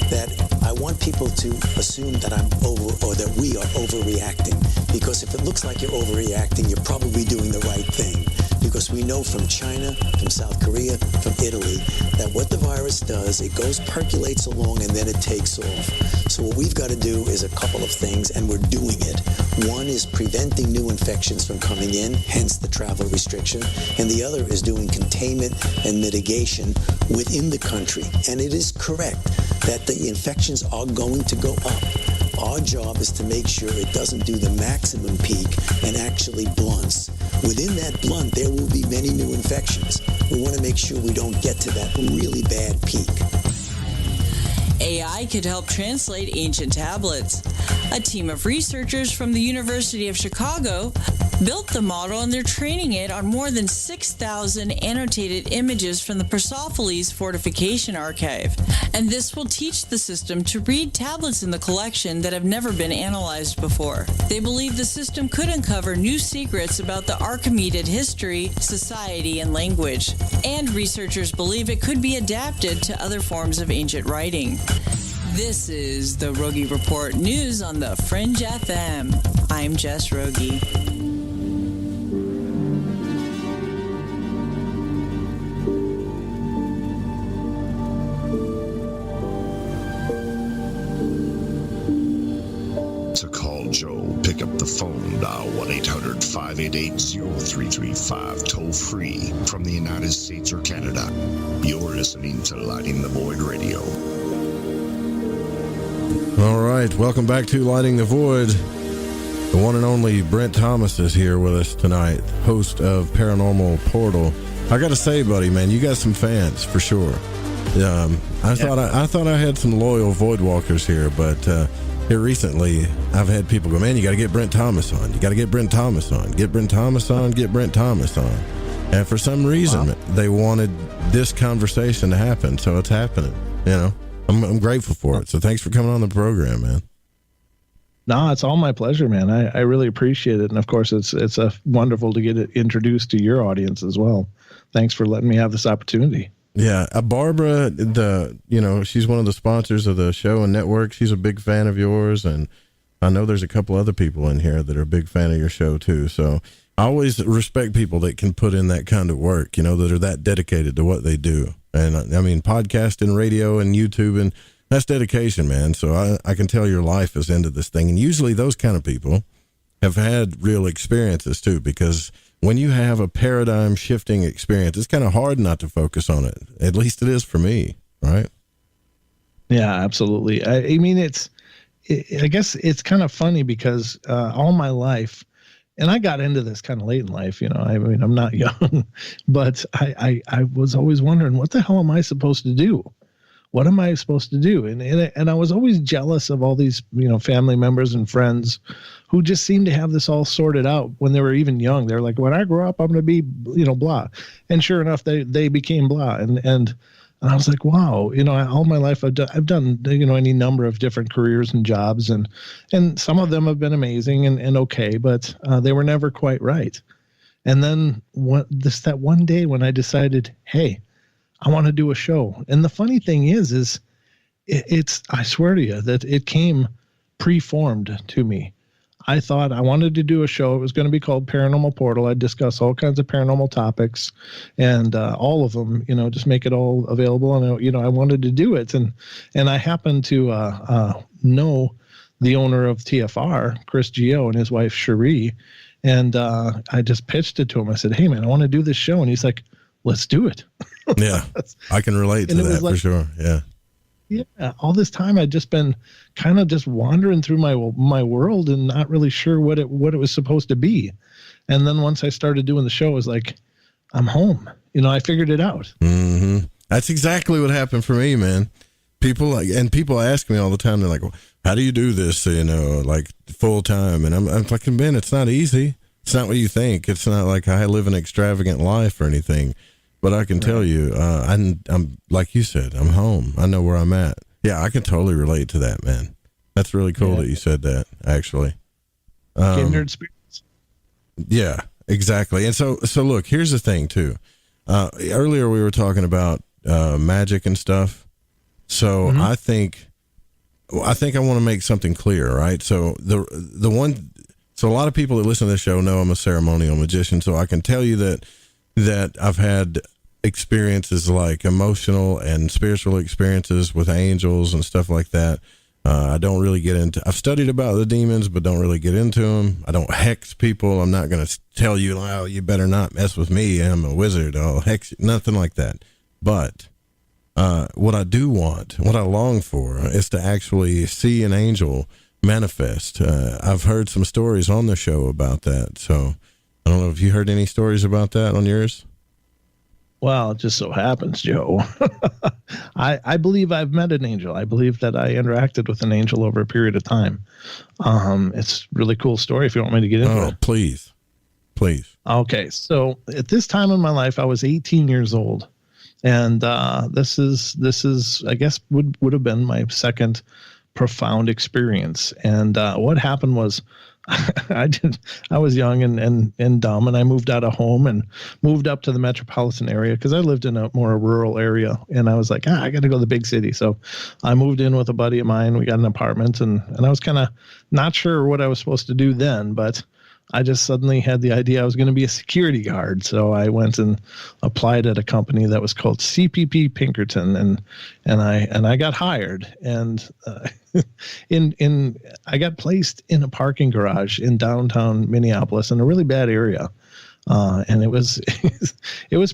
that I want people to assume that I'm over or that we are overreacting, because if it looks like you're overreacting, you're probably doing the right thing. Because we know from China, from South Korea, from Italy, that what the virus does, it goes, percolates along, and then it takes off. So what we've got to do is a couple of things, and we're doing it. One is preventing new infections from coming in, hence the travel restriction, and the other is doing containment and mitigation within the country. And it is correct that the infections are going to go up. Our job is to make sure it doesn't do the maximum peak and actually blunts. Within that blunt, there will be many new infections. We want to make sure we don't get to that really bad peak. AI could help translate ancient tablets. A team of researchers from the University of Chicago built the model, and they're training it on more than 6,000 annotated images from the Persepolis Fortification Archive. And this will teach the system to read tablets in the collection that have never been analyzed before. They believe the system could uncover new secrets about the Archimedean history, society, and language. And researchers believe it could be adapted to other forms of ancient writing. This is the Rogie Report news on the Fringe FM. I'm Jess Rogie. To call Joe, pick up the phone, dial 1-800-588-0335, toll free from the United States or Canada. You're listening to Lighting the Void Radio. All right, welcome back to Lighting the Void. The one and only Brent Thomas is here with us tonight, host of Paranormal Portal. I got to say, buddy, man, you got some fans for sure. I thought I had some loyal Void Walkers here, but here recently, I've had people go, man, you got to get Brent Thomas on. You got to get Brent Thomas on. Get Brent Thomas on. Get Brent Thomas on. And for some reason, they wanted this conversation to happen, so it's happening. You know, I'm grateful for it. So thanks for coming on the program, man. No, it's all my pleasure, man. I really appreciate it. And of course, it's wonderful to get it introduced to your audience as well. Thanks for letting me have this opportunity. Yeah. Barbara, she's one of the sponsors of the show and network. She's a big fan of yours. And I know there's a couple other people in here that are a big fan of your show too. So I always respect people that can put in that kind of work, that are that dedicated to what they do. And I mean, podcasting, radio, and YouTube, and that's dedication, man. So I can tell your life is into this thing. And usually those kind of people have had real experiences too, because when you have a paradigm shifting experience, it's kind of hard not to focus on it. At least it is for me, right? Yeah, absolutely. I mean, I guess it's kind of funny because all my life, and I got into this kind of late in life, I mean, I'm not young, but I was always wondering, what the hell am I supposed to do? What am I supposed to do? And I was always jealous of all these, family members and friends who just seemed to have this all sorted out when they were even young. They're like, when I grow up, I'm going to be, blah. And sure enough, they became blah. And I was like, wow, all my life I've done, any number of different careers and jobs, and some of them have been amazing and okay, but they were never quite right. And then that one day when I decided, hey, I want to do a show. And the funny thing is it's, I swear to you that it came preformed to me. I thought I wanted to do a show. It was going to be called Paranormal Portal. I'd discuss all kinds of paranormal topics and all of them, just make it all available. And, I wanted to do it. And I happened to know the owner of TFR, Chris Gio, and his wife, Cherie. And I just pitched it to him. I said, hey, man, I want to do this show. And he's like, let's do it. Yeah, I can relate to that for sure. Yeah. Yeah, all this time I'd just been kind of just wandering through my world and not really sure what it was supposed to be. And then once I started doing the show, it was like, I'm home. I figured it out. Mm-hmm. That's exactly what happened for me, man. People ask me all the time. They're like, well, how do you do this? Like full time. And I'm like, Ben, it's not easy. It's not what you think. It's not like I live an extravagant life or anything. But I can tell you, I'm like you said, I'm home. I know where I'm at. Yeah, I can totally relate to that, man. That's really cool that you said that, actually. Getting your experience. Yeah, exactly. And so look, here's the thing, too. Earlier we were talking about magic and stuff. So I think I want to make something clear, right? So so a lot of people that listen to this show know I'm a ceremonial magician. So I can tell you that I've had experiences like emotional and spiritual experiences with angels and stuff like that. I don't really get into, I've studied about the demons, but don't really get into them. I don't hex people. I'm not going to tell you, oh, you better not mess with me. I'm a wizard. I'll hex you. Nothing like that. But what I do want, what I long for, is to actually see an angel manifest. I've heard some stories on the show about that. So I don't know if you heard any stories about that on yours. Well, it just so happens, Joe. I believe I've met an angel. I believe that I interacted with an angel over a period of time. It's a really cool story if you want me to get into it. Please. Okay. So at this time in my life, I was 18 years old. And this is, I guess, would have been my second profound experience. And what happened was, I was young and dumb, and I moved out of home and moved up to the metropolitan area because I lived in a more rural area, and I was like, I got to go to the big city. So I moved in with a buddy of mine. We got an apartment, and I was kind of not sure what I was supposed to do then, but I just suddenly had the idea I was going to be a security guard. So I went and applied at a company that was called CPP Pinkerton, and I got hired. And I got placed in a parking garage in downtown Minneapolis in a really bad area. And it was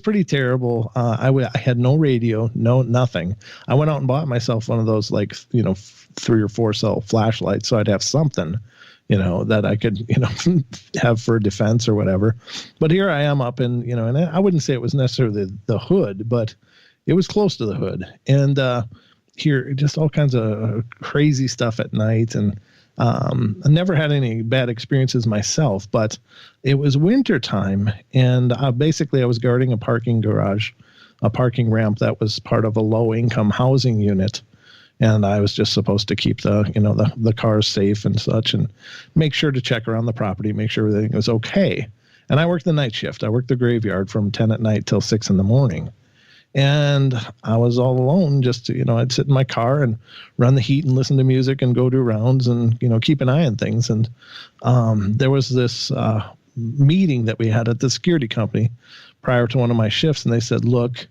pretty terrible. I had no radio, nothing. I went out and bought myself one of those 3 or 4 cell flashlights so I'd have something, that I could, have for defense or whatever. But here I am up in, and I wouldn't say it was necessarily the hood, but it was close to the hood. And here, just all kinds of crazy stuff at night. And I never had any bad experiences myself, but it was winter time. And basically I was guarding a parking garage, a parking ramp that was part of a low income housing unit. And I was just supposed to keep the cars safe and such, and make sure to check around the property, make sure everything was okay. And I worked the night shift. I worked the graveyard from 10 at night till 6 in the morning. And I was all alone. Just I'd sit in my car and run the heat and listen to music and go do rounds and keep an eye on things. And there was this meeting that we had at the security company prior to one of my shifts, and they said, look,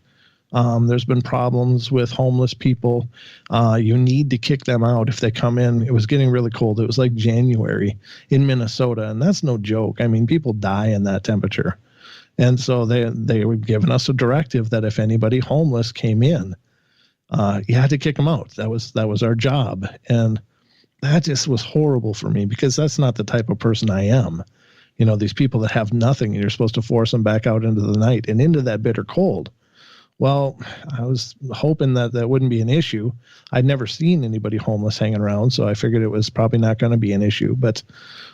there's been problems with homeless people. You need to kick them out if they come in. It was getting really cold. It was like January in Minnesota, and that's no joke. I mean, people die in that temperature. And so they were giving us a directive that if anybody homeless came in, you had to kick them out. That was our job. And that just was horrible for me because that's not the type of person I am. These people that have nothing, and you're supposed to force them back out into the night and into that bitter cold. Well, I was hoping that wouldn't be an issue. I'd never seen anybody homeless hanging around, so I figured it was probably not going to be an issue. But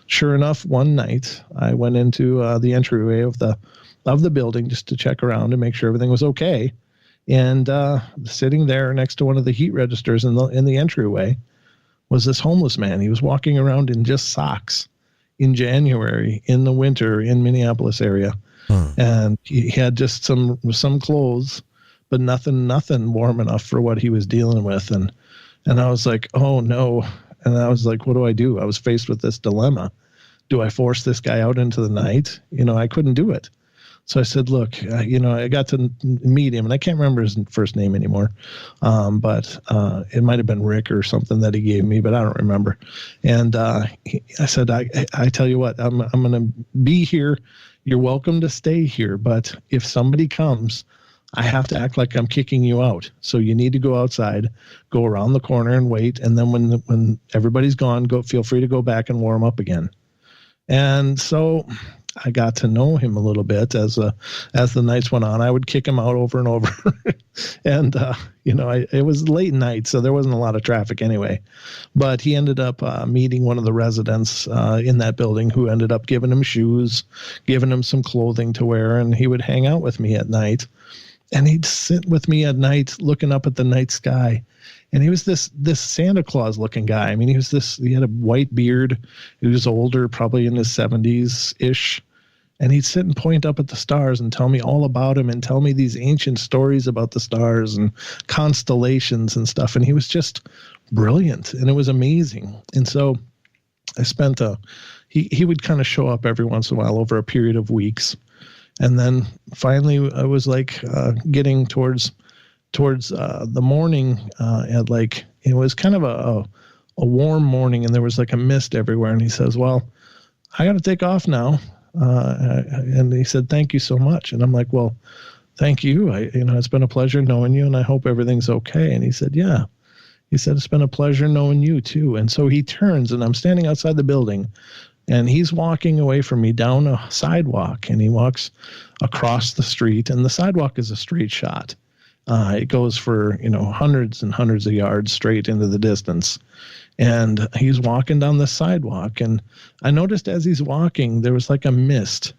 sure enough, one night I went into the entryway of the building just to check around and make sure everything was okay. And sitting there next to one of the heat registers in the entryway was this homeless man. He was walking around in just socks in January in the winter in Minneapolis area. And he had just some clothes, but nothing warm enough for what he was dealing with. And I was like, oh no. And I was like, what do I do? I was faced with this dilemma. Do I force this guy out into the night? I couldn't do it. So I said, look, I got to meet him, and I can't remember his first name anymore, but it might have been Rick or something that he gave me, but I don't remember. And I said, I tell you what, I'm going to be here. You're welcome to stay here, but if somebody comes, I have to act like I'm kicking you out. So you need to go outside, go around the corner and wait. And then when everybody's gone, feel free to go back and warm up again. And so I got to know him a little bit as the nights went on. I would kick him out over and over. And, it was late night, so there wasn't a lot of traffic anyway. But he ended up meeting one of the residents in that building who ended up giving him shoes, giving him some clothing to wear, and he would hang out with me at night. And he'd sit with me at night looking up at the night sky. And he was this Santa Claus looking guy. I mean, he had a white beard. He was older, probably in his 70s-ish. And he'd sit and point up at the stars and tell me all about him and tell me these ancient stories about the stars and constellations and stuff. And he was just brilliant, and it was amazing. And so I spent he would kind of show up every once in a while over a period of weeks. And then finally I was like getting towards the morning at like, it was kind of a warm morning, and there was like a mist everywhere. And he says, well, I got to take off now. And he said, thank you so much. And I'm like, well, thank you. It's been a pleasure knowing you, and I hope everything's okay. And he said, yeah. He said, it's been a pleasure knowing you too. And so he turns, and I'm standing outside the building, and he's walking away from me down a sidewalk, and he walks across the street, and the sidewalk is a straight shot. It goes for, hundreds and hundreds of yards straight into the distance. And he's walking down the sidewalk, and I noticed as he's walking, there was like a mist.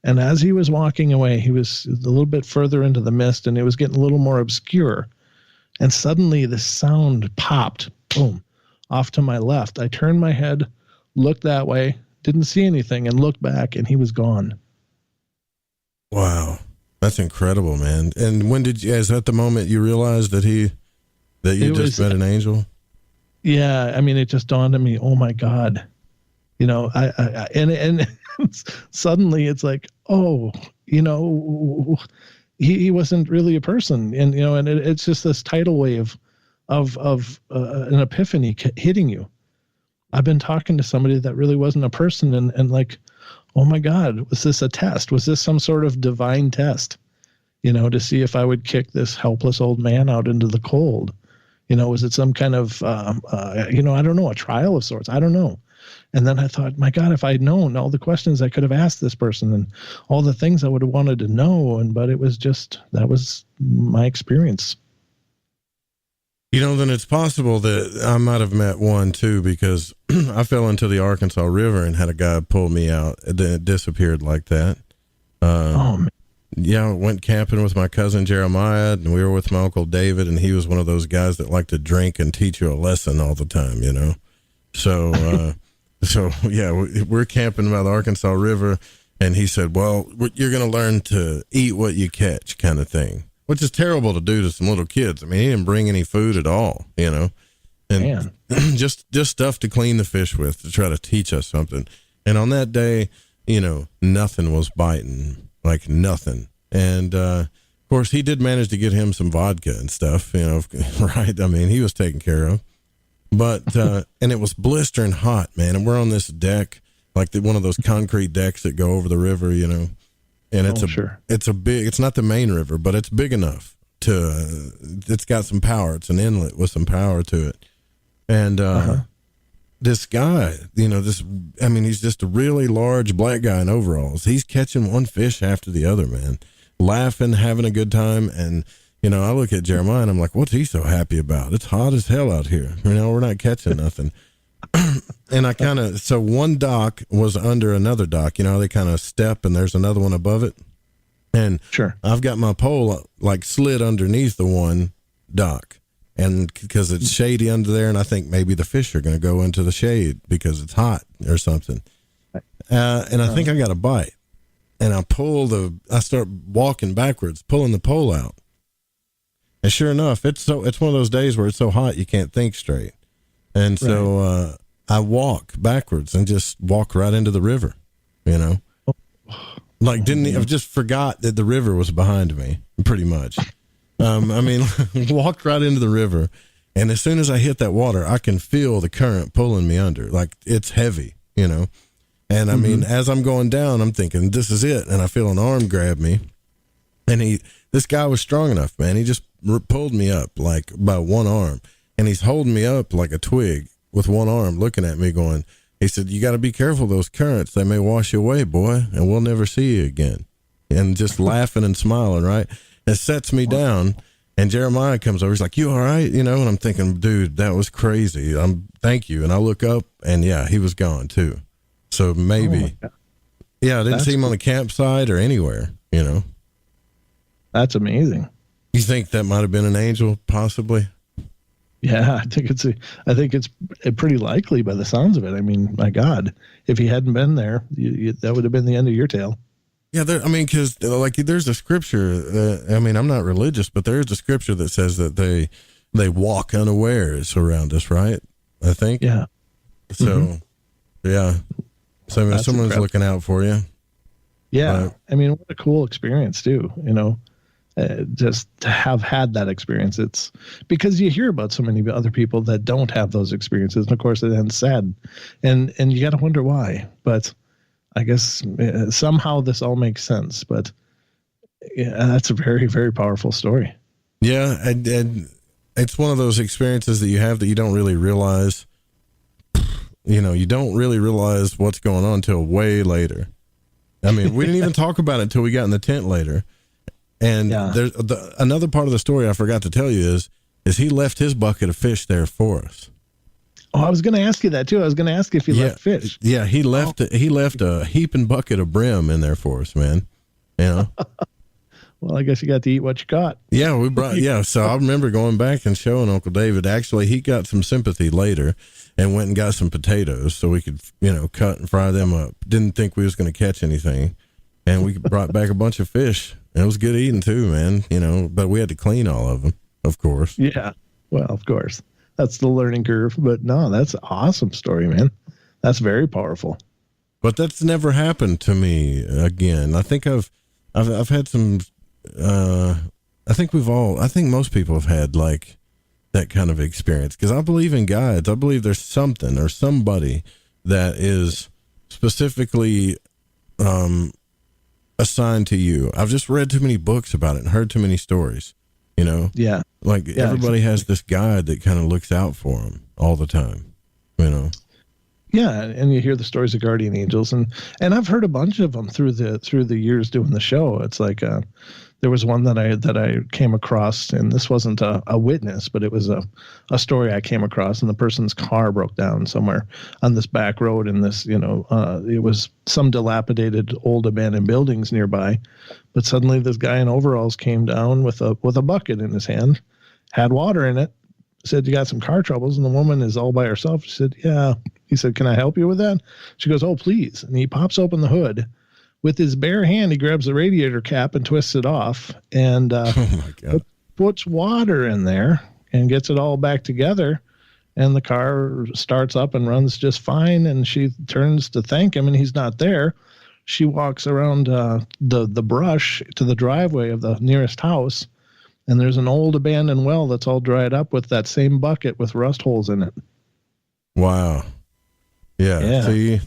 And as he was walking away, he was a little bit further into the mist, and it was getting a little more obscure. And suddenly the sound popped, boom, off to my left. I turned my head, looked that way, didn't see anything, and looked back, and he was gone. Wow. That's incredible, man. And is that the moment you realized that you just met an angel? Yeah. I mean, it just dawned on me, oh my God, and suddenly it's like, oh, he wasn't really a person. And, and it's just this tidal wave of an epiphany hitting you. I've been talking to somebody that really wasn't a person, and like, oh my God, was this a test? Was this some sort of divine test, to see if I would kick this helpless old man out into the cold? Was it some kind of, I don't know, a trial of sorts? I don't know. And then I thought, my God, if I'd known all the questions I could have asked this person and all the things I would have wanted to know. But it was that was my experience. Then it's possible that I might have met one too, because I fell into the Arkansas River and had a guy pull me out. It disappeared like that. Oh, man. Yeah, I went camping with my cousin Jeremiah, and we were with my uncle David, and he was one of those guys that like to drink and teach you a lesson all the time, So, we're camping by the Arkansas River, and he said, well, you're going to learn to eat what you catch, kind of thing, which is terrible to do to some little kids. I mean, he didn't bring any food at all, and man. just stuff to clean the fish with to try to teach us something. And on that day, nothing was biting. Like nothing. And of course he did manage to get him some vodka and stuff, right? I mean, he was taken care of. But and it was blistering hot, man. And we're on this deck, like one of those concrete decks that go over the river, and it's it's not the main river, but it's big enough it's got some power. It's an inlet with some power to it. And this guy, he's just a really large black guy in overalls. He's catching one fish after the other, man, laughing, having a good time. And, I look at Jeremiah and I'm like, what's he so happy about? It's hot as hell out here. We're not catching nothing. And so one dock was under another dock, they kind of step and there's another one above it. And sure, I've got my pole like slid underneath the one dock. And because it's shady under there, and I think maybe the fish are going to go into the shade because it's hot or something. And I think I got a bite. And I start walking backwards, pulling the pole out. And sure enough, it's one of those days where it's so hot you can't think straight. And so I walk backwards and just walk right into the river, Like, I just forgot that the river was behind me, pretty much. I mean, walked right into the river, and as soon as I hit that water, I can feel the current pulling me under. Like, it's heavy, you know? And I mean, as I'm going down, I'm thinking, this is it. And I feel an arm grab me. And this guy was strong enough, man. He just pulled me up, like, by one arm. And he's holding me up like a twig with one arm, looking at me going, he said, you got to be careful, those currents. They may wash you away, boy, and we'll never see you again. And just laughing and smiling, right? It sets me down, and Jeremiah comes over. He's like, you all right? You know, and I'm thinking, dude, that was crazy. Thank you. And I look up, and yeah, he was gone too. So maybe, I didn't see him on the campsite or anywhere, you know. That's amazing. You think that might have been an angel, possibly? Yeah, I think it's pretty likely by the sounds of it. I mean, my God, if he hadn't been there, that would have been the end of your tale. Yeah, I mean, because like there's a scripture. I mean, I'm not religious, but there's a scripture that says that they walk unawares around us, right? I think. Yeah. So, yeah. So someone's incredible. Looking out for you. Yeah, I mean, what a cool experience too. You know. Just to have had that experience, it's because you hear about so many other people that don't have those experiences, and of course it ends sad, and you got to wonder why. But I guess somehow this all makes sense. But yeah, that's a very, very powerful story. Yeah, and it's one of those experiences that you have that you don't really realize. You know, you don't really realize what's going on until way later. I mean, we didn't even talk about it until we got in the tent later. And there's another part of the story I forgot to tell you is he left his bucket of fish there for us. Oh, I was going to ask you that too. I was going to ask if he left fish. Yeah, he left a heap and bucket of brim in there for us, man. You know. Well, I guess you got to eat what you caught. Yeah, we brought. Yeah, so I remember going back and showing Uncle David. Actually, he got some sympathy later and went and got some potatoes so we could, cut and fry them up. Didn't think we was going to catch anything, and we brought back a bunch of fish. And it was good eating too, man. But we had to clean all of them, of course. Yeah, well, of course, that's the learning curve. But no, that's an awesome story, man. That's very powerful. But that's never happened to me again. I think I've had some. I think most people have had like that kind of experience because I believe in guides. I believe there's something or somebody that is specifically assigned to you. I've just read too many books about it and heard too many stories, Yeah. Like everybody has this guide that kind of looks out for them all the time, Yeah, and you hear the stories of guardian angels, and I've heard a bunch of them through the years doing the show. It's like there was one that I came across, and this wasn't a witness, but it was a story I came across, and the person's car broke down somewhere on this back road, and this it was some dilapidated old abandoned buildings nearby, but suddenly this guy in overalls came down with a bucket in his hand, had water in it, said, "You got some car troubles?" And the woman is all by herself. She said, "Yeah." He said, "Can I help you with that?" She goes, "Oh, please." And he pops open the hood. With his bare hand, he grabs the radiator cap and twists it off and puts water in there and gets it all back together. And the car starts up and runs just fine. And she turns to thank him, and he's not there. She walks around the brush to the driveway of the nearest house, and there's an old abandoned well that's all dried up with that same bucket with rust holes in it. Wow. Yeah. See,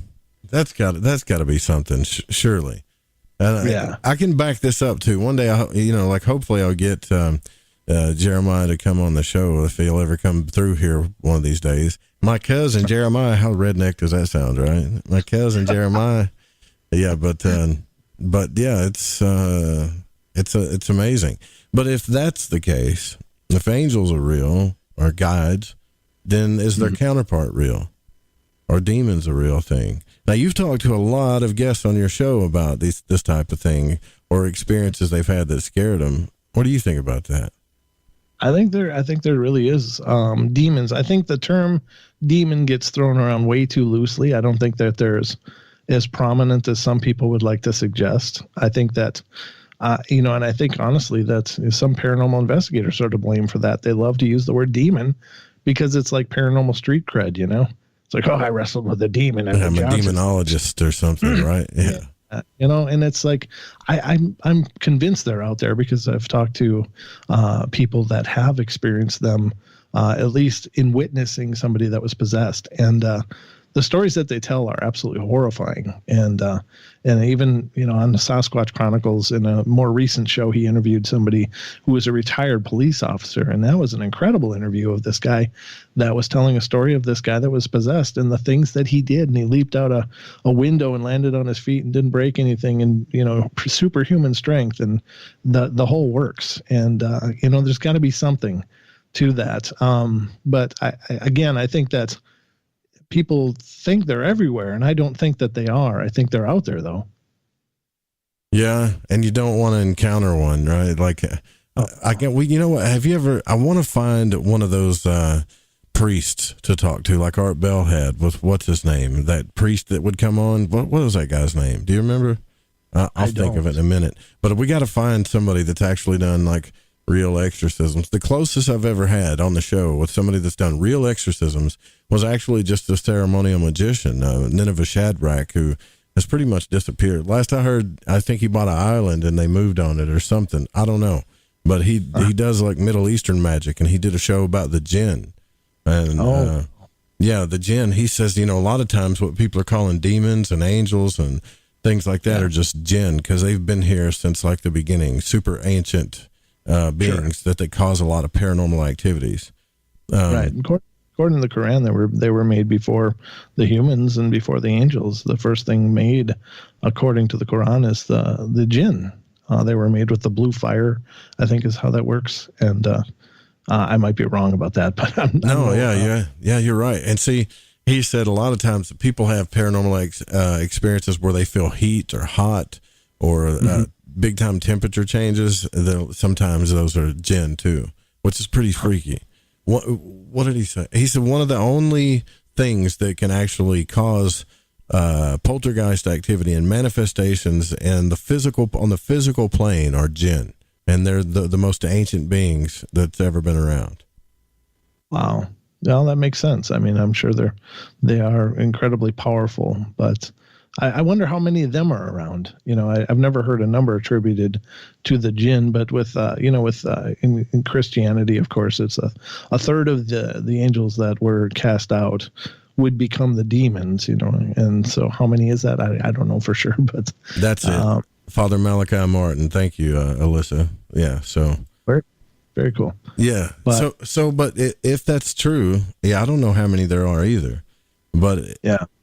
that's got to be something, surely. I can back this up too. One day, hopefully I'll get Jeremiah to come on the show if he'll ever come through here one of these days. My cousin Jeremiah, how redneck does that sound, right? My cousin Jeremiah. Yeah, but yeah, it's amazing. But if that's the case, if angels are real or guides, then is their counterpart real? Or demons a real thing? Now, you've talked to a lot of guests on your show about this type of thing or experiences they've had that scared them. What do you think about that? I think there really is demons. I think the term demon gets thrown around way too loosely. I don't think that there's as prominent as some people would like to suggest. I think that, and I think honestly that some paranormal investigators are to blame for that. They love to use the word demon because it's like paranormal street cred, It's like, oh, I wrestled with a demon. I'm a demonologist or something, right? Yeah. that, and it's like, I'm convinced they're out there because I've talked to people that have experienced them, at least in witnessing somebody that was possessed. And the stories that they tell are absolutely horrifying. And even, on the Sasquatch Chronicles, in a more recent show, he interviewed somebody who was a retired police officer. And that was an incredible interview of this guy that was telling a story of this guy that was possessed and the things that he did. And he leaped out a window and landed on his feet and didn't break anything, and, superhuman strength and the whole works. And, there's got to be something to that. But I think that people think they're everywhere, and I don't think that they are. I think they're out there, though. Yeah, and you don't want to encounter one, right? Like, you know what? Have you ever? I want to find one of those priests to talk to, like Art Bell had with what's his name? That priest that would come on. What was that guy's name? Do you remember? I'll think of it in a minute. But we got to find somebody that's actually done like real exorcisms. The closest I've ever had on the show with somebody that's done real exorcisms was actually just a ceremonial magician, Nineveh Shadrach, who has pretty much disappeared. Last I heard, I think he bought an island and they moved on it or something. I don't know. But he does like Middle Eastern magic, and he did a show about the jinn. And the jinn, he says, a lot of times what people are calling demons and angels and things like that are just jinn, because they've been here since like the beginning, super ancient beings that they cause a lot of paranormal activities. Right. According to the Quran, they were made before the humans and before the angels. The first thing made, according to the Quran, is the jinn. They were made with the blue fire, I think is how that works. And I might be wrong about that, but you're right. And see, he said a lot of times that people have paranormal experiences where they feel heat or hot or big time temperature changes. Sometimes those are jinn too, which is pretty freaky. What did he say? He said one of the only things that can actually cause poltergeist activity and manifestations and on the physical plane are jinn, and they're the most ancient beings that's ever been around. Wow. Well, that makes sense. I mean, I'm sure they are incredibly powerful, but I wonder how many of them are around. I've never heard a number attributed to the jinn, but in Christianity, of course, it's a third of the angels that were cast out would become the demons, and so how many is that? I don't know for sure, but that's it. Father Malachi Martin. Thank you, Alyssa. Yeah. So very cool. Yeah. But if that's true, I don't know how many there are either, but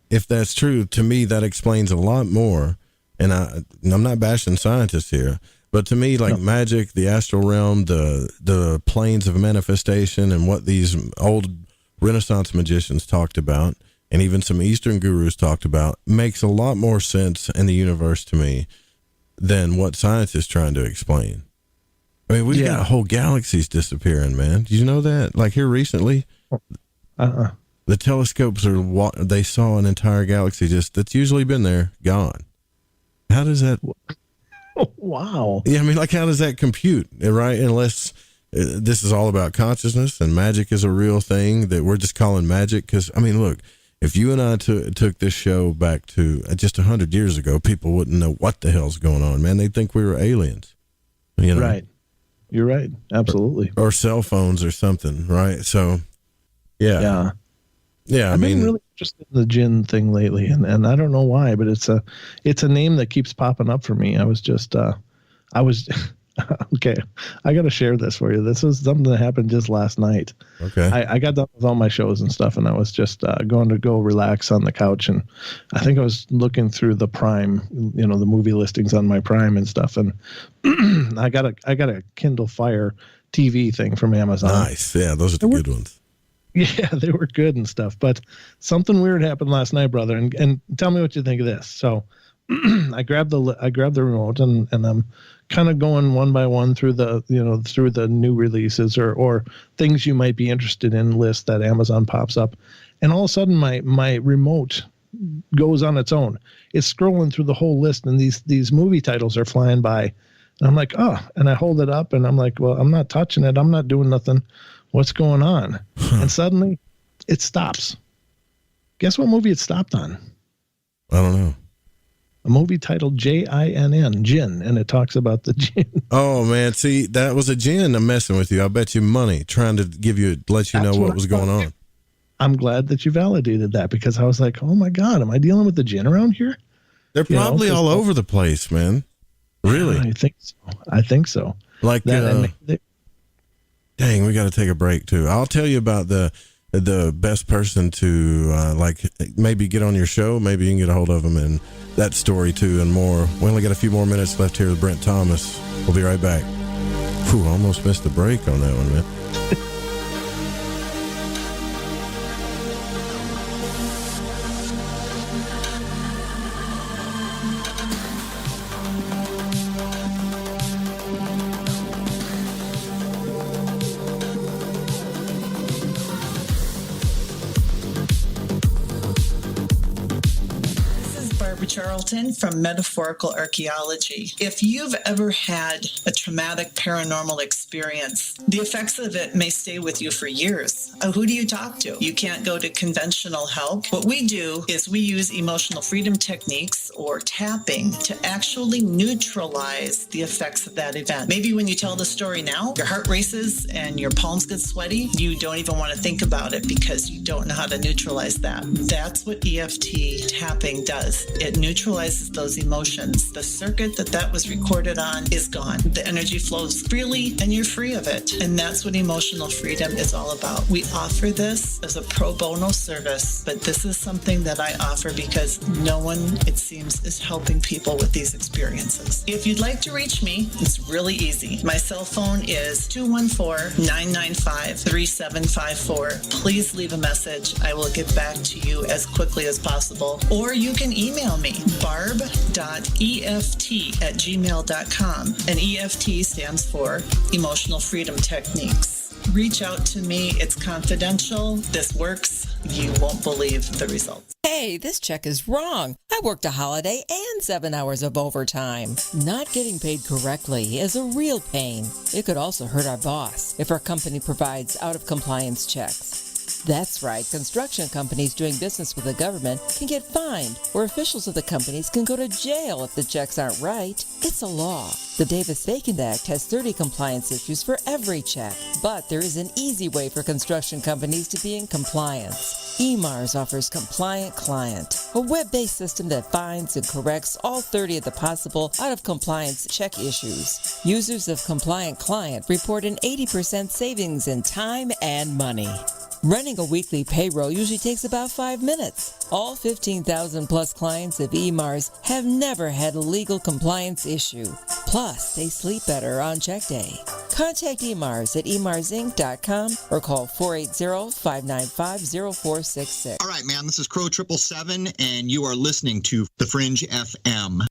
if that's true, to me, that explains a lot more. And I'm not bashing scientists here, but to me, like magic, the astral realm, the planes of manifestation, and what these old Renaissance magicians talked about, and even some Eastern gurus talked about, makes a lot more sense in the universe to me than what science is trying to explain. I mean, we've got whole galaxies disappearing, man. Do you know that? Like here recently, the telescopes they saw an entire galaxy that's usually been there, gone. How does that? Wow. Yeah, I mean, like, how does that compute, right? Unless this is all about consciousness and magic is a real thing that we're just calling magic. Because, I mean, look, if you and I took this show back to just 100 years ago, people wouldn't know what the hell's going on, man. They'd think we were aliens. Right. You're right. Absolutely. Or cell phones or something, right? So, yeah. Yeah, I've been really interested in the jinn thing lately, and I don't know why, but it's a name that keeps popping up for me. I was okay. I got to share this for you. This was something that happened just last night. Okay. I got done with all my shows and stuff, and I was just going to go relax on the couch, and I think I was looking through the Prime, the movie listings on my Prime and stuff, and I got a Kindle Fire TV thing from Amazon. Nice. Yeah, those are the good ones. Yeah, they were good and stuff, but something weird happened last night, brother. And tell me what you think of this. So I grabbed the remote and I'm kind of going one by one through the new releases or things you might be interested in list that Amazon pops up. And all of a sudden my remote goes on its own. It's scrolling through the whole list, and these movie titles are flying by. And I'm like, and I hold it up and I'm like, well, I'm not touching it. I'm not doing nothing. What's going on? And suddenly it stops. Guess what movie it stopped on? I don't know. a movie titled Jinn, Jinn, and it talks about the jinn. Oh man, see, that was a jinn. I'm messing with you. I'll bet you money trying to let you know what was going on. I'm glad that you validated that, because I was like, oh my God, am I dealing with the jinn around here? They're probably all over the place, man. Really? I think so. Like, dang, we got to take a break too. I'll tell you about the best person to maybe get on your show. Maybe you can get a hold of them, and that story too, and more. We only got a few more minutes left here with Brent Thomas. We'll be right back. Whew, almost missed the break on that one, man. Charlton from Metaphorical Archaeology. If you've ever had a traumatic paranormal experience, the effects of it may stay with you for years. Who do you talk to? You can't go to conventional help. What we do is we use emotional freedom techniques or tapping to actually neutralize the effects of that event. Maybe when you tell the story now, your heart races and your palms get sweaty. You don't even want to think about it because you don't know how to neutralize that. That's what EFT tapping does. It neutralizes those emotions. The circuit that was recorded on is gone. The energy flows freely and you're free of it. And that's what emotional freedom is all about. We offer this as a pro bono service, but this is something that I offer because no one, it seems, is helping people with these experiences. If you'd like to reach me, it's really easy. My cell phone is 214-995-3754. Please leave a message. I will get back to you as quickly as possible. Or you can email me, barb.eft@gmail.com. And EFT stands for Emotional Freedom Techniques. Reach out to me. It's confidential. This works. You won't believe the results. Hey, this check is wrong. I worked a holiday and 7 hours of overtime. Not getting paid correctly is a real pain. It could also hurt our boss if our company provides out-of-compliance checks. That's right, construction companies doing business with the government can get fined, or officials of the companies can go to jail if the checks aren't right. It's a law. The Davis-Bacon Act has 30 compliance issues for every check, but there is an easy way for construction companies to be in compliance. EMARS offers Compliant Client, a web-based system that finds and corrects all 30 of the possible out-of-compliance check issues. Users of Compliant Client report an 80% savings in time and money. Running a weekly payroll usually takes about 5 minutes. All 15,000 plus clients of EMARS have never had a legal compliance issue. Plus, they sleep better on check day. Contact EMARS at emarsinc.com or call 480-595-0466. All right, man, this is Crow 777, and you are listening to The Fringe FM.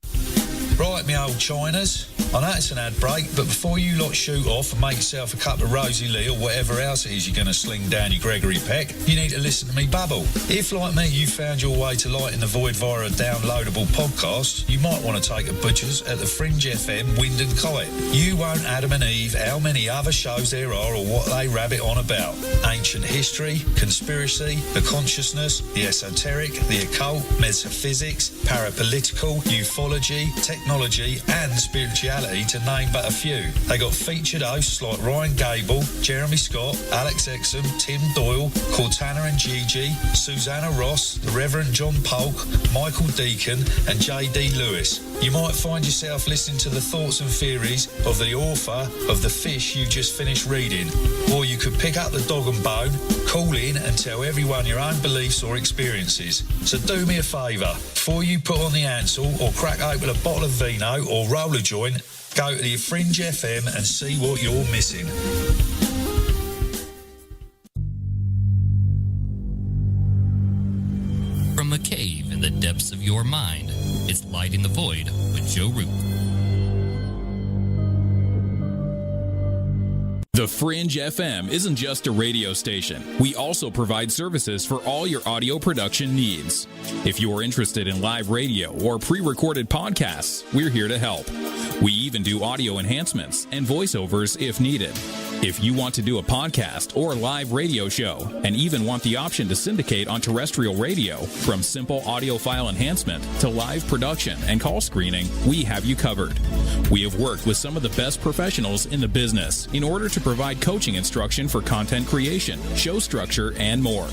Right, me old Chiners. I know it's an ad break, but before you lot shoot off and make yourself a cup of Rosie Lee or whatever else it is you're going to sling down your Gregory Peck, you need to listen to me babble. If, like me, you found your way to Light in the Void via a downloadable podcast, you might want to take a butcher's at the Fringe FM Wind and Kite. You won't Adam and Eve how many other shows there are or what they rabbit on about. Ancient history, conspiracy, the consciousness, the esoteric, the occult, metaphysics, parapolitical, ufology, technology and spirituality, to name but a few. They got featured hosts like Ryan Gable, Jeremy Scott, Alex Exum, Tim Doyle, Cortana and Gigi, Susanna Ross, the Reverend John Polk, Michael Deacon and J.D. Lewis. You might find yourself listening to the thoughts and theories of the author of The Fish you just finished reading. Or you could pick up the dog and bone, call in and tell everyone your own beliefs or experiences. So do me a favour, before you put on the Ansel or crack open a bottle of vino or roll a joint, go to the Fringe FM and see what you're missing. From a cave in the depths of your mind, it's Lighting the Void with Joe Root. The Fringe FM isn't just a radio station. We also provide services for all your audio production needs. If you're interested in live radio or pre-recorded podcasts, we're here to help. We even do audio enhancements and voiceovers if needed. If you want to do a podcast or live radio show and even want the option to syndicate on terrestrial radio, from simple audio file enhancement to live production and call screening, we have you covered. We have worked with some of the best professionals in the business in order to provide coaching instruction for content creation, show structure, and more.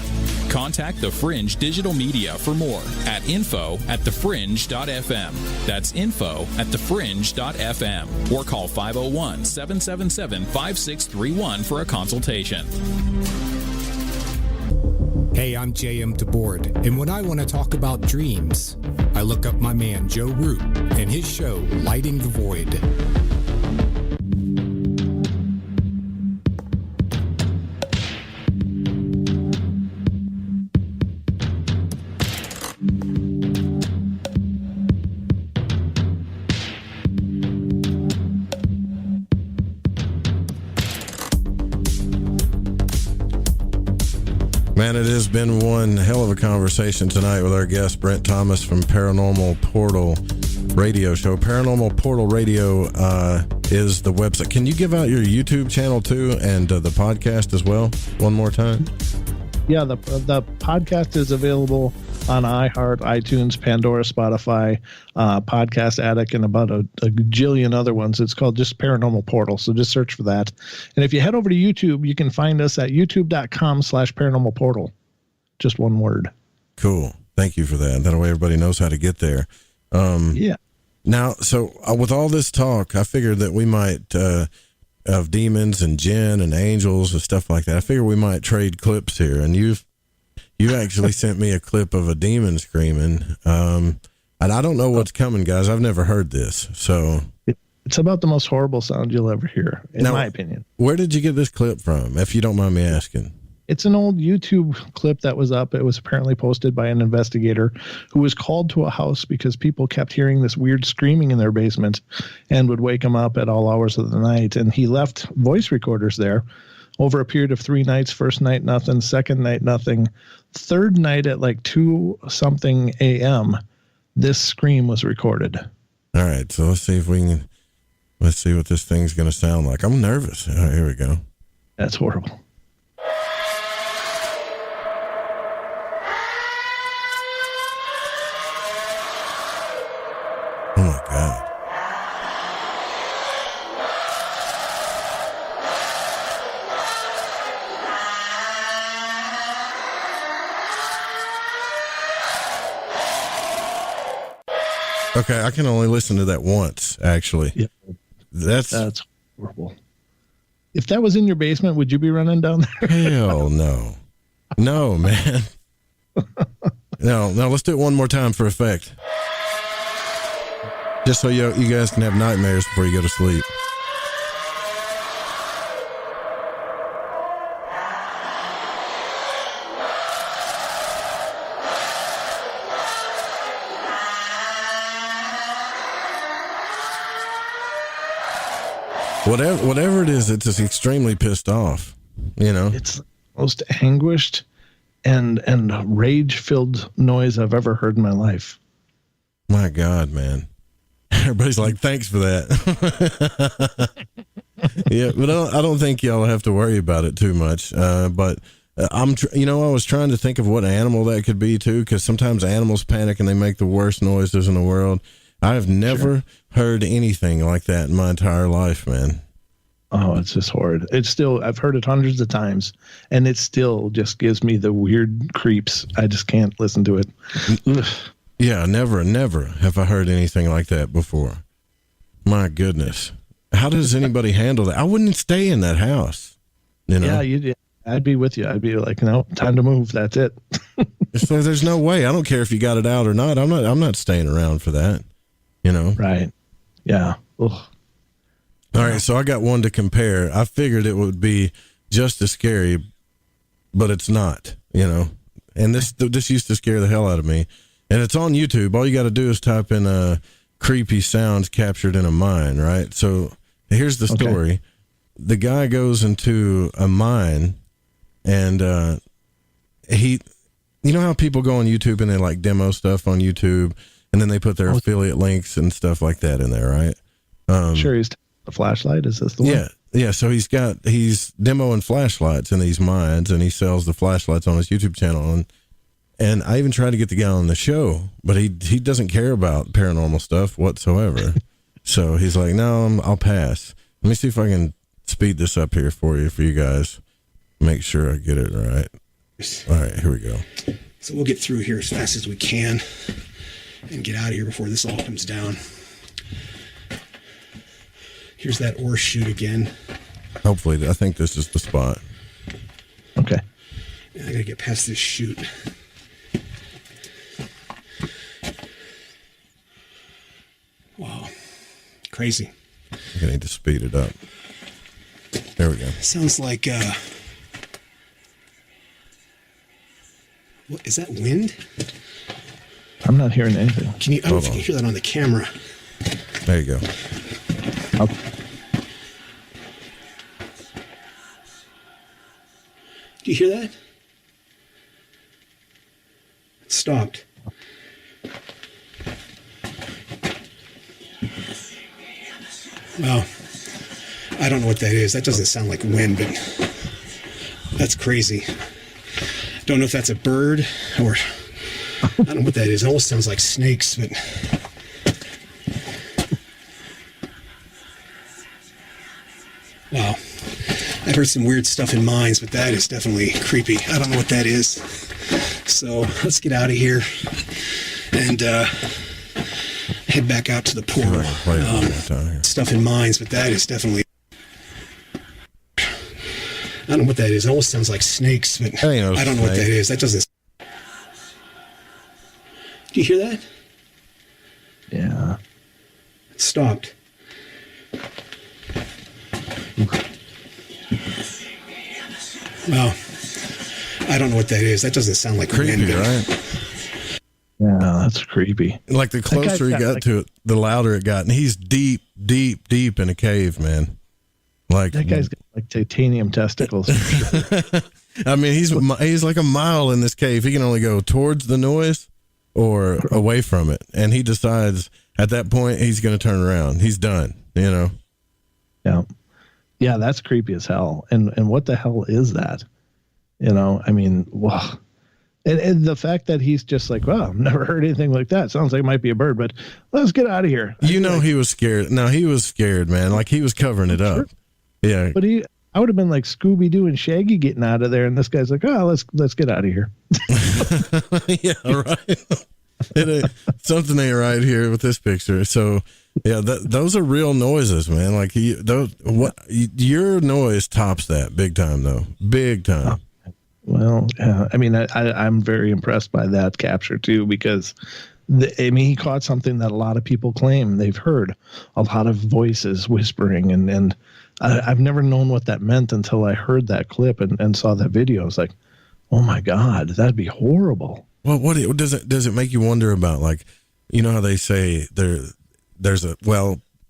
Contact The Fringe Digital Media for more at info@thefringe.fm. That's info@thefringe.fm, or call 501-777-5631 for a consultation. Hey, I'm J.M. DeBoard, and when I want to talk about dreams, I look up my man Joe Root and his show, Lighting the Void. Man, it has been one hell of a conversation tonight with our guest, Brent Thomas from Paranormal Portal Radio Show. Paranormal Portal Radio is the website. Can you give out your YouTube channel too, and the podcast as well one more time? Yeah, the podcast is available on iHeart, iTunes, Pandora, Spotify, Podcast Addict, and about a gajillion other ones. It's called just Paranormal Portal, so just search for that. And if you head over to YouTube, you can find us at youtube.com/Paranormal Portal. Just one word. Cool. Thank you for that. That way everybody knows how to get there. Yeah. Now, so with all this talk, I figured that we might, of demons and jinn and angels and stuff like that, I figure we might trade clips here. And you actually sent me a clip of a demon screaming. And I don't know what's coming, guys. I've never heard this. So it's about the most horrible sound you'll ever hear, in my opinion. Where did you get this clip from, if you don't mind me asking? It's an old YouTube clip that was up. It was apparently posted by an investigator who was called to a house because people kept hearing this weird screaming in their basement and would wake him up at all hours of the night. And he left voice recorders there over a period of 3 nights. First night, nothing. Second night, nothing. Third night at like 2-something a.m., this scream was recorded. All right. So let's see what this thing's going to sound like. I'm nervous. All right, here we go. That's horrible. Oh my God. Okay, I can only listen to that once, actually. Yeah. That's horrible. If that was in your basement, would you be running down there? Hell no. No, man. No, let's do it one more time for effect. Just so you guys can have nightmares before you go to sleep. Whatever it is, it's just extremely pissed off, you know? It's the most anguished and rage-filled noise I've ever heard in my life. My God, man. Everybody's like, thanks for that. Yeah, but I don't think y'all have to worry about it too much. But I was trying to think of what animal that could be too, because sometimes animals panic and they make the worst noises in the world. I have never heard anything like that in my entire life, man. Oh, it's just horrid. It's still, I've heard it hundreds of times, and it still just gives me the weird creeps. I just can't listen to it. Yeah, never have I heard anything like that before. My goodness. How does anybody handle that? I wouldn't stay in that house. You know? Yeah, I'd be with you. I'd be like, no, time to move. That's it. So there's no way. I don't care if you got it out or not. I'm not staying around for that. You know? Right. Yeah. Ugh. All right. So I got one to compare. I figured it would be just as scary, but it's not, you know, and this used to scare the hell out of me, and it's on YouTube. All you got to do is type in creepy sounds captured in a mine. Right. So here's the story. Okay. The guy goes into a mine and, you know how people go on YouTube and they like demo stuff on YouTube, and then they put their affiliate links and stuff like that in there, right? Sure, he's the flashlight. Is this the one? Yeah, so he's demoing flashlights in these mines, and he sells the flashlights on his YouTube channel. And I even tried to get the guy on the show, but he doesn't care about paranormal stuff whatsoever. So he's like, no, I'll pass. Let me see if I can speed this up here for you guys. Make sure I get it right. All right, here we go. So we'll get through here as fast as we can and get out of here before this all comes down. Here's that ore chute again. Hopefully, I think this is the spot. Okay. I gotta get past this chute. Wow. Crazy. I need to speed it up. There we go. Sounds like, what, is that wind? I'm not hearing anything. I don't know if you can hear that on the camera. There you go. Okay. Do you hear that? It stopped. Well, I don't know what that is. That doesn't sound like wind, but that's crazy. Don't know if that's a bird or I don't know what that is. It almost sounds like snakes, but wow. I've heard some weird stuff in mines, but that is definitely creepy. I don't know what that is. So let's get out of here and head back out to the portal. Stuff in mines, but that is definitely... I don't know what that is. It almost sounds like snakes, but I don't know what that is. That doesn't... Do you hear that? Yeah. It stopped. Well, I don't know what that is. That doesn't sound like creepy, wind, right? Yeah, that's creepy. Like the closer he got to it, the louder it got. And he's deep in a cave, man. Like that guy's got like titanium testicles. I mean, he's like a mile in this cave. He can only go towards the noise or away from it. And he decides at that point he's going to turn around. He's done, you know? Yeah. Yeah, that's creepy as hell. And what the hell is that? You know, I mean, wow. And the fact that he's just like, well, I've never heard anything like that. Sounds like it might be a bird, but let's get out of here. You know, he was scared. No, he was scared, man. Like he was covering it up. Yeah. But I would have been like Scooby-Doo and Shaggy getting out of there. And this guy's like, oh, let's get out of here. Yeah, right. Something ain't right here with this picture. So yeah, those are real noises, man. Like your noise tops that big time though. Big time. Well, I mean, I'm very impressed by that capture too, because he caught something that a lot of people claim they've heard, a lot of voices whispering, and I've never known what that meant until I heard that clip and saw that video. I was like, oh my God, that'd be horrible. Well, what does it make you wonder about? Like, you know how they say there's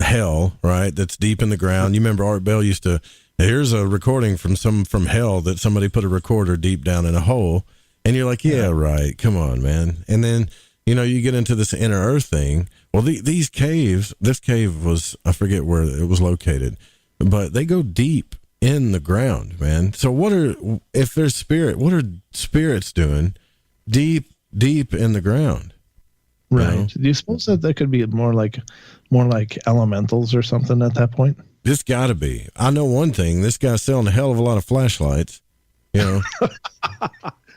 hell, right? That's deep in the ground. You remember Art Bell used to. Here's a recording from hell that somebody put a recorder deep down in a hole. And you're like, yeah, right. Come on, man. And then, you know, you get into this inner earth thing. Well, this cave was, I forget where it was located, but they go deep in the ground, man. So if there's spirit, what are spirits doing deep in the ground? Right. You know? Do you suppose that could be more like elementals or something at that point? This got to be. I know one thing. This guy's selling a hell of a lot of flashlights. You know, it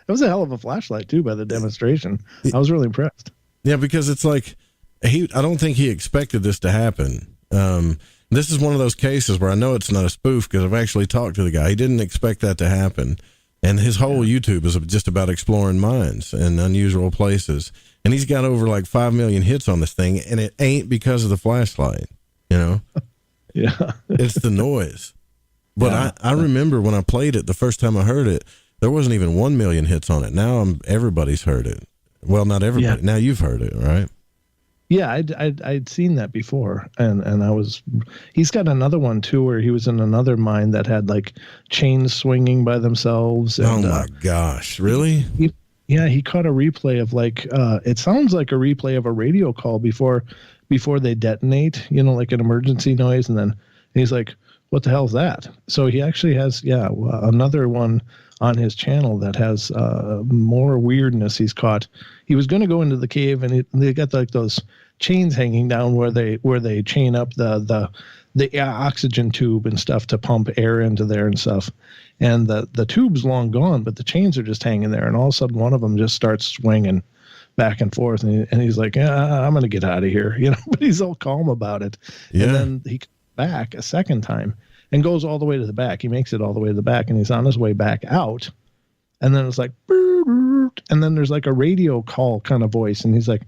was a hell of a flashlight too by the demonstration. I was really impressed. Yeah, because it's like I don't think he expected this to happen. This is one of those cases where I know it's not a spoof because I've actually talked to the guy. He didn't expect that to happen, and his whole YouTube is just about exploring mines and unusual places. And he's got over like 5 million hits on this thing, and it ain't because of the flashlight. You know. Yeah, it's the noise. But I remember when I played it the first time I heard it, there wasn't even 1 million hits on it. Now everybody's heard it. Well, not everybody. Yeah. Now you've heard it, right? Yeah, I'd seen that before, and he's got another one too where he was in another mine that had like chains swinging by themselves. And, oh my gosh, really? He caught a replay of like it sounds like a replay of a radio call before they detonate, you know, like an emergency noise. And then he's like, what the hell's that? So he actually has, another one on his channel that has more weirdness he's caught. He was going to go into the cave, and they got like those chains hanging down where they chain up the oxygen tube and stuff to pump air into there and stuff. And the tube's long gone, but the chains are just hanging there. And all of a sudden, one of them just starts swinging back and forth, and he's like, I'm going to get out of here, but he's all calm about it. Yeah. And then he comes back a second time and goes all the way to the back. He makes it all the way to the back, and he's on his way back out. And then it's like, and then there's like a radio call kind of voice, and he's like,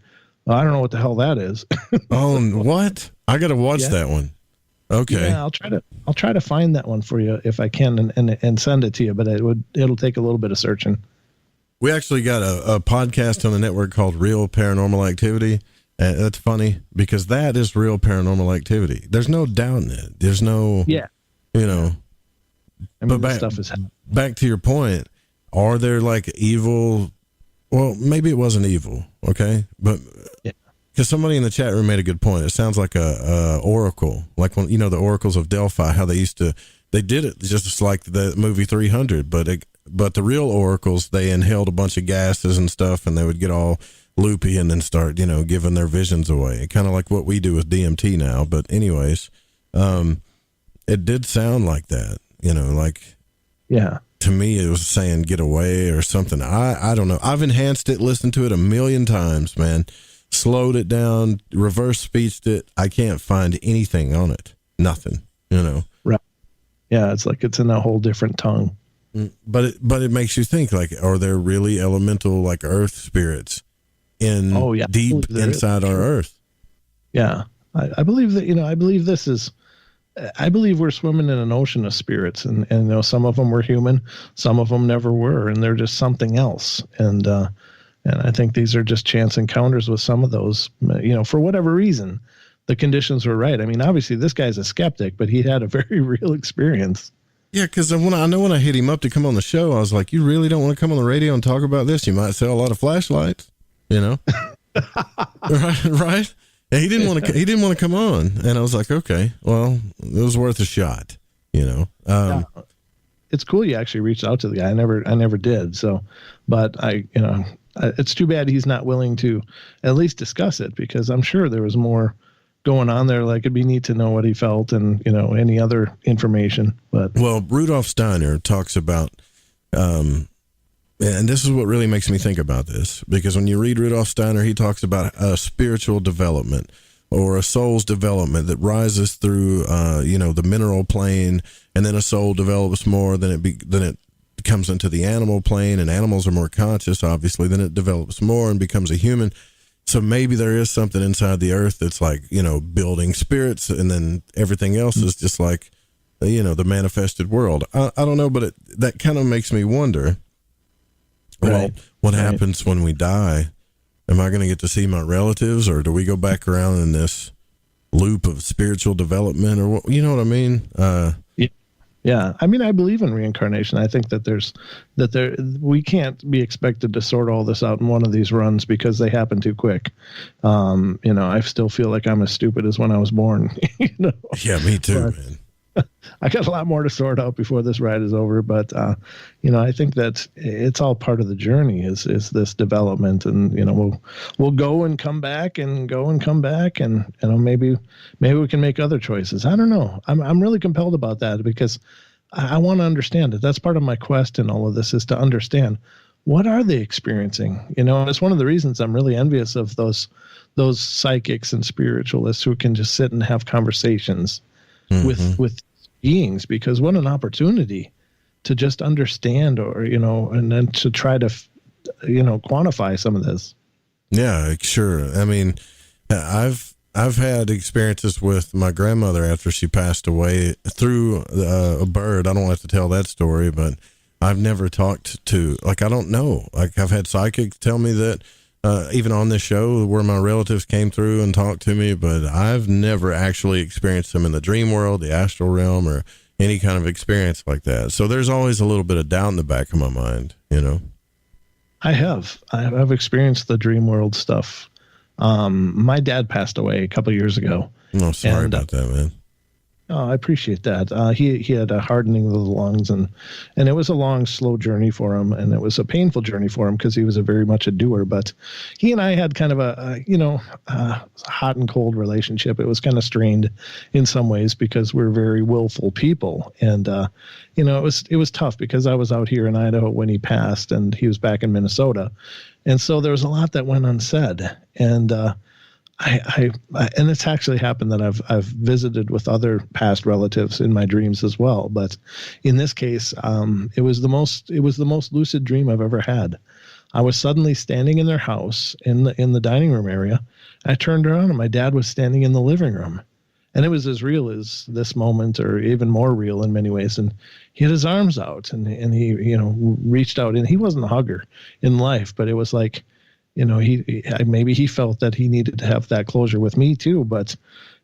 I don't know what the hell that is. Oh, what? I got to watch that one. Okay. Yeah, I'll try to find that one for you if I can and send it to you, but it'll take a little bit of searching. We actually got a podcast on the network called Real Paranormal Activity. That's funny because that is real paranormal activity. There's no doubt in it. There's no, I mean, this stuff is back to your point. Are there like evil? Well, maybe it wasn't evil. Okay. But because somebody in the chat room made a good point. It sounds like a oracle, like when, the oracles of Delphi, how they did it just like the movie 300, but the real oracles, they inhaled a bunch of gases and stuff, and they would get all loopy and then start, giving their visions away. Kind of like what we do with DMT now. But anyways, it did sound like that, to me, it was saying get away or something. I don't know. I've enhanced it, listened to it 1,000,000 times, man. Slowed it down, reverse speeched it. I can't find anything on it. Nothing, Right. Yeah. It's like it's in a whole different tongue. But it makes you think, like, are there really elemental, like, earth spirits deep inside our earth? Yeah. I believe that, I believe we're swimming in an ocean of spirits, and some of them were human, some of them never were, and they're just something else. And I think these are just chance encounters with some of those, for whatever reason, the conditions were right. I mean, obviously this guy's a skeptic, but he had a very real experience. Yeah, because when I hit him up to come on the show, I was like, you really don't want to come on the radio and talk about this? You might sell a lot of flashlights, right? And he didn't want to come on. And I was like, okay, well, it was worth a shot, Yeah. It's cool you actually reached out to the guy. I never did. So, but it's too bad he's not willing to at least discuss it, because I'm sure there was more going on there. Like, it'd be neat to know what he felt and, any other information. But Rudolf Steiner talks about, and this is what really makes me think about this, because when you read Rudolf Steiner, he talks about a spiritual development or a soul's development that rises through, the mineral plane, and then a soul develops more, then it comes into the animal plane, and animals are more conscious, obviously, then it develops more and becomes a human. So maybe there is something inside the earth that's like, building spirits, and then everything else is just like, the manifested world. I don't know, but that kind of makes me wonder, what happens when we die? Am I going to get to see my relatives, or do we go back around in this loop of spiritual development, or what? You know what I mean? Yeah. I mean, I believe in reincarnation. I think that we can't be expected to sort all this out in one of these runs because they happen too quick. I still feel like I'm as stupid as when I was born. Yeah, me too, man. I got a lot more to sort out before this ride is over, but I think that it's all part of the journey is this development, and we'll go and come back and go and come back, and maybe we can make other choices. I don't know. I'm really compelled about that because I want to understand it. That's part of my quest in all of this, is to understand what are they experiencing. And it's one of the reasons I'm really envious of those psychics and spiritualists who can just sit and have conversations with beings, because what an opportunity to just understand, or and then to try to quantify some of this. Yeah, sure. I mean, I've had experiences with my grandmother after she passed away through a bird. I don't have to tell that story, but I've never talked to, like, I don't know. Like, I've had psychics tell me that, even on this show where my relatives came through and talked to me, but I've never actually experienced them in the dream world, the astral realm, or any kind of experience like that. So there's always a little bit of doubt in the back of my mind, I've experienced the dream world stuff. My dad passed away a couple of years ago. Oh, sorry about that, man. Oh, I appreciate that. He had a hardening of the lungs, and it was a long, slow journey for him, and it was a painful journey for him because he was very much a doer. But he and I had kind of a hot and cold relationship. It was kind of strained in some ways because we're very willful people, and it was tough because I was out here in Idaho when he passed, and he was back in Minnesota, and so there was a lot that went unsaid, and and it's actually happened that I've visited with other past relatives in my dreams as well. But in this case, it was the most lucid dream I've ever had. I was suddenly standing in their house in the dining room area. I turned around and my dad was standing in the living room, and it was as real as this moment, or even more real in many ways. And he had his arms out, and he reached out, and he wasn't a hugger in life, but it was like, maybe he felt that he needed to have that closure with me too, but,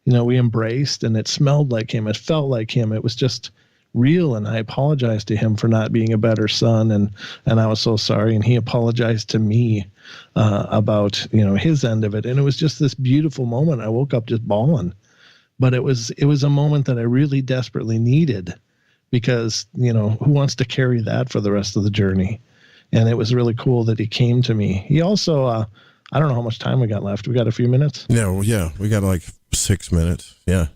we embraced, and it smelled like him. It felt like him. It was just real. And I apologized to him for not being a better son. And I was so sorry. And he apologized to me, about, his end of it. And it was just this beautiful moment. I woke up just bawling, but it was a moment that I really desperately needed because, who wants to carry that for the rest of the journey? And it was really cool that he came to me. He also, I don't know how much time we got left. We got a few minutes? Yeah, we got like 6 minutes. Yeah.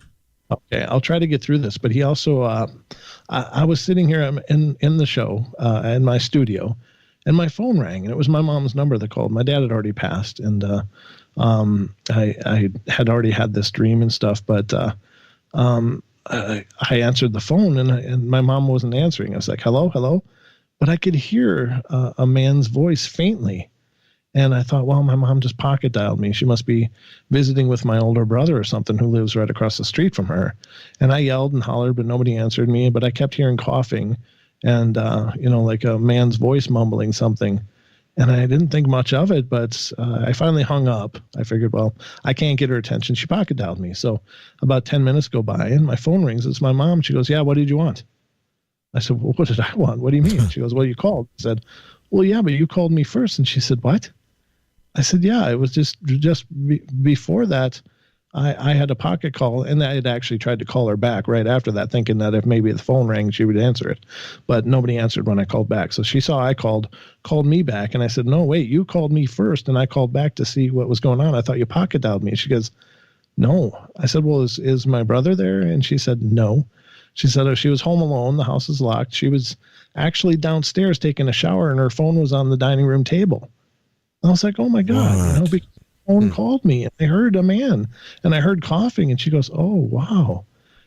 Okay, I'll try to get through this. But he also, I was sitting here in the show, in my studio, and my phone rang, and it was my mom's number that called. My dad had already passed, and I had already had this dream and stuff, but I answered the phone, and my mom wasn't answering. I was like, hello? But I could hear a man's voice faintly. And I thought, well, my mom just pocket dialed me. She must be visiting with my older brother or something who lives right across the street from her. And I yelled and hollered, but nobody answered me. But I kept hearing coughing and, like a man's voice mumbling something. And I didn't think much of it, but I finally hung up. I figured, well, I can't get her attention. She pocket dialed me. So about 10 minutes go by and my phone rings. It's my mom. She goes, yeah, what did you want? I said, well, what did I want? What do you mean? She goes, well, you called. I said, well, yeah, but you called me first. And she said, what? I said, yeah, it was just before that, I had a pocket call, and I had actually tried to call her back right after that, thinking that if maybe the phone rang, she would answer it. But nobody answered when I called back. So she saw I called me back, and I said, no, wait, you called me first, and I called back to see what was going on. I thought you pocket dialed me. She goes, no. I said, well, is my brother there? And she said, no. She said she was home alone. The house is locked. She was actually downstairs taking a shower, and her phone was on the dining room table. I was like, oh, my God. Because the phone called me, and I heard a man, and I heard coughing, and she goes, oh, wow.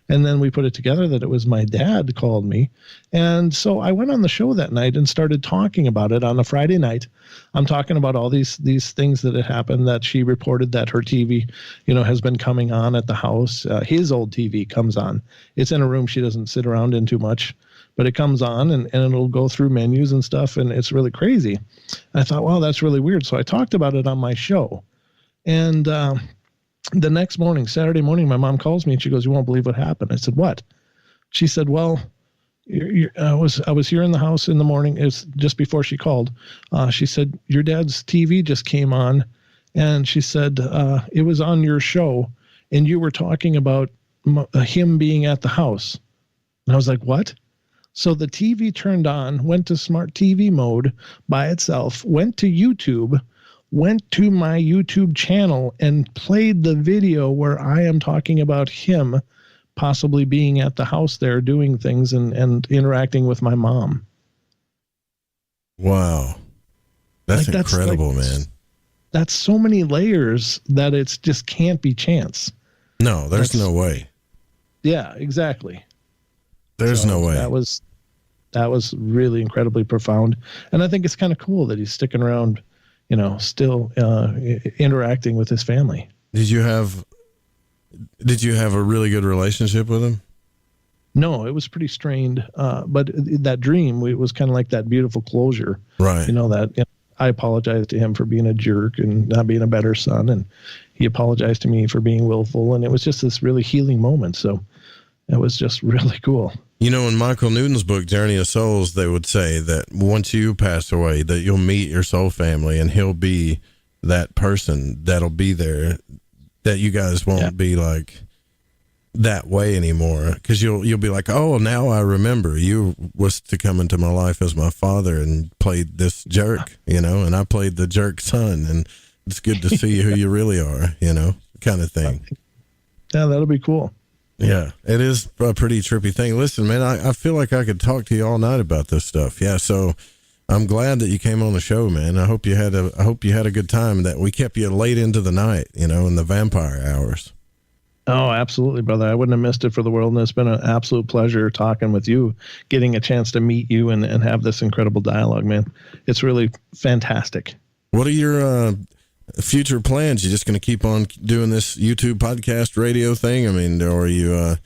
And then we put it together that it was my dad called me. And so I went on the show that night and started talking about it on a Friday night. I'm talking about all these things that had happened, that she reported that her TV, has been coming on at the house. His old TV comes on. It's in a room she doesn't sit around in too much, but it comes on and it'll go through menus and stuff. And it's really crazy. I thought, wow, that's really weird. So I talked about it on my show. And, the next morning, Saturday morning, my mom calls me and she goes, you won't believe what happened. I said, what? She said, well, I was here in the house in the morning. It's just before she called. She said, your dad's TV just came on. And she said, it was on your show and you were talking about him being at the house. And I was like, what? So the TV turned on, went to smart TV mode by itself, went to YouTube, went to my YouTube channel and played the video where I am talking about him possibly being at the house there doing things and interacting with my mom. Wow. That's incredible, man. That's so many layers that it's just can't be chance. No, there's no way. Yeah, exactly. There's no way. That was really incredibly profound. And I think it's kind of cool that he's sticking around, still interacting with his family. Did you have a really good relationship with him? No, it was pretty strained. But that dream, it was kind of like that beautiful closure. Right. I apologized to him for being a jerk and not being a better son. And he apologized to me for being willful. And it was just this really healing moment. So it was just really cool. In Michael Newton's book, Journey of Souls, they would say that once you pass away, that you'll meet your soul family and he'll be that person that'll be there, that you guys won't be like, that way anymore, because you'll be like, oh, now I remember you was to come into my life as my father and played this jerk, and I played the jerk son, and it's good to see who you really are, kind of thing. Yeah, that'll be cool. Yeah, it is a pretty trippy thing. Listen, man, I feel like I could talk to you all night about this stuff. Yeah, so I'm glad that you came on the show, man. I hope you had a good time, that we kept you late into the night, in the vampire hours. Oh, absolutely, brother. I wouldn't have missed it for the world. And it's been an absolute pleasure talking with you, getting a chance to meet you and have this incredible dialogue, man. It's really fantastic. What are your future plans? You just going to keep on doing this YouTube podcast radio thing? I mean, or are you,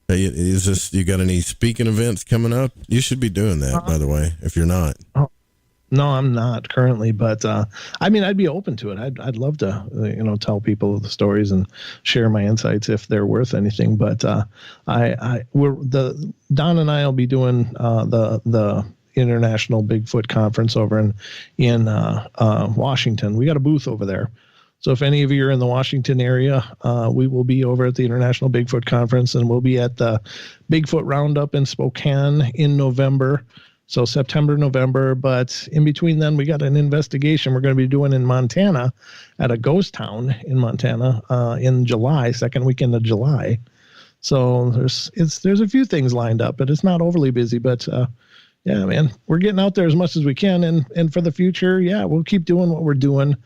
you got any speaking events coming up? You should be doing that, by the way, if you're not. No, I'm not currently, but I'd be open to it. I'd love to, tell people the stories and share my insights if they're worth anything. But Don and I will be doing the International Bigfoot Conference over in Washington. We got a booth over there. So if any of you are in the Washington area, we will be over at the International Bigfoot Conference, and we'll be at the Bigfoot Roundup in Spokane in November. So September, November, but in between then we got an investigation we're going to be doing in Montana at a ghost town in Montana in July, second weekend of July. So there's a few things lined up, but it's not overly busy. But yeah, man, we're getting out there as much as we can, and for the future, yeah, we'll keep doing what we're doing.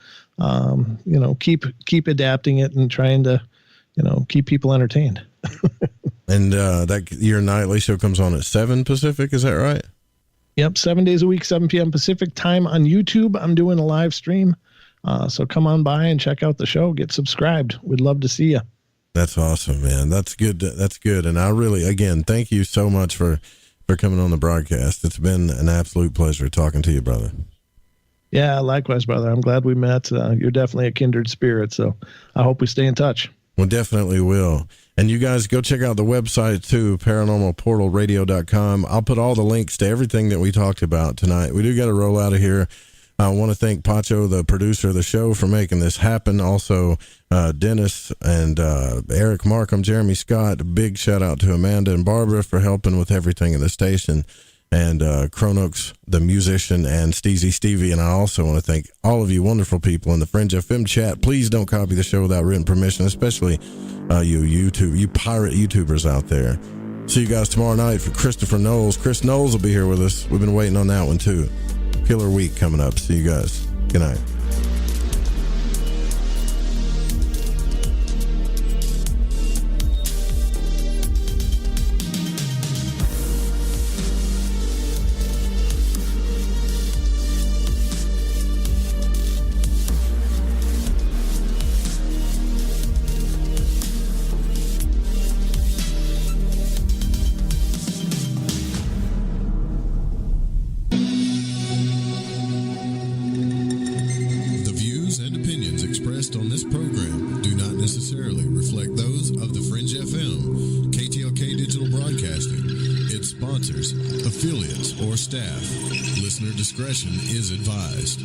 Keep adapting it and trying to, keep people entertained. And that your nightly show comes on at 7 Pacific, is that right? Yep, 7 days a week, 7 p.m. Pacific time on YouTube. I'm doing a live stream. So come on by and check out the show. Get subscribed. We'd love to see you. That's awesome, man. That's good. That's good. And I really, again, thank you so much for coming on the broadcast. It's been an absolute pleasure talking to you, brother. Yeah, likewise, brother. I'm glad we met. You're definitely a kindred spirit. So I hope we stay in touch. We definitely will. And you guys go check out the website too, paranormalportalradio.com. I'll put all the links to everything that we talked about tonight. We do got to roll out of here. I want to thank Pacho, the producer of the show, for making this happen. Also, Dennis and Eric Markham, Jeremy Scott. A big shout out to Amanda and Barbara for helping with everything in the station. And Chronox, the musician, and Steezy Stevie. And I also want to thank all of you wonderful people in the Fringe FM chat. Please don't copy the show without written permission, especially you pirate YouTubers out there. See you guys tomorrow night for Christopher Knowles. Chris Knowles will be here with us. We've been waiting on that one too. Killer week coming up. See you guys. Good night. On this program do not necessarily reflect those of the Fringe FM, KTLK Digital Broadcasting, its sponsors, affiliates, or staff. Listener discretion is advised.